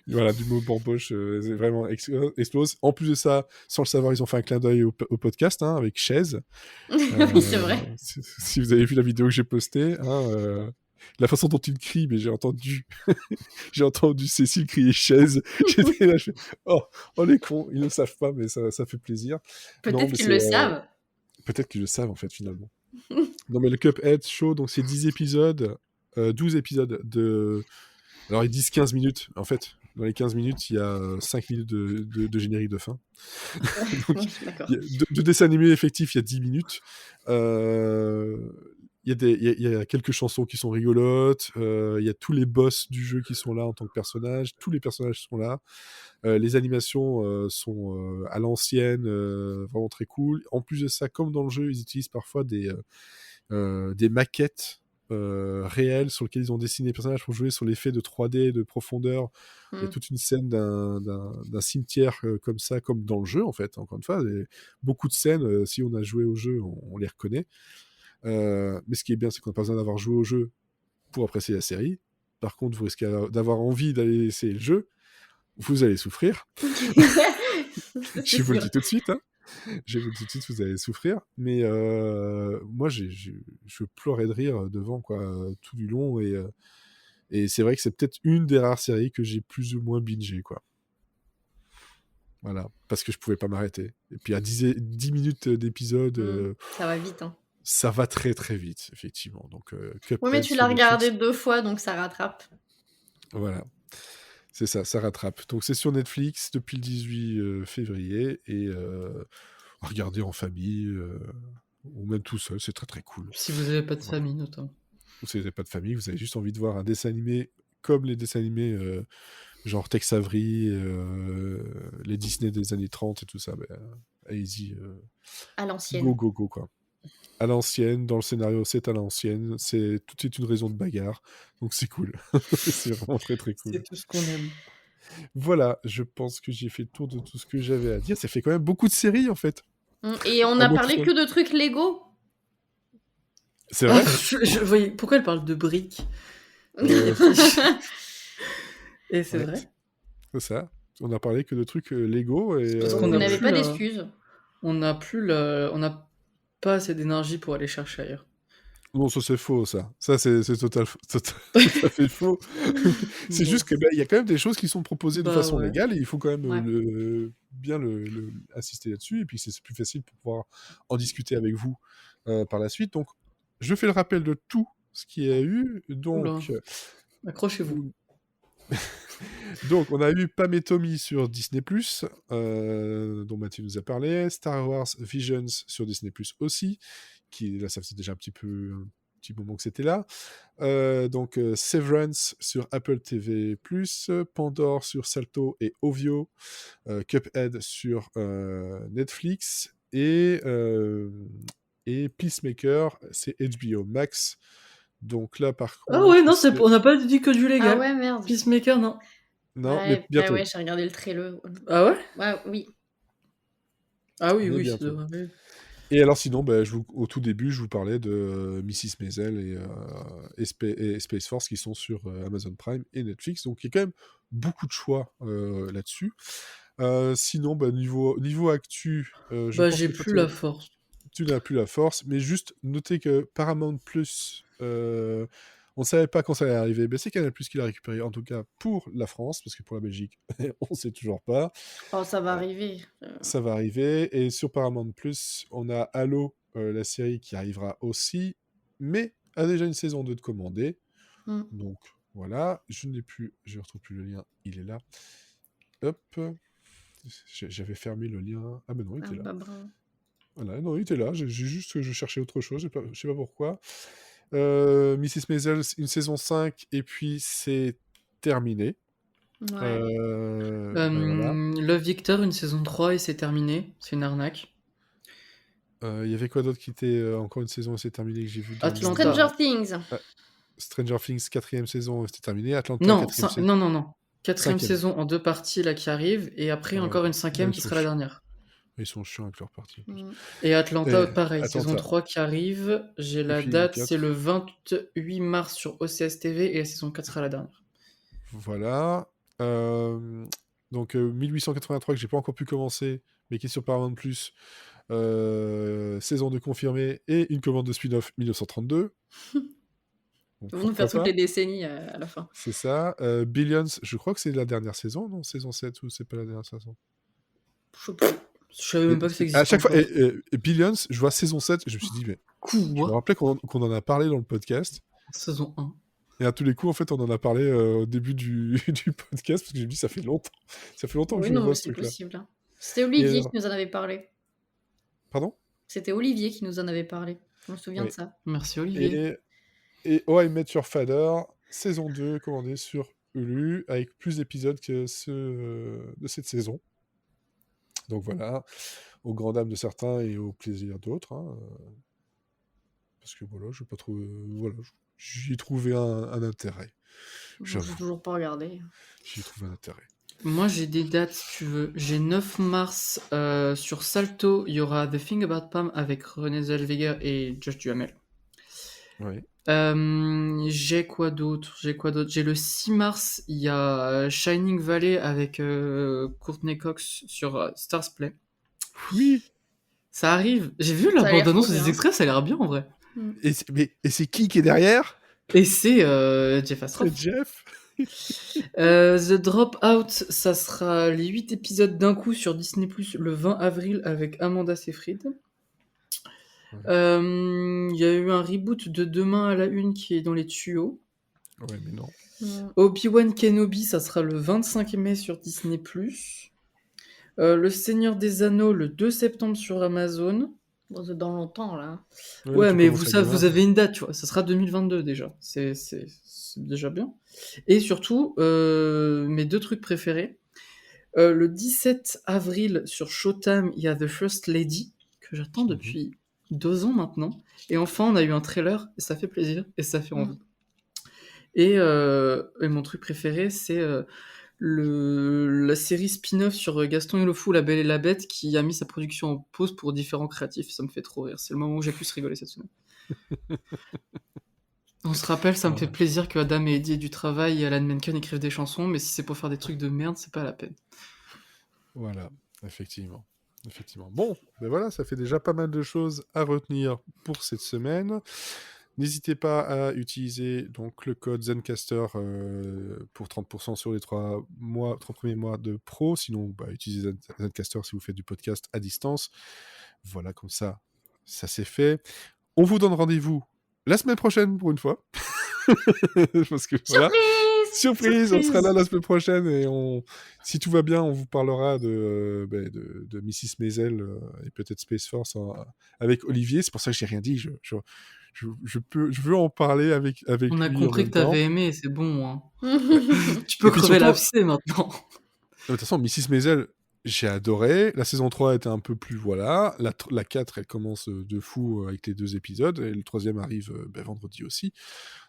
Voilà, du mot bamboche, vraiment explose. En plus de ça, sans le savoir, ils ont fait un clin d'œil au podcast avec Chaise. Oui, c'est vrai. Si vous avez vu la vidéo que j'ai postée, la façon dont il crie, mais j'ai entendu Cécile crier Chaise. J'étais là, je fais, oh les cons, ils ne le savent pas, mais ça fait plaisir. Peut-être qu'ils le savent. Peut-être qu'ils le savent, en fait, finalement. Non, mais le Cuphead Show, donc c'est 10 épisodes, 12 épisodes alors ils disent 15 minutes, en fait. Dans les 15 minutes, il y a 5 minutes de générique de fin. Donc, D'accord. de dessin animé effectif, il y a 10 minutes. Il y a quelques chansons qui sont rigolotes. Il y a tous les boss du jeu qui sont là en tant que personnages. Tous les personnages sont là. Les animations sont à l'ancienne, vraiment très cool. En plus de ça, comme dans le jeu, ils utilisent parfois des maquettes réelles sur lesquelles ils ont dessiné les personnages pour jouer sur l'effet de 3D, de profondeur. Il y a toute une scène d'un cimetière comme ça, comme dans le jeu, en fait. Encore une fois, beaucoup de scènes, si on a joué au jeu, on les reconnaît. Mais ce qui est bien, c'est qu'on n'a pas besoin d'avoir joué au jeu pour apprécier la série. Par contre, vous risquez d'avoir envie d'aller essayer le jeu. Vous allez souffrir. Je vous le dis tout de suite. Je vous le dis tout de suite, vous allez souffrir. Mais moi, je pleurais de rire devant, quoi, tout du long. Et c'est vrai que c'est peut-être une des rares séries que j'ai plus ou moins bingé, quoi. Voilà, parce que je pouvais pas m'arrêter. Et puis à 10 minutes d'épisode, Ça va vite, hein. ça va très très vite, effectivement. Donc, Oui, mais Cuphead tu sur l'as Netflix, regardé 2 fois, donc ça rattrape. voilà. C'est ça rattrape. Donc c'est sur Netflix depuis le 18 février et regardez en famille ou même tout seul, c'est très très cool. Si vous n'avez pas de Voilà. famille, notamment. Ou si vous n'avez pas de famille, vous avez juste envie de voir un dessin animé comme les dessins animés genre Tex Avery, les Disney des années 30 et tout ça, allez-y, À l'ancienne. go quoi. À l'ancienne, dans le scénario c'est à l'ancienne, tout est une raison de bagarre, donc c'est cool. C'est vraiment très très cool. C'est tout ce qu'on aime. Voilà, je pense que j'ai fait le tour de tout ce que j'avais à dire. Ça fait quand même beaucoup de séries en fait. Et on À a moi parlé tout que seul. de trucs Lego. C'est vrai. Voyez, pourquoi elle parle de briques Et c'est Ouais, vrai. c'est ça. On a parlé que de trucs Lego et Parce Donc qu'on vous a n'avez plus pas la- d'excuses. On n'a pas assez d'énergie pour aller chercher ailleurs. non, ça c'est faux ça. Ça c'est tout à fait faux. C'est Bon. juste que il y a quand même des choses qui sont proposées de Bah façon ouais. légale et il faut quand même Ouais. bien insister là-dessus et puis c'est plus facile pour pouvoir en discuter avec vous par la suite. Donc je fais le rappel de tout ce qu'il y a eu. Donc Oula. Accrochez-vous. Donc, on a eu Pam et Tommy sur Disney+, dont Mathieu nous a parlé, Star Wars Visions sur Disney+, aussi, qui, là, ça faisait déjà un petit moment que c'était là. Donc, Severance sur Apple TV+, Pandore sur Salto et Ovio, Cuphead sur Netflix, et Peacemaker, c'est HBO Max. Donc là, par contre... Ah ouais, non, on n'a pas dit que du légal. Ah ouais, merde. Peacemaker, non. Non, Ouais, mais bientôt. ouais, j'ai regardé le trailer. Ah ouais Ouais, oui. Ah oui, Mais oui, ça bientôt. devrait aller. Et alors sinon, au tout début, je vous parlais de Mrs. Maisel et Space Force qui sont sur Amazon Prime et Netflix. Donc il y a quand même beaucoup de choix là-dessus. Sinon, niveau actu, je pense j'ai que plus la force. tu n'as plus la force, mais juste notez que Paramount Plus, on ne savait pas quand ça allait arriver, mais c'est Canal Plus qui l'a récupéré, en tout cas pour la France, parce que pour la Belgique, on ne sait toujours pas. Oh, ça va arriver. Ça va arriver. Et sur Paramount Plus, on a Halo, la série qui arrivera aussi, mais a déjà une saison 2 de commandée. Donc voilà, je retrouve plus le lien, il est là. Hop, j'avais fermé le lien. Ah ben non, il était là. Voilà, non, il était là. J'ai juste que je cherchais autre chose, je sais pas pourquoi. Mrs. Maisel, une saison 5, et puis c'est terminé. Ouais. Voilà. Love Victor, une saison 3 et c'est terminé. C'est une arnaque. Il y avait quoi d'autre qui était encore une saison et c'est terminé que j'ai vu Atlanta. Stranger Things. Stranger Things, 4e saison, c'était terminé. Atlanta, Non, 4e saison. non. 4e saison en 2 parties là qui arrive et après encore une 5e qui sera la dernière. Ils sont chiants avec leur partie. Et Atlanta, pareil, Atlanta. Saison 3 qui arrive. J'ai la date, c'est le 28 mars sur OCS TV et la saison 4 sera la dernière. Voilà. Donc 1883 que j'ai pas encore pu commencer, mais qui est sur Paramount+. Saison 2 confirmée et une commande de spin-off 1932. Vous nous faire toutes les décennies à la fin. C'est ça. Billions, je crois que c'est la dernière saison, non? Saison 7 ou c'est pas la dernière saison? Je sais pas. Je savais même pas que ça existait. À chaque fois, Billions, je vois saison 7, je me suis dit, mais. Je me rappelais qu'on en a parlé dans le podcast. Saison 1. Et à tous les coups, en fait, on en a parlé au début du podcast, parce que j'ai dit, ça fait longtemps. Ça fait longtemps que je le vois, ce truc-là. C'est possible. C'était Olivier qui nous en avait parlé. Pardon? C'était Olivier qui nous en avait parlé. Je me souviens de ça. Merci, Olivier. Et Oh I Met Your Father, saison 2, commandée sur Hulu, avec plus d'épisodes que ceux de cette saison. Donc voilà, aux grand dames de certains et au plaisir d'autres. Parce que voilà, je n'ai pas trouvé... Voilà, j'y ai trouvé un intérêt. Je n'ai toujours pas regardé. J'y ai trouvé un intérêt. Moi, j'ai des dates, si tu veux. J'ai 9 mars sur Salto, il y aura The Thing About Pam avec Renée Zellweger et Josh Duhamel. Oui. J'ai quoi d'autre? J'ai le 6 mars, il y a Shining Valley avec Courtney Cox sur Stars Play. Oui. Ça arrive. J'ai vu la bande-annonce des extraits, ça a l'air bien en vrai. Et c'est qui est derrière? Et c'est Jeff Astrof. C'est Jeff. The Dropout, ça sera les 8 épisodes d'un coup sur Disney+, le 20 avril avec Amanda Seyfried. Ouais. Il y a eu un reboot de Demain à la Une qui est dans les tuyaux. Ouais, mais non. Obi-Wan Kenobi, ça sera le 25 mai sur Disney+. Le Seigneur des Anneaux, le 2 septembre sur Amazon. Bon, c'est dans longtemps, là. Ouais, tu mais commences vous à vous avez une date, tu vois. Ça sera 2022 déjà. C'est déjà bien. Et surtout, mes 2 trucs préférés. Le 17 avril sur Showtime, il y a The First Lady, que j'attends depuis 2 ans maintenant. Et enfin, on a eu un trailer, et ça fait plaisir, et ça fait envie. Et mon truc préféré, c'est la série spin-off sur Gaston et le Fou, La Belle et la Bête, qui a mis sa production en pause pour différents créatifs. Ça me fait trop rire. C'est le moment où j'ai le plus rigolé cette semaine. On se rappelle, ça me fait plaisir que Adam et Eddie aient du travail et Alan Menken écrivent des chansons, mais si c'est pour faire des trucs de merde, c'est pas la peine. Voilà, effectivement. Bon, ben voilà, ça fait déjà pas mal de choses à retenir pour cette semaine. N'hésitez pas à utiliser donc le code Zencaster pour 30% sur les 3 premiers mois de pro. Sinon, utilisez Zencaster si vous faites du podcast à distance. Voilà, comme ça c'est fait. On vous donne rendez-vous la semaine prochaine pour une fois. Parce que voilà. Surprise, on sera là la semaine prochaine et si tout va bien, on vous parlera de Mrs. Maisel et peut-être Space Force avec Olivier. C'est pour ça que j'ai rien dit. Je veux en parler avec On a lui compris en que même temps. t'avais aimé, c'est bon. Hein. Tu peux crever l'abcès maintenant. De toute façon, Mrs. Maisel, j'ai adoré. La saison 3 était un peu plus, voilà. La 4, elle commence de fou avec les 2 épisodes. Et le 3e arrive vendredi aussi.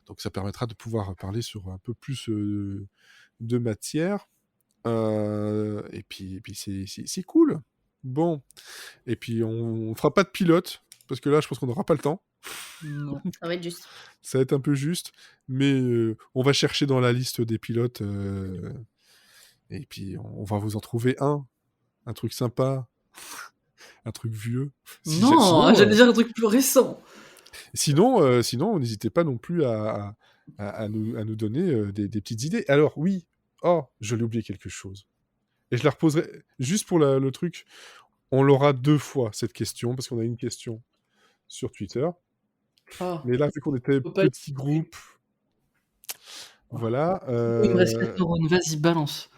Donc ça permettra de pouvoir parler sur un peu plus de matière. Et puis c'est cool. Bon. Et puis on fera pas de pilote. Parce que là, je pense qu'on n'aura pas le temps. Non. Ça va être juste. Ça va être un peu juste. Mais on va chercher dans la liste des pilotes. Et puis on va vous en trouver un truc sympa, un truc vieux. Non, j'allais dire un truc plus récent. Sinon, n'hésitez pas non plus à nous donner des petites idées. Alors oui, je l'ai oublié quelque chose. Et je la reposerai juste pour le truc. On l'aura 2 fois cette question parce qu'on a une question sur Twitter. Mais là, vu qu'on était petit groupe, voilà. Il me reste 4 neurones, vas-y, balance.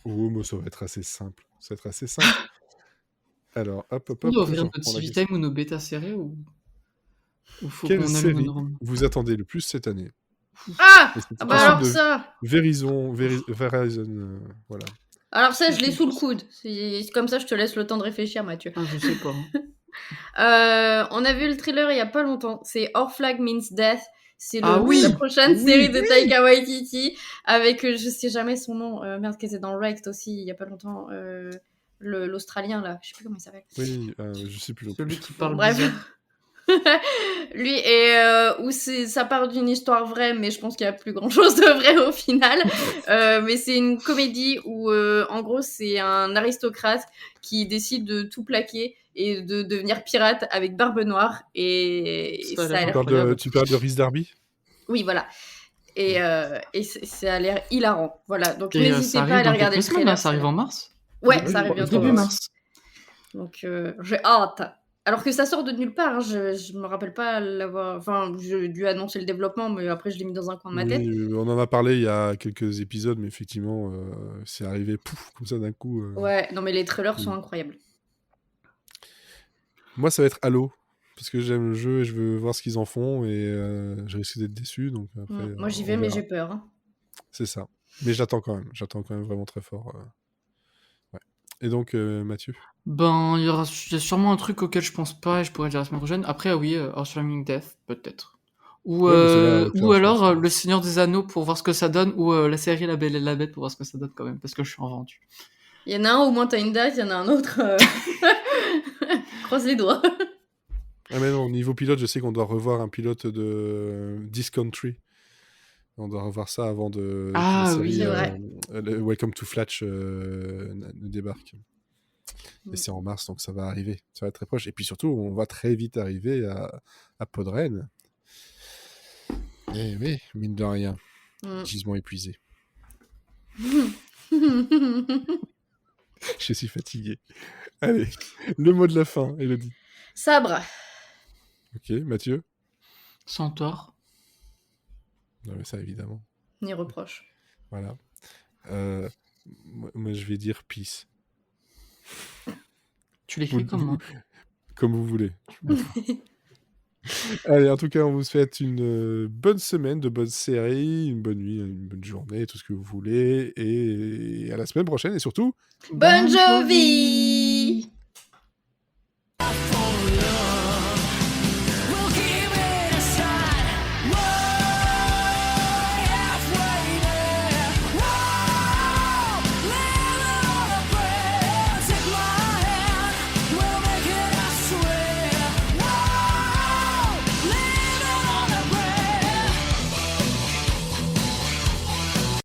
Oh, mais ça va être assez simple. Alors, hop. On doit ouvrir notre Civitime ou nos bêta serrés ou faut Quelle qu'on allume série nos neurones vous attendez le plus cette année? Alors ça Verizon, voilà. Alors ça, je l'ai sous le coude. C'est comme ça, je te laisse le temps de réfléchir, Mathieu. Je sais pas. On a vu le trailer il y a pas longtemps. C'est Our Flag Means Death. C'est la prochaine série de Taika Waititi avec, je sais jamais son nom, merde, qui était dans Wrecked aussi il y a pas longtemps, l'Australien là, je sais plus comment il s'appelle. Oui, je sais plus. Celui qui parle Bref. bizarre. Lui, et où ça part d'une histoire vraie, mais je pense qu'il y a plus grand chose de vrai au final. Mais c'est une comédie où, en gros, c'est un aristocrate qui décide de tout plaquer et de devenir pirate avec Barbe Noire. Et ça a l'air incroyable. Tu parles de Rhys Darby? Oui, voilà. Et ça a l'air hilarant. Voilà. Donc n'hésitez pas à aller regarder le trailer. Ça arrive en mars? Ouais, ça arrive bientôt. Début mars. Donc j'ai hâte. Alors que ça sort de nulle part, hein. Je me rappelle pas l'avoir... Enfin, j'ai dû annoncer le développement, mais après je l'ai mis dans un coin de ma tête. On en a parlé il y a quelques épisodes, mais effectivement, c'est arrivé pouf, comme ça d'un coup. Ouais, non mais les trailers sont incroyables. Moi, ça va être Halo, parce que j'aime le jeu et je veux voir ce qu'ils en font, et je risque d'être déçu. Donc après, moi j'y vais, mais j'ai peur. Hein. C'est ça. Mais j'attends quand même vraiment très fort. Ouais. Et donc, Mathieu? Ben, il y a sûrement un truc auquel je pense pas et je pourrais dire la semaine prochaine. Après, oui, Our Flaming Death, peut-être. Ou alors Le Seigneur des Anneaux pour voir ce que ça donne, ou la série La Belle et la Bête pour voir ce que ça donne quand même, parce que je suis en vendu. Il y en a un, au moins t'as une date, il y en a un autre. Croise les doigts. Ah mais non, niveau pilote, je sais qu'on doit revoir un pilote de This Country. On doit revoir ça avant de la série, c'est vrai. Welcome to Flatch ne débarque. Et c'est en mars, donc ça va arriver. Ça va être très proche. Et puis surtout, on va très vite arriver à Podren. Et oui, mine de rien. Gisement épuisé. Je suis fatigué. Allez, le mot de la fin, Élodie. Sabre. Ok, Mathieu. Centaure. Non, mais ça, évidemment. Ni reproche. Voilà. Moi, je vais dire peace. Tu l'écris comment? Comme vous voulez. Allez, en tout cas, on vous souhaite une bonne semaine, de bonnes séries, une bonne nuit, une bonne journée, tout ce que vous voulez. Et à la semaine prochaine. Et surtout, Bon Jovi!